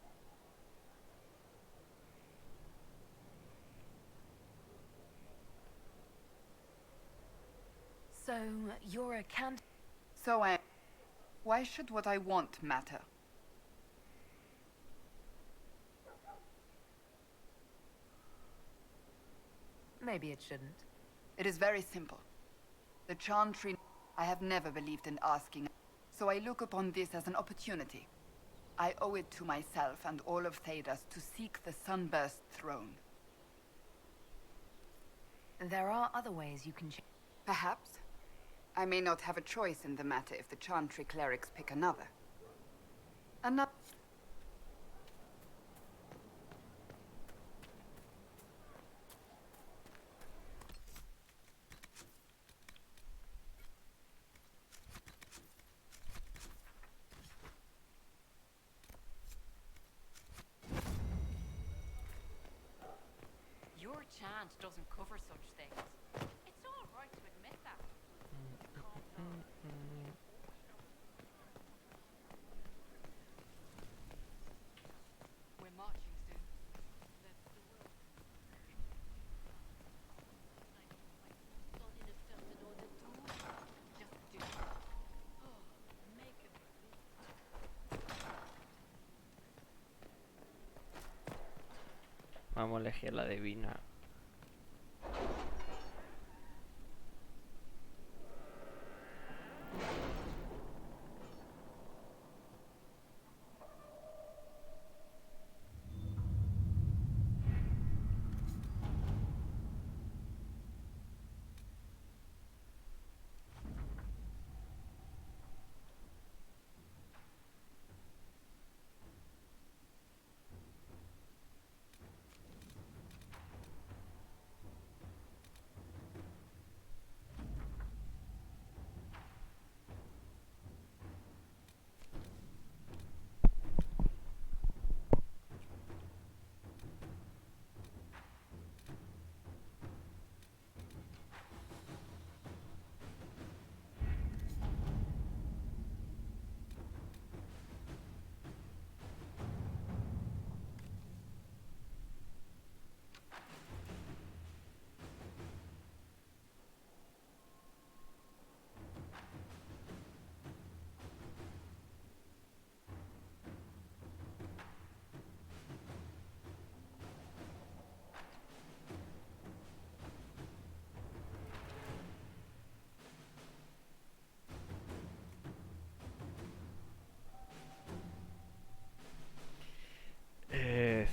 So, you're a candidate? So why should what I want matter? Maybe it shouldn't. It is very simple. The Chantry... I have never believed in asking, so I look upon this as an opportunity. I owe it to myself and all of Thedas to seek the Sunburst throne. There are other ways you can... Perhaps. I may not have a choice in the matter if the Chantry clerics pick another. Another... Your chant doesn't cover such things. It's all right to admit that. Calm down. We're marching soon. Let the world. I couldn't have felt it all the too. Just do it. Oh, make it. Vamos a elegir la divina.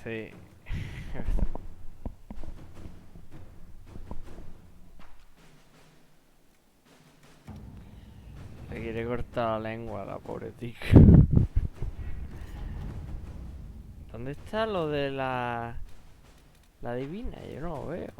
Sí. Le quiere cortar la lengua a la pobretica. ¿Dónde está lo de la divina? Yo no lo veo.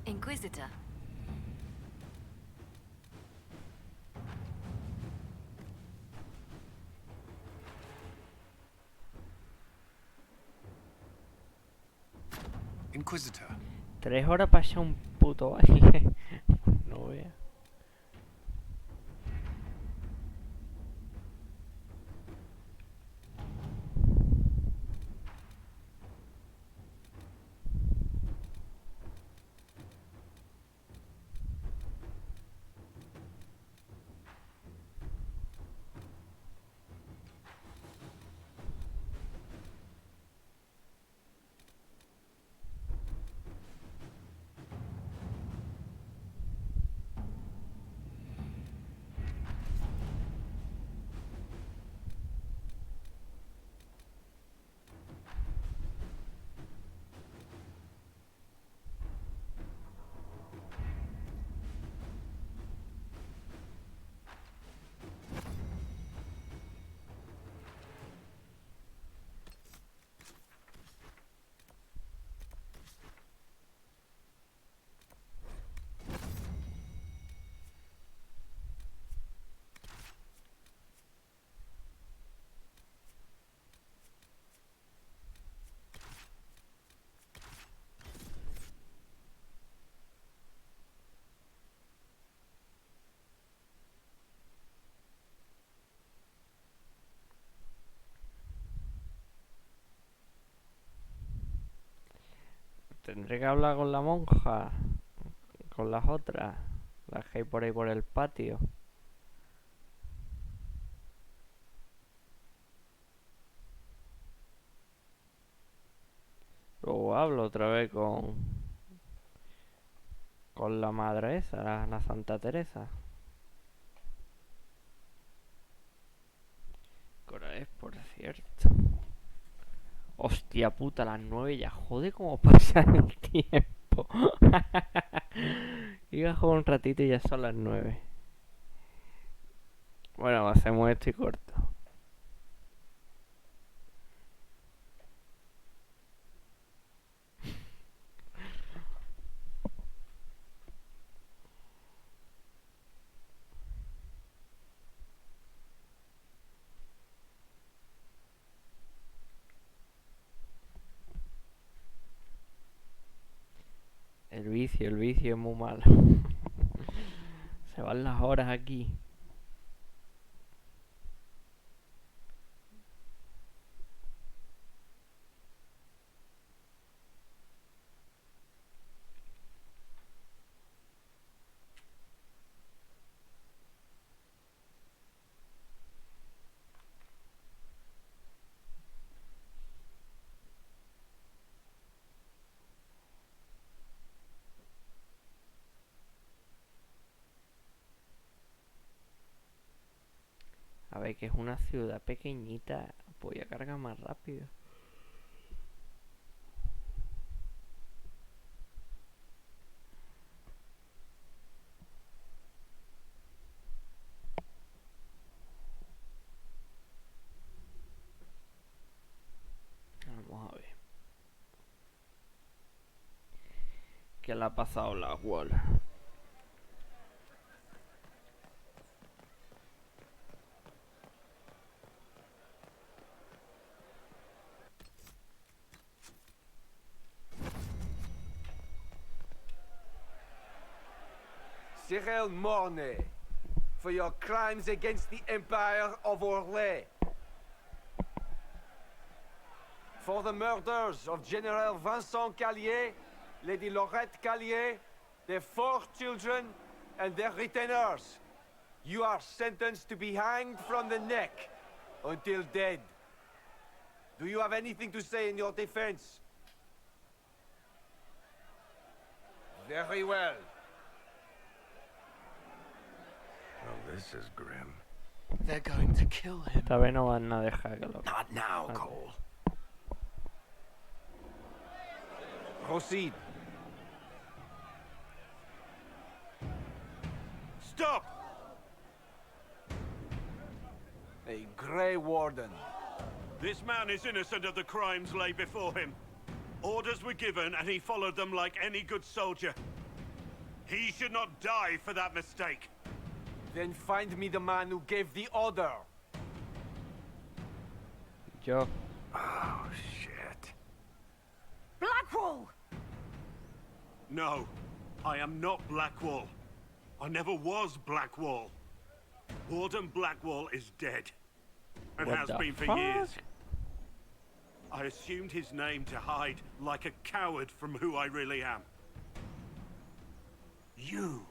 Inquisitor. Inquisitor. 3 horas para echar un puto baile. No vea. Tendré que hablar con la monja, con las otras, las que hay por ahí por el patio. Luego hablo otra vez con la madre esa, la Santa Teresa. ¿Qué hora es, por cierto? Hostia puta, las 9 ya. Joder, cómo pasa el tiempo. Iba a jugar un ratito y ya son las 9. Bueno, hacemos esto y corto. El vicio es muy malo. Se van las horas aquí. A ver, que es una ciudad pequeñita. Voy a cargar más rápido. Vamos a ver. ¿Qué le ha pasado a la wall? Cyril Mornay, for your crimes against the Empire of Orlais. For the murders of General Vincent Callier, Lady Laurette Callier, their 4 children, and their retainers. You are sentenced to be hanged from the neck until dead. Do you have anything to say in your defense? Very well. Well, this is grim. They're going to kill him. Esta vez no van a dejar que lo... Not now, Cole. Proceed. Stop! A Grey Warden. This man is innocent of the crimes laid before him. Orders were given and he followed them like any good soldier. He should not die for that mistake. Then find me the man who gave the order. Yo. Oh, shit. Blackwall! No, I am not Blackwall. I never was Blackwall. Warden Blackwall is dead. And What has the been for fuck? years. I assumed his name to hide like a coward from who I really am. You,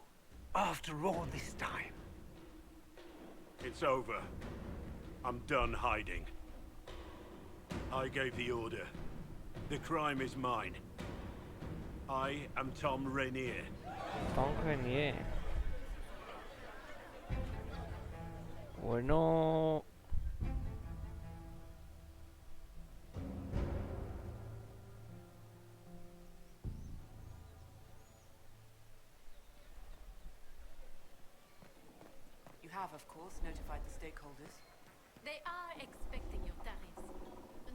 after all this time. It's over. I'm done hiding. I gave the order. The crime is mine. I am Tom Rainier. Tom Rainier. Bueno... You have, of course, notified the stakeholders. They are expecting your tariffs,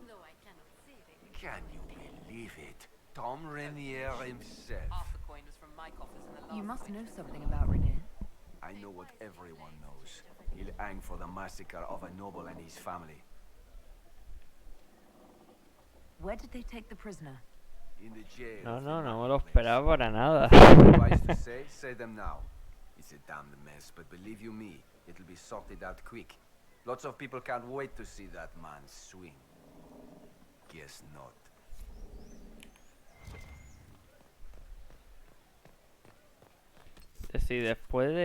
though I cannot say they will. Can you believe it? Tom Rainier himself. Half the coin was from my coffers in the last You must know winter. something about Rainier. I know what everyone knows. He'll hang for the massacre of a noble and his family. Where did they take the prisoner? In the jail. No me lo esperaba para nada. Wise to say them now. It's a damned mess, but believe you me, it'll be sorted out quick. Lots of people can't wait to see that man swing. Guess not. Es decir, después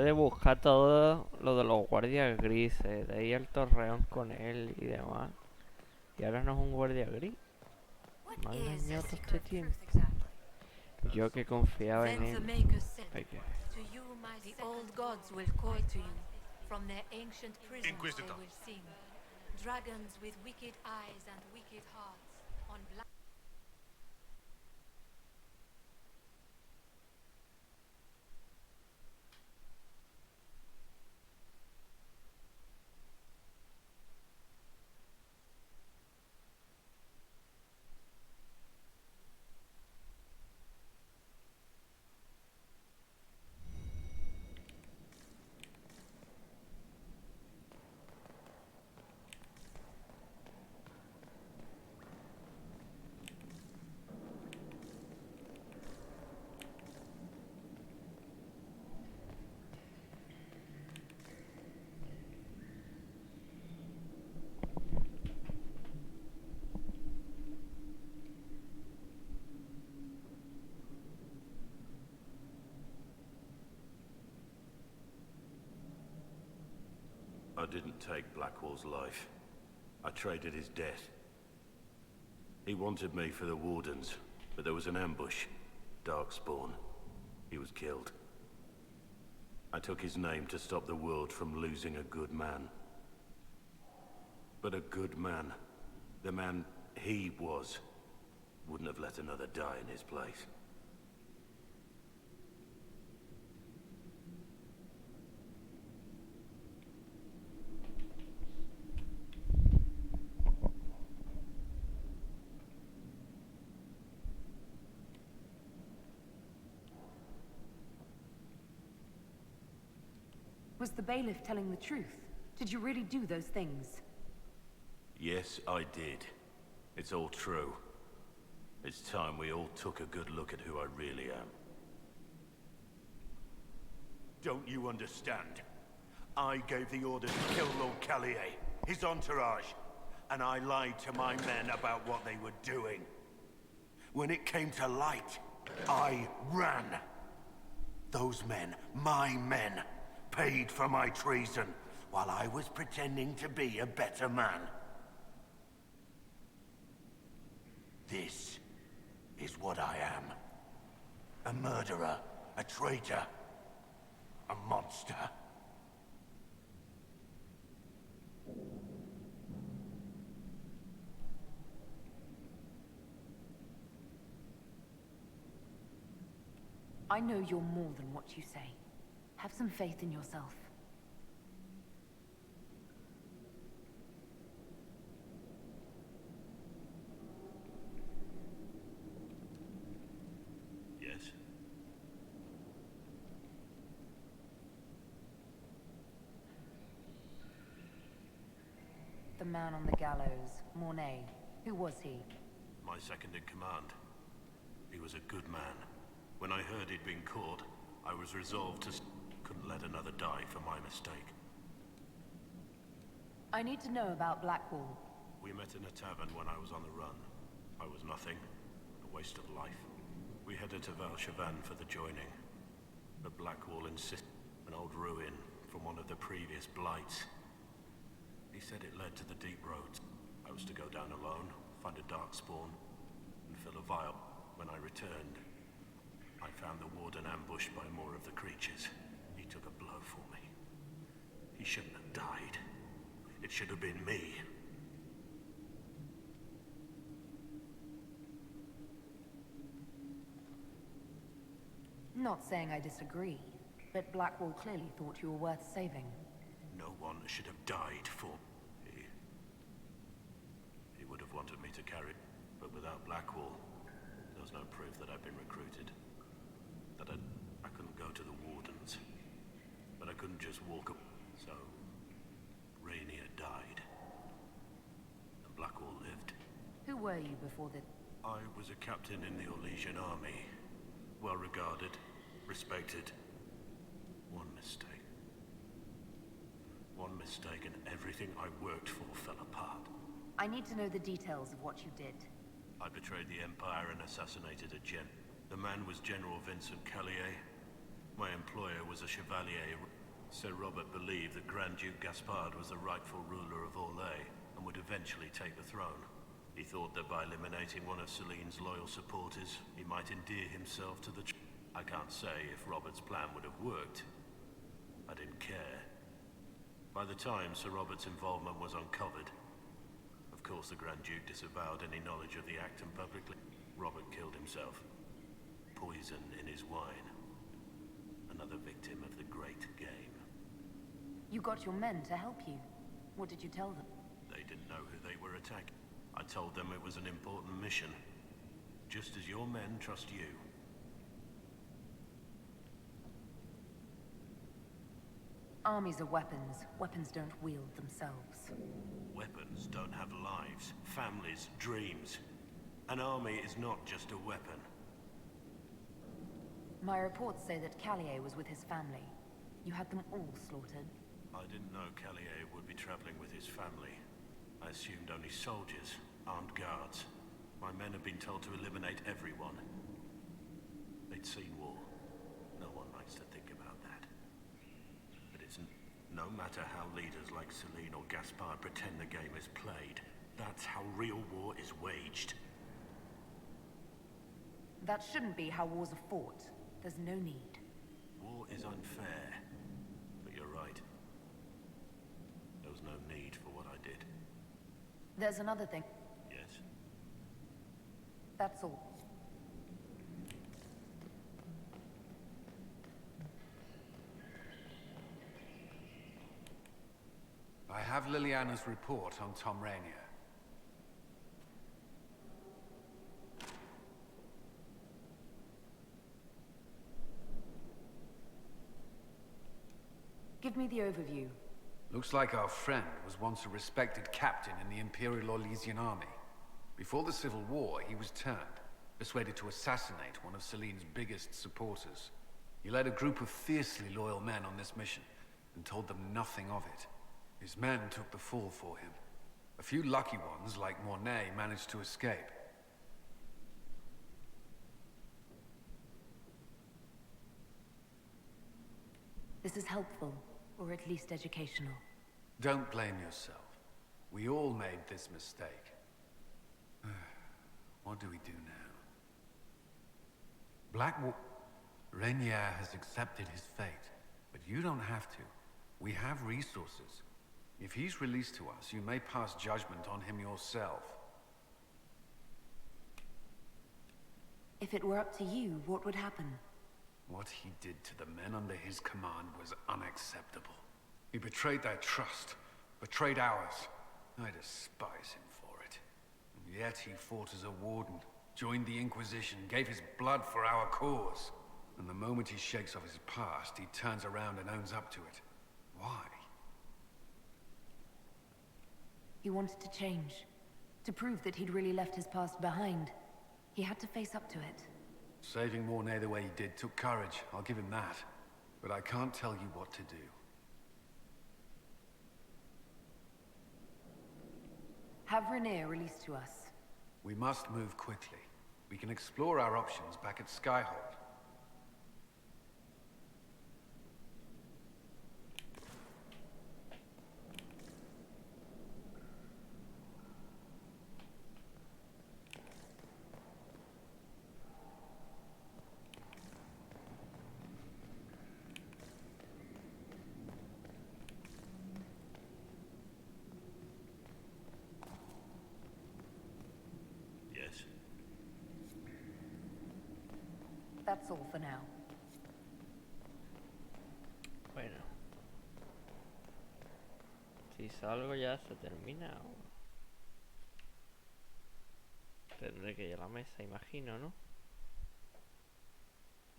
de buscar todo lo de los guardias grises, de ir al torreón con él y demás, y ahora no es un guardia gris. Me ha engañado todo este tiempo. Yo que confiaba en Then the él. Maker said, Ay, que- to you, the old gods will call to you. From their ancient prisons Inquisitor. they will sing. Dragons with wicked eyes and wicked hearts. On black... I didn't take Blackwall's life. I traded his death. He wanted me for the Wardens, but there was an ambush. Darkspawn. He was killed. I took his name to stop the world from losing a good man. But a good man, the man he was, wouldn't have let another die in his place. Was the bailiff telling the truth? Did you really do those things? Yes, I did. It's all true. It's time we all took a good look at who I really am. Don't you understand? I gave the order to kill Lord Callier, his entourage, and I lied to my men about what they were doing. When it came to light, I ran. Those men, my men, paid for my treason, while I was pretending to be a better man. This is what I am. A murderer, a traitor, a monster. I know you're more than what you say. Have some faith in yourself. Yes? The man on the gallows, Mornay. Who was he? My second in command. He was a good man. When I heard he'd been caught, I was resolved to... couldn't let another die for my mistake. I need to know about Blackwall. We met in a tavern when I was on the run. I was nothing. A waste of life. We headed to Valshavan for the joining. But Blackwall insisted an old ruin from one of the previous blights. He said it led to the deep roads. I was to go down alone, find a dark spawn, and fill a vial. When I returned, I found the warden ambushed by more of the creatures. He took a blow for me. He shouldn't have died. It should have been me. Not saying I disagree, but Blackwall clearly thought you were worth saving. No one should have died for... He would have wanted me to carry... But without Blackwall, there was no proof that I'd been recruited. That I couldn't go to the Wardens. But I couldn't just walk up. So... Rainier died. And Blackwall lived. Who were you before the... I was a captain in the Orlesian army. Well regarded, respected. One mistake. One mistake and everything I worked for fell apart. I need to know the details of what you did. I betrayed the Empire and assassinated a gen. The man was General Vincent Callier. My employer was a Chevalier. Sir Robert believed that Grand Duke Gaspard was the rightful ruler of Orlais and would eventually take the throne. He thought that by eliminating one of Celine's loyal supporters, he might endear himself to the... I can't say if Robert's plan would have worked. I didn't care. By the time Sir Robert's involvement was uncovered, of course the Grand Duke disavowed any knowledge of the act and publicly... Robert killed himself. Poison in his wine. Another victim of the great game. You got your men to help you. What did you tell them? They didn't know who they were attacking. I told them it was an important mission. Just as your men trust you. Armies are weapons. Weapons don't wield themselves. Weapons don't have lives, families, dreams. An army is not just a weapon. My reports say that Callier was with his family. You had them all slaughtered. I didn't know Callier would be traveling with his family. I assumed only soldiers, armed guards. My men have been told to eliminate everyone. They'd seen war. No one likes to think about that. But it's no matter how leaders like Celine or Gaspard pretend the game is played, that's how real war is waged. That shouldn't be how wars are fought. There's no need. War is unfair. But you're right. There was no need for what I did. There's another thing. Yes? That's all. I have Liliana's report on Tom Rainier. Give me the overview. Looks like our friend was once a respected captain in the Imperial Orlesian army. Before the Civil War, he was turned, persuaded to assassinate one of Celine's biggest supporters. He led a group of fiercely loyal men on this mission, and told them nothing of it. His men took the fall for him. A few lucky ones, like Mornay, managed to escape. this is helpful, or at least educational. Don't blame yourself. We all made this mistake. What do we do now? Rainier has accepted his fate, but you don't have to. We have resources. If he's released to us, you may pass judgment on him yourself. If it were up to you, what would happen? What he did to the men under his command was unacceptable. He betrayed their trust, betrayed ours. I despise him for it. And yet he fought as a warden, joined the Inquisition, gave his blood for our cause. And the moment he shakes off his past, he turns around and owns up to it. Why? He wanted to change. To prove that he'd really left his past behind. He had to face up to it. Saving Mornay the way he did took courage, I'll give him that. But I can't tell you what to do. Have Rainier released to us. We must move quickly. We can explore our options back at Skyhold. That's all for now. Bueno. Si salgo ya se termina. Tendré que ir a la mesa, imagino, ¿no?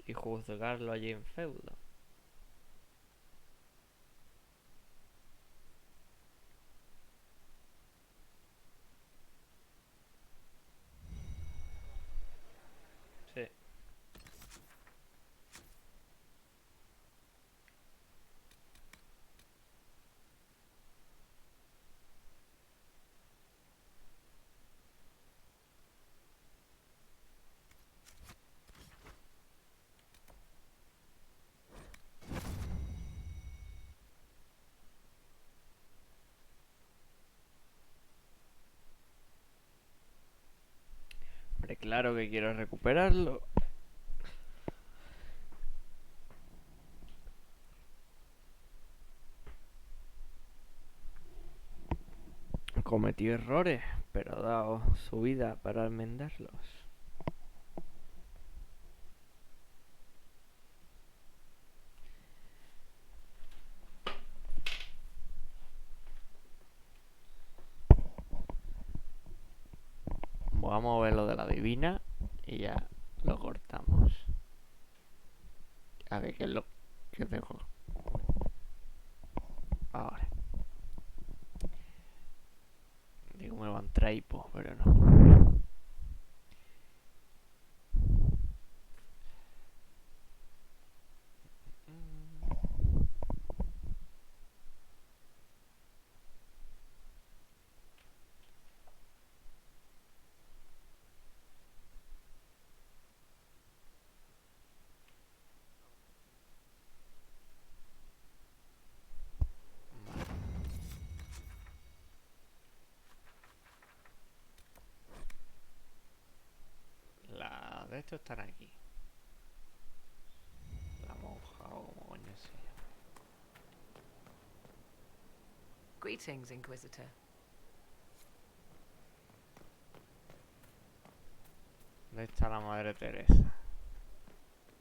Y juzgarlo allí en feudo. Sí. Hombre, claro que quiero recuperarlo. Cometí errores, pero he dado su vida para enmendarlos. Vamos a ver lo de la divina y ya lo cortamos. A ver qué es lo que dejo. Ahora. Digo, me van traipos, pero no. De estos están aquí. La monja o como coño se llama. Greetings, Inquisitor. ¿Dónde está la Madre Teresa?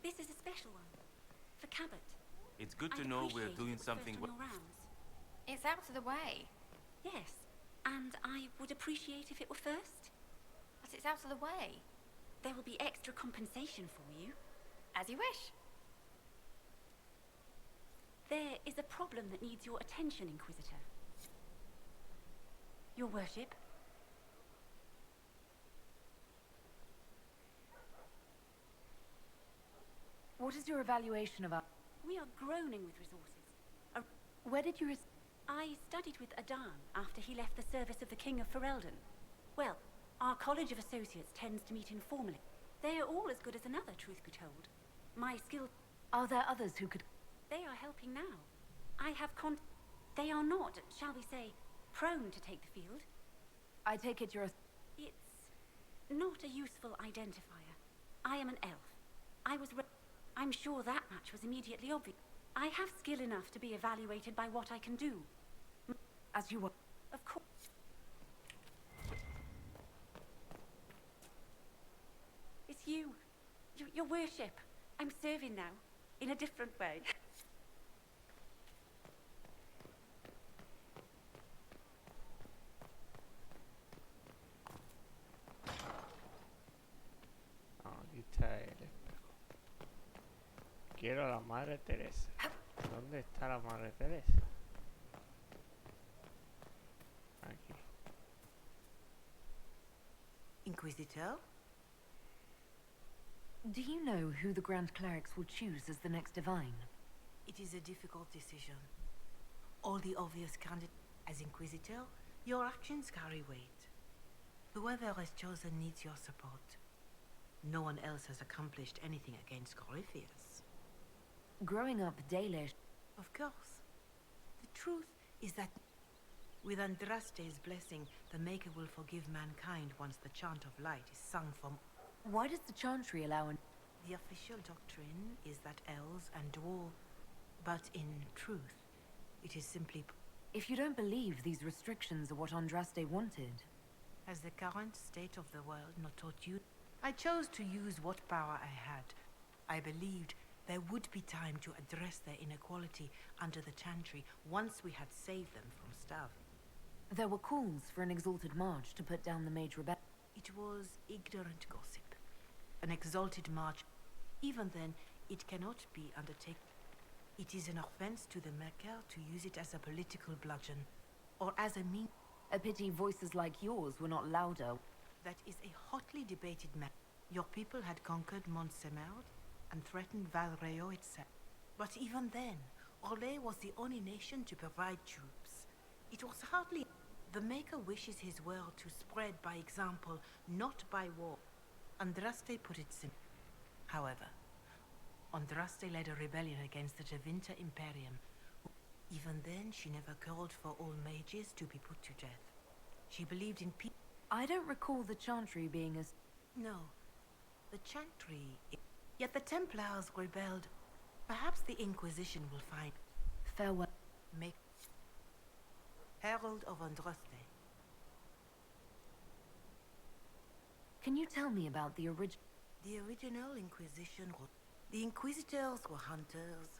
This is a special one. For Cabot. It's good to know we're doing something well. It's out of the way. Yes, and I would appreciate if it were first. But it's out of the way. There will be extra compensation for you. As you wish. There is a problem that needs your attention, Inquisitor. Your worship. What is your evaluation of our... We are groaning with resources. Where did you... I studied with Adan after he left the service of the King of Ferelden. Well, our College of Associates tends to meet informally. They are all as good as another, truth be told. My skill... Are there others who could... They are helping now. I have They are not, shall we say, prone to take the field. I take it you're a... It's not a useful identifier. I am an elf. I'm sure that much was immediately obvious. I have skill enough to be evaluated by what I can do. As you were... Of course. It's you. Your worship. I'm serving now. In a different way. Aquí está el espejo. Quiero a la Madre Teresa. ¿Dónde está la Madre Teresa? Aquí. Inquisitor? Do you know who the Grand Clerics will choose as the next divine? It is a difficult decision. All the obvious candidates. As Inquisitor, your actions carry weight. Whoever is chosen needs your support. No one else has accomplished anything against Corypheus. Growing up Dalish... Of course. The truth is that with Andraste's blessing, the Maker will forgive mankind once the chant of light is sung from... Why does the Chantry allow an... The official doctrine is that elves and dwarves... But in truth, it is simply... If you don't believe these restrictions are what Andraste wanted... Has the current state of the world not taught you? I chose to use what power I had. I believed there would be time to address their inequality under the Chantry once we had saved them from starving. There were calls for an exalted march to put down the Mage Rebellion. It was ignorant gossip. An exalted march. Even then, it cannot be undertaken. It is an offense to the Maker to use it as a political bludgeon, or as a mean... A pity voices like yours were not louder. That is a hotly debated matter. Your people had conquered Montsemerd and threatened Valreo itself. But even then, Orlais was the only nation to provide troops. It was hardly... The Maker wishes his world to spread by example, not by war. Andraste put it simply. However, Andraste led a rebellion against the Tevinter Imperium. Even then, she never called for all mages to be put to death. She believed in peace. I don't recall the Chantry being as... No. The Chantry... Yet the Templars rebelled. Perhaps the Inquisition will find... Farewell. Make... Herald of Andraste. Can you tell me about the original... The original Inquisition... The Inquisitors were hunters,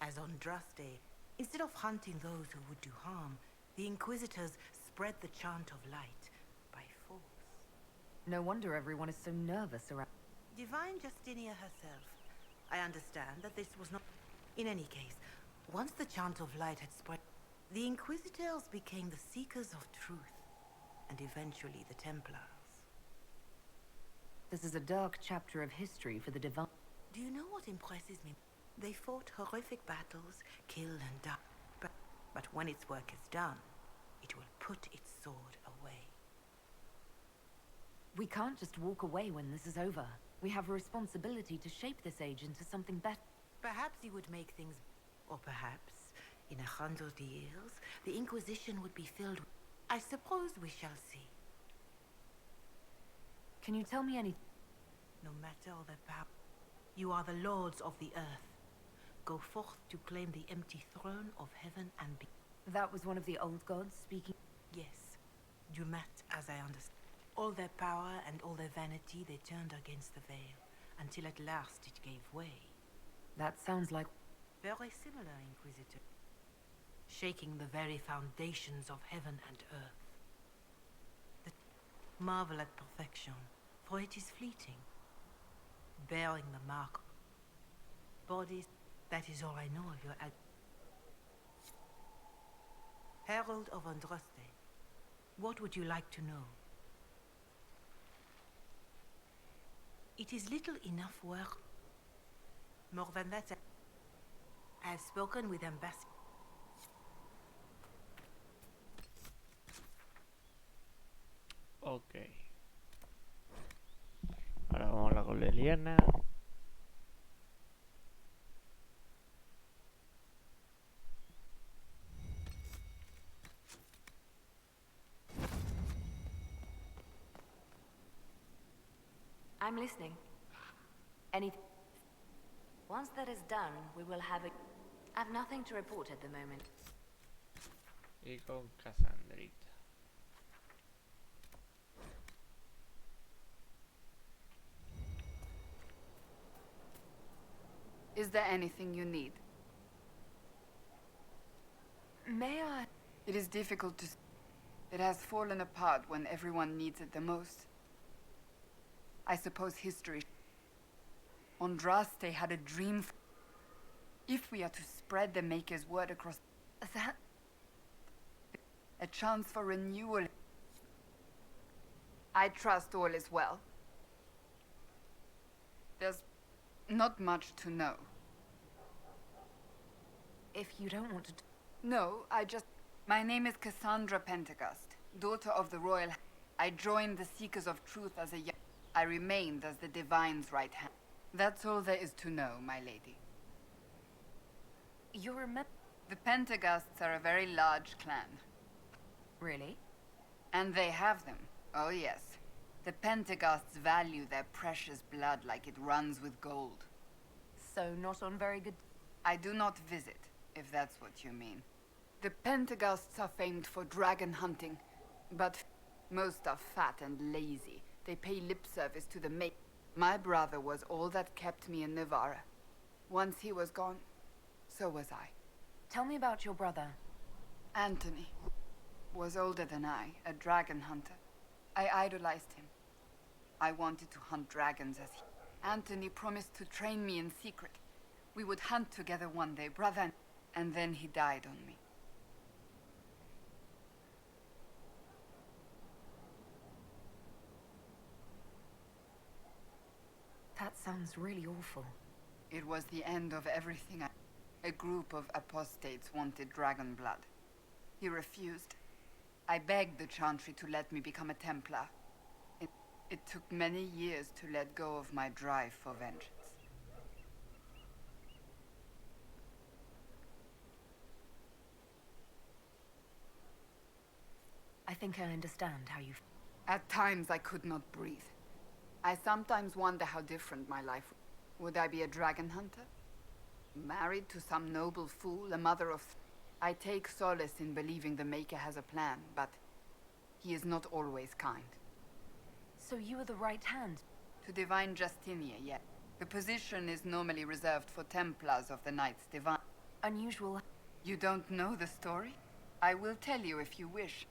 as Andraste. Instead of hunting those who would do harm, the Inquisitors spread the chant of light by force. No wonder everyone is so nervous around... Divine Justinia herself. I understand that this was not... In any case, once the chant of light had spread, the Inquisitors became the seekers of truth, and eventually the Templars. This is a dark chapter of history for the divine... Do you know what impresses me? They fought horrific battles, kill and die. But when its work is done, it will put its sword away. We can't just walk away when this is over. We have a responsibility to shape this age into something better. Perhaps he would make things... Or perhaps, in 100 years, the Inquisition would be filled with... I suppose we shall see. Can you tell me anything? No matter the power, you are the lords of the earth. Go forth to claim the empty throne of heaven and be... That was one of the old gods speaking? Yes. Dumat, as I understand. All their power and all their vanity they turned against the veil, until at last it gave way. That sounds like... Very similar, Inquisitor. Shaking the very foundations of heaven and earth. Marvel at perfection, for it is fleeting. Bearing the mark. Bodies, that is all I know of your Herald of Andraste. What would you like to know? It is little enough work. More than that, I have spoken with Ambassador. Ok. Ahora vamos a hablar con Leliana. I'm listening. Anything? Once that is done, we will have a... I've nothing to report at the moment. Y con Cassandrita. Is there anything you need? May I? It is difficult to... It has fallen apart when everyone needs it the most. I suppose history... Andraste had a dream... If we are to spread the Maker's word across... That... A chance for renewal... I trust all is well. There's not much to know. If you don't want to... No, I just... My name is Cassandra Pentecost, daughter of the Royal... I joined the Seekers of Truth as a young... I remained as the Divine's right hand. That's all there is to know, my lady. You're a The Pentecosts are a very large clan. Really? And they have them. Oh yes. The Pentecosts value their precious blood like it runs with gold. So not on very good... I do not visit, if that's what you mean. The Pentecosts are famed for dragon hunting, but most are fat and lazy. They pay lip service to the mate. My brother was all that kept me in Navarra. Once he was gone, so was I. Tell me about your brother. Anthony was older than I, a dragon hunter. I idolized him. I wanted to hunt dragons as he... Anthony promised to train me in secret. We would hunt together one day, brother, and then he died on me. That sounds really awful. It was the end of everything. A group of apostates wanted dragon blood. He refused. I begged the Chantry to let me become a Templar. It took many years to let go of my drive for vengeance. I think I understand how you... At times I could not breathe. I sometimes wonder how different my life would. I be a dragon hunter? Married to some noble fool, a mother of... I take solace in believing the Maker has a plan, but he is not always kind. So you are the right hand? To Divine Justinia, yet. The position is normally reserved for Templars of the Knights Divine. Unusual. You don't know the story? I will tell you if you wish,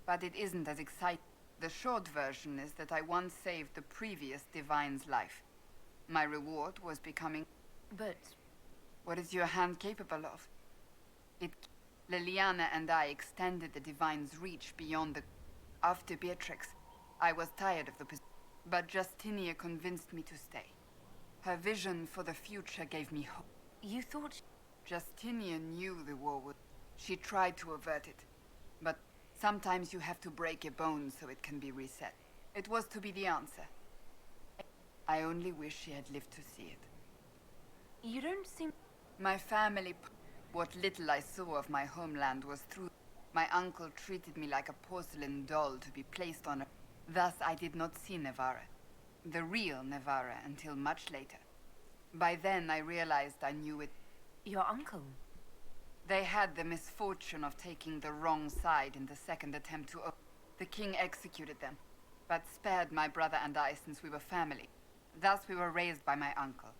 but it isn't as exciting. The short version is that I once saved the previous Divine's life. My reward was becoming... But... What is your hand capable of? Liliana and I extended the Divine's reach beyond the... After Beatrix, I was tired of the position, but Justinia convinced me to stay. Her vision for the future gave me hope. You thought... Justinia knew the war would... She tried to avert it, but... Sometimes you have to break a bone so it can be reset. It was to be the answer. I only wish she had lived to see it. You don't seem... My family... What little I saw of my homeland was through... My uncle treated me like a porcelain doll to be placed on a... Thus I did not see Navarra. The real Navarra until much later. By then I realized I knew it... Your uncle? They had the misfortune of taking the wrong side in the second attempt to... The king executed them, but spared my brother and I since we were family. Thus we were raised by my uncle,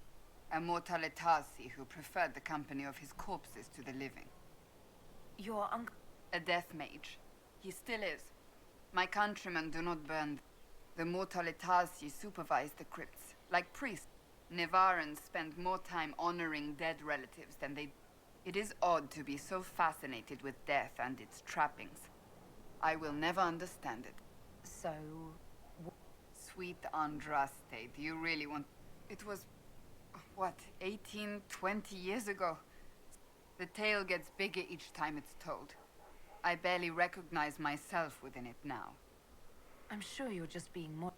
a mortale tarsi who preferred the company of his corpses to the living. Your uncle? A death mage. He still is. My countrymen do not burn. The mortale tarsi supervise the crypts, like priests. Nevarans spend more time honoring dead relatives than they... It is odd to be so fascinated with death and its trappings. I will never understand it. So... Sweet Andraste, do you really want... It was... what, 18, 20 years ago? The tale gets bigger each time it's told. I barely recognize myself within it now. I'm sure you're just being more...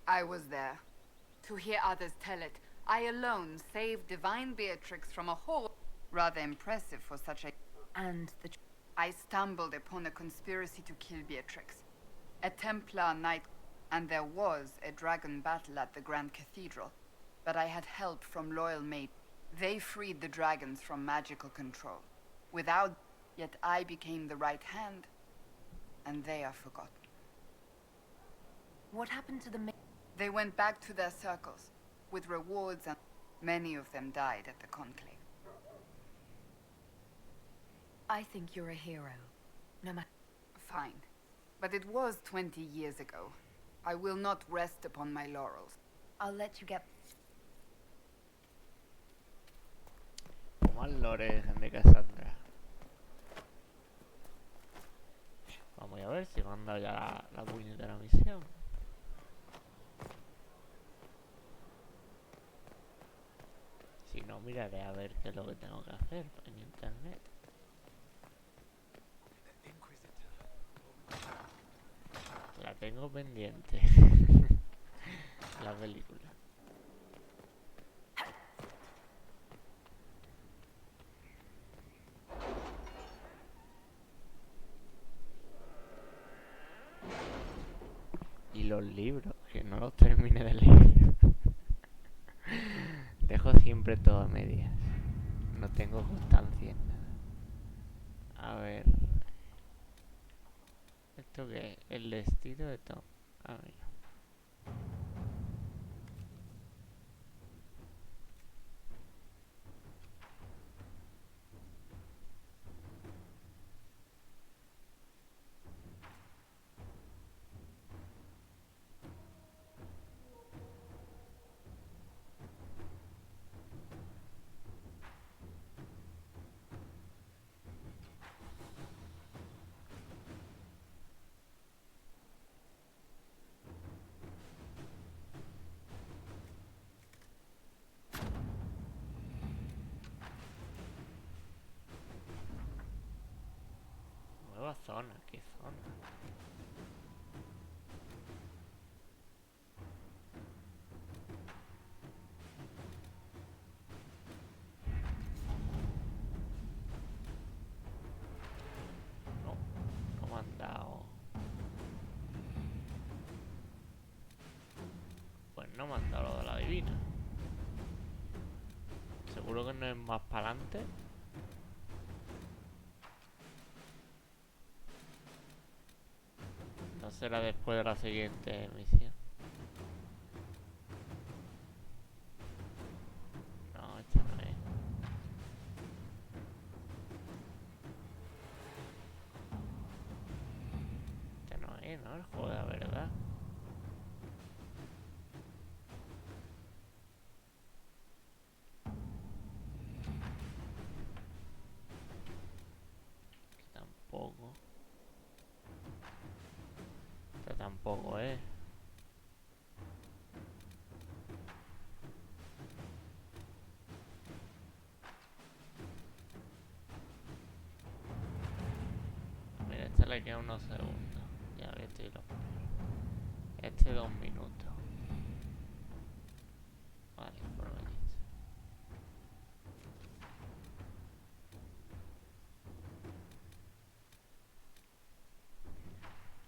I was there. To hear others tell it, I alone saved Divine Beatrix from a whole... Rather impressive for such a... And the... I stumbled upon a conspiracy to kill Beatrix. A Templar knight... And there was a dragon battle at the Grand Cathedral, but I had help from loyal mates. They freed the dragons from magical control. Without, yet I became the right hand, and they are forgotten. What happened to the They went back to their circles, with rewards, and many of them died at the conclave. I think you're a hero. No matter. Fine. But it was 20 years ago. I will not rest upon my laurels. I'll let you get... Como al lore de Cassandra. Vamos a ver si me han dado ya la puñetera misión. Si no, miraré a ver qué es lo que tengo que hacer en internet. La tengo pendiente. La película. Y los libros, que no los termine de leer. Dejo siempre todo a medias. No tengo constancia en nada. A ver. ¿Esto qué es? El destino de Tom. Ah, mira. Nueva zona, ¿qué zona? No me han dado. Pues no me han dado lo de la divina. Seguro que no es más para adelante. No será después de la siguiente misión. No, esta no es. Esta no es, ¿no? El juego de la verdad. Que tampoco. Esta tampoco es. Mira, esta le queda unos segundos. Ya que estoy lo... Este 2 minutos. Vale, por lo menos.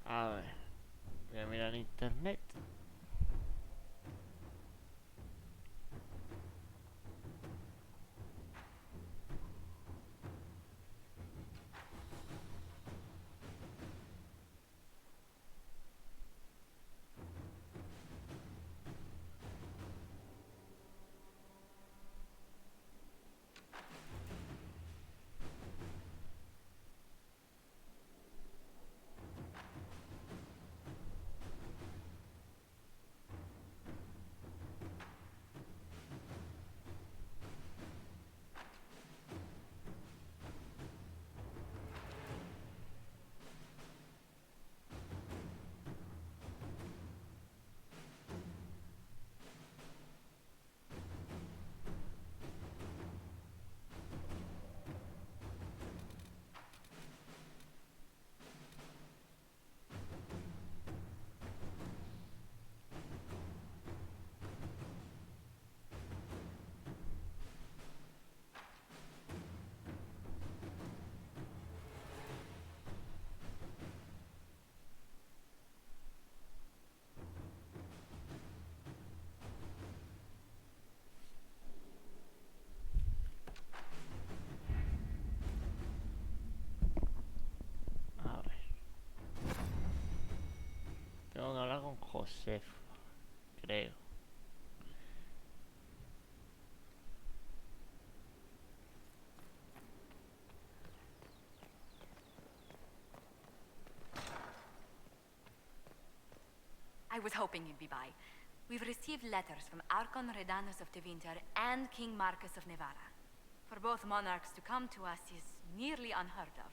A ver. Voy a mirar en internet. was hoping you'd be by. We've received letters from Archon Redanus of Tevinter and King Marcus of Nevada. For both monarchs to come to us is nearly unheard of.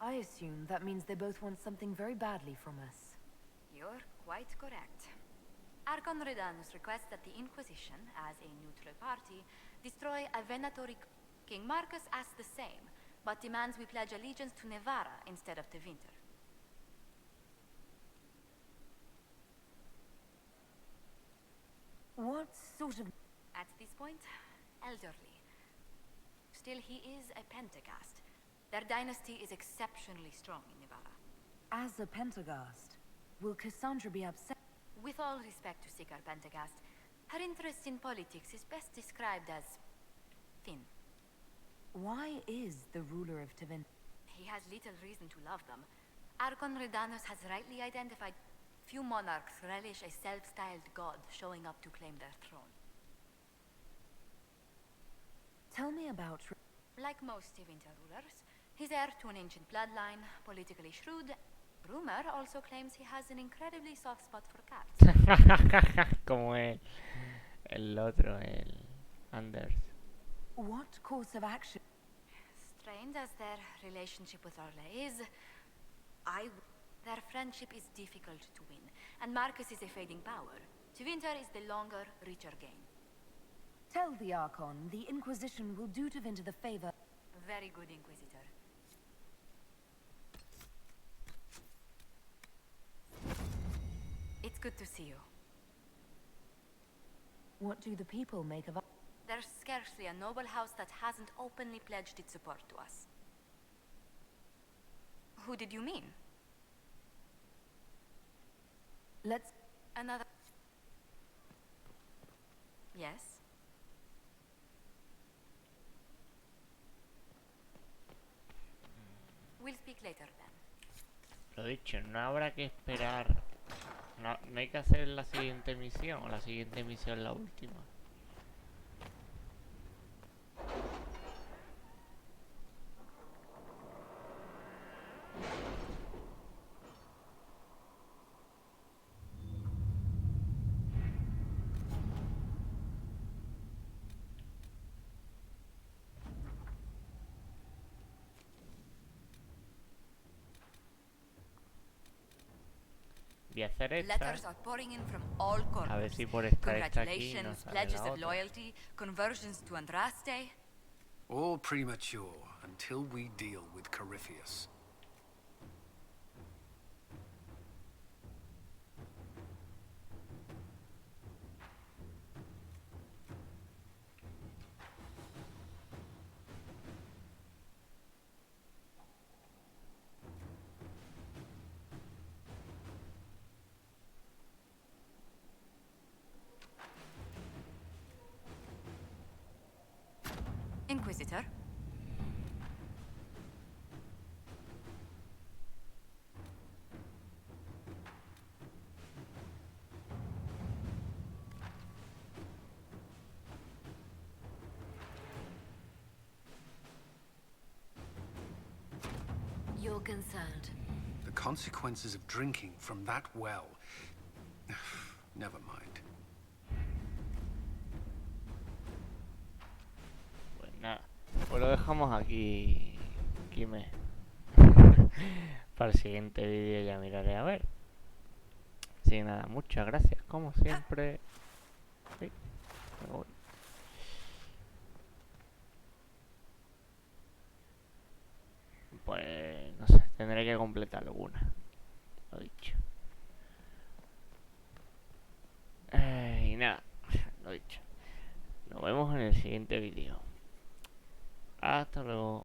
I assume that means they both want something very badly from us. You're quite correct. Archon Redanus requests that the Inquisition, as a neutral party, destroy a Venatori. King Marcus asks the same, but demands we pledge allegiance to Nevada instead of Tevinter. What sort of... At this point, elderly. Still, he is a Pentagast. Their dynasty is exceptionally strong in Nevada. As a Pentagast, will Cassandra be upset? With all respect to Sigar Pentagast, her interest in politics is best described as thin. Why is the ruler of Tevinter? He has little reason to love them. Archon Redanus has rightly identified few monarchs relish a self-styled god showing up to claim their throne. Tell me about... Like most Tevinter rulers, he's heir to an ancient bloodline, politically shrewd. Rumor also claims he has an incredibly soft spot for cats. Como el otro, el Anders. What course of action? Strained as their relationship with Orle is, their friendship is difficult to win, and Marcus is a fading power. Tevinter is the longer, richer gain. Tell the Archon the Inquisition will do Tevinter the favor. Very good, Inquisitor. It's good to see you. What do the people make of... There's scarcely a noble house that hasn't openly pledged its support to us. Who did you mean? Let's... Another... Yes? We'll speak later then. Lo dicho, no habrá que esperar. No, no hay que hacer la siguiente misión, o la siguiente misión la última. Voy a hacer esta. Letters are pouring in from all corners. A ver si por estar esta aquí Congratulations, nos sale pledges la of otra. loyalty, conversions to Andraste. All premature until we deal with Corypheus. Inquisitor? You're concerned. The consequences of drinking from that well. Never mind. Pues nada, pues lo dejamos aquí, Kime. Para el siguiente vídeo ya miraré a ver. Así que nada, muchas gracias, como siempre. Sí, me voy. Pues no sé, tendré que completar alguna. Lo dicho. Y nada, lo dicho. Nos vemos en el siguiente vídeo. Hasta luego.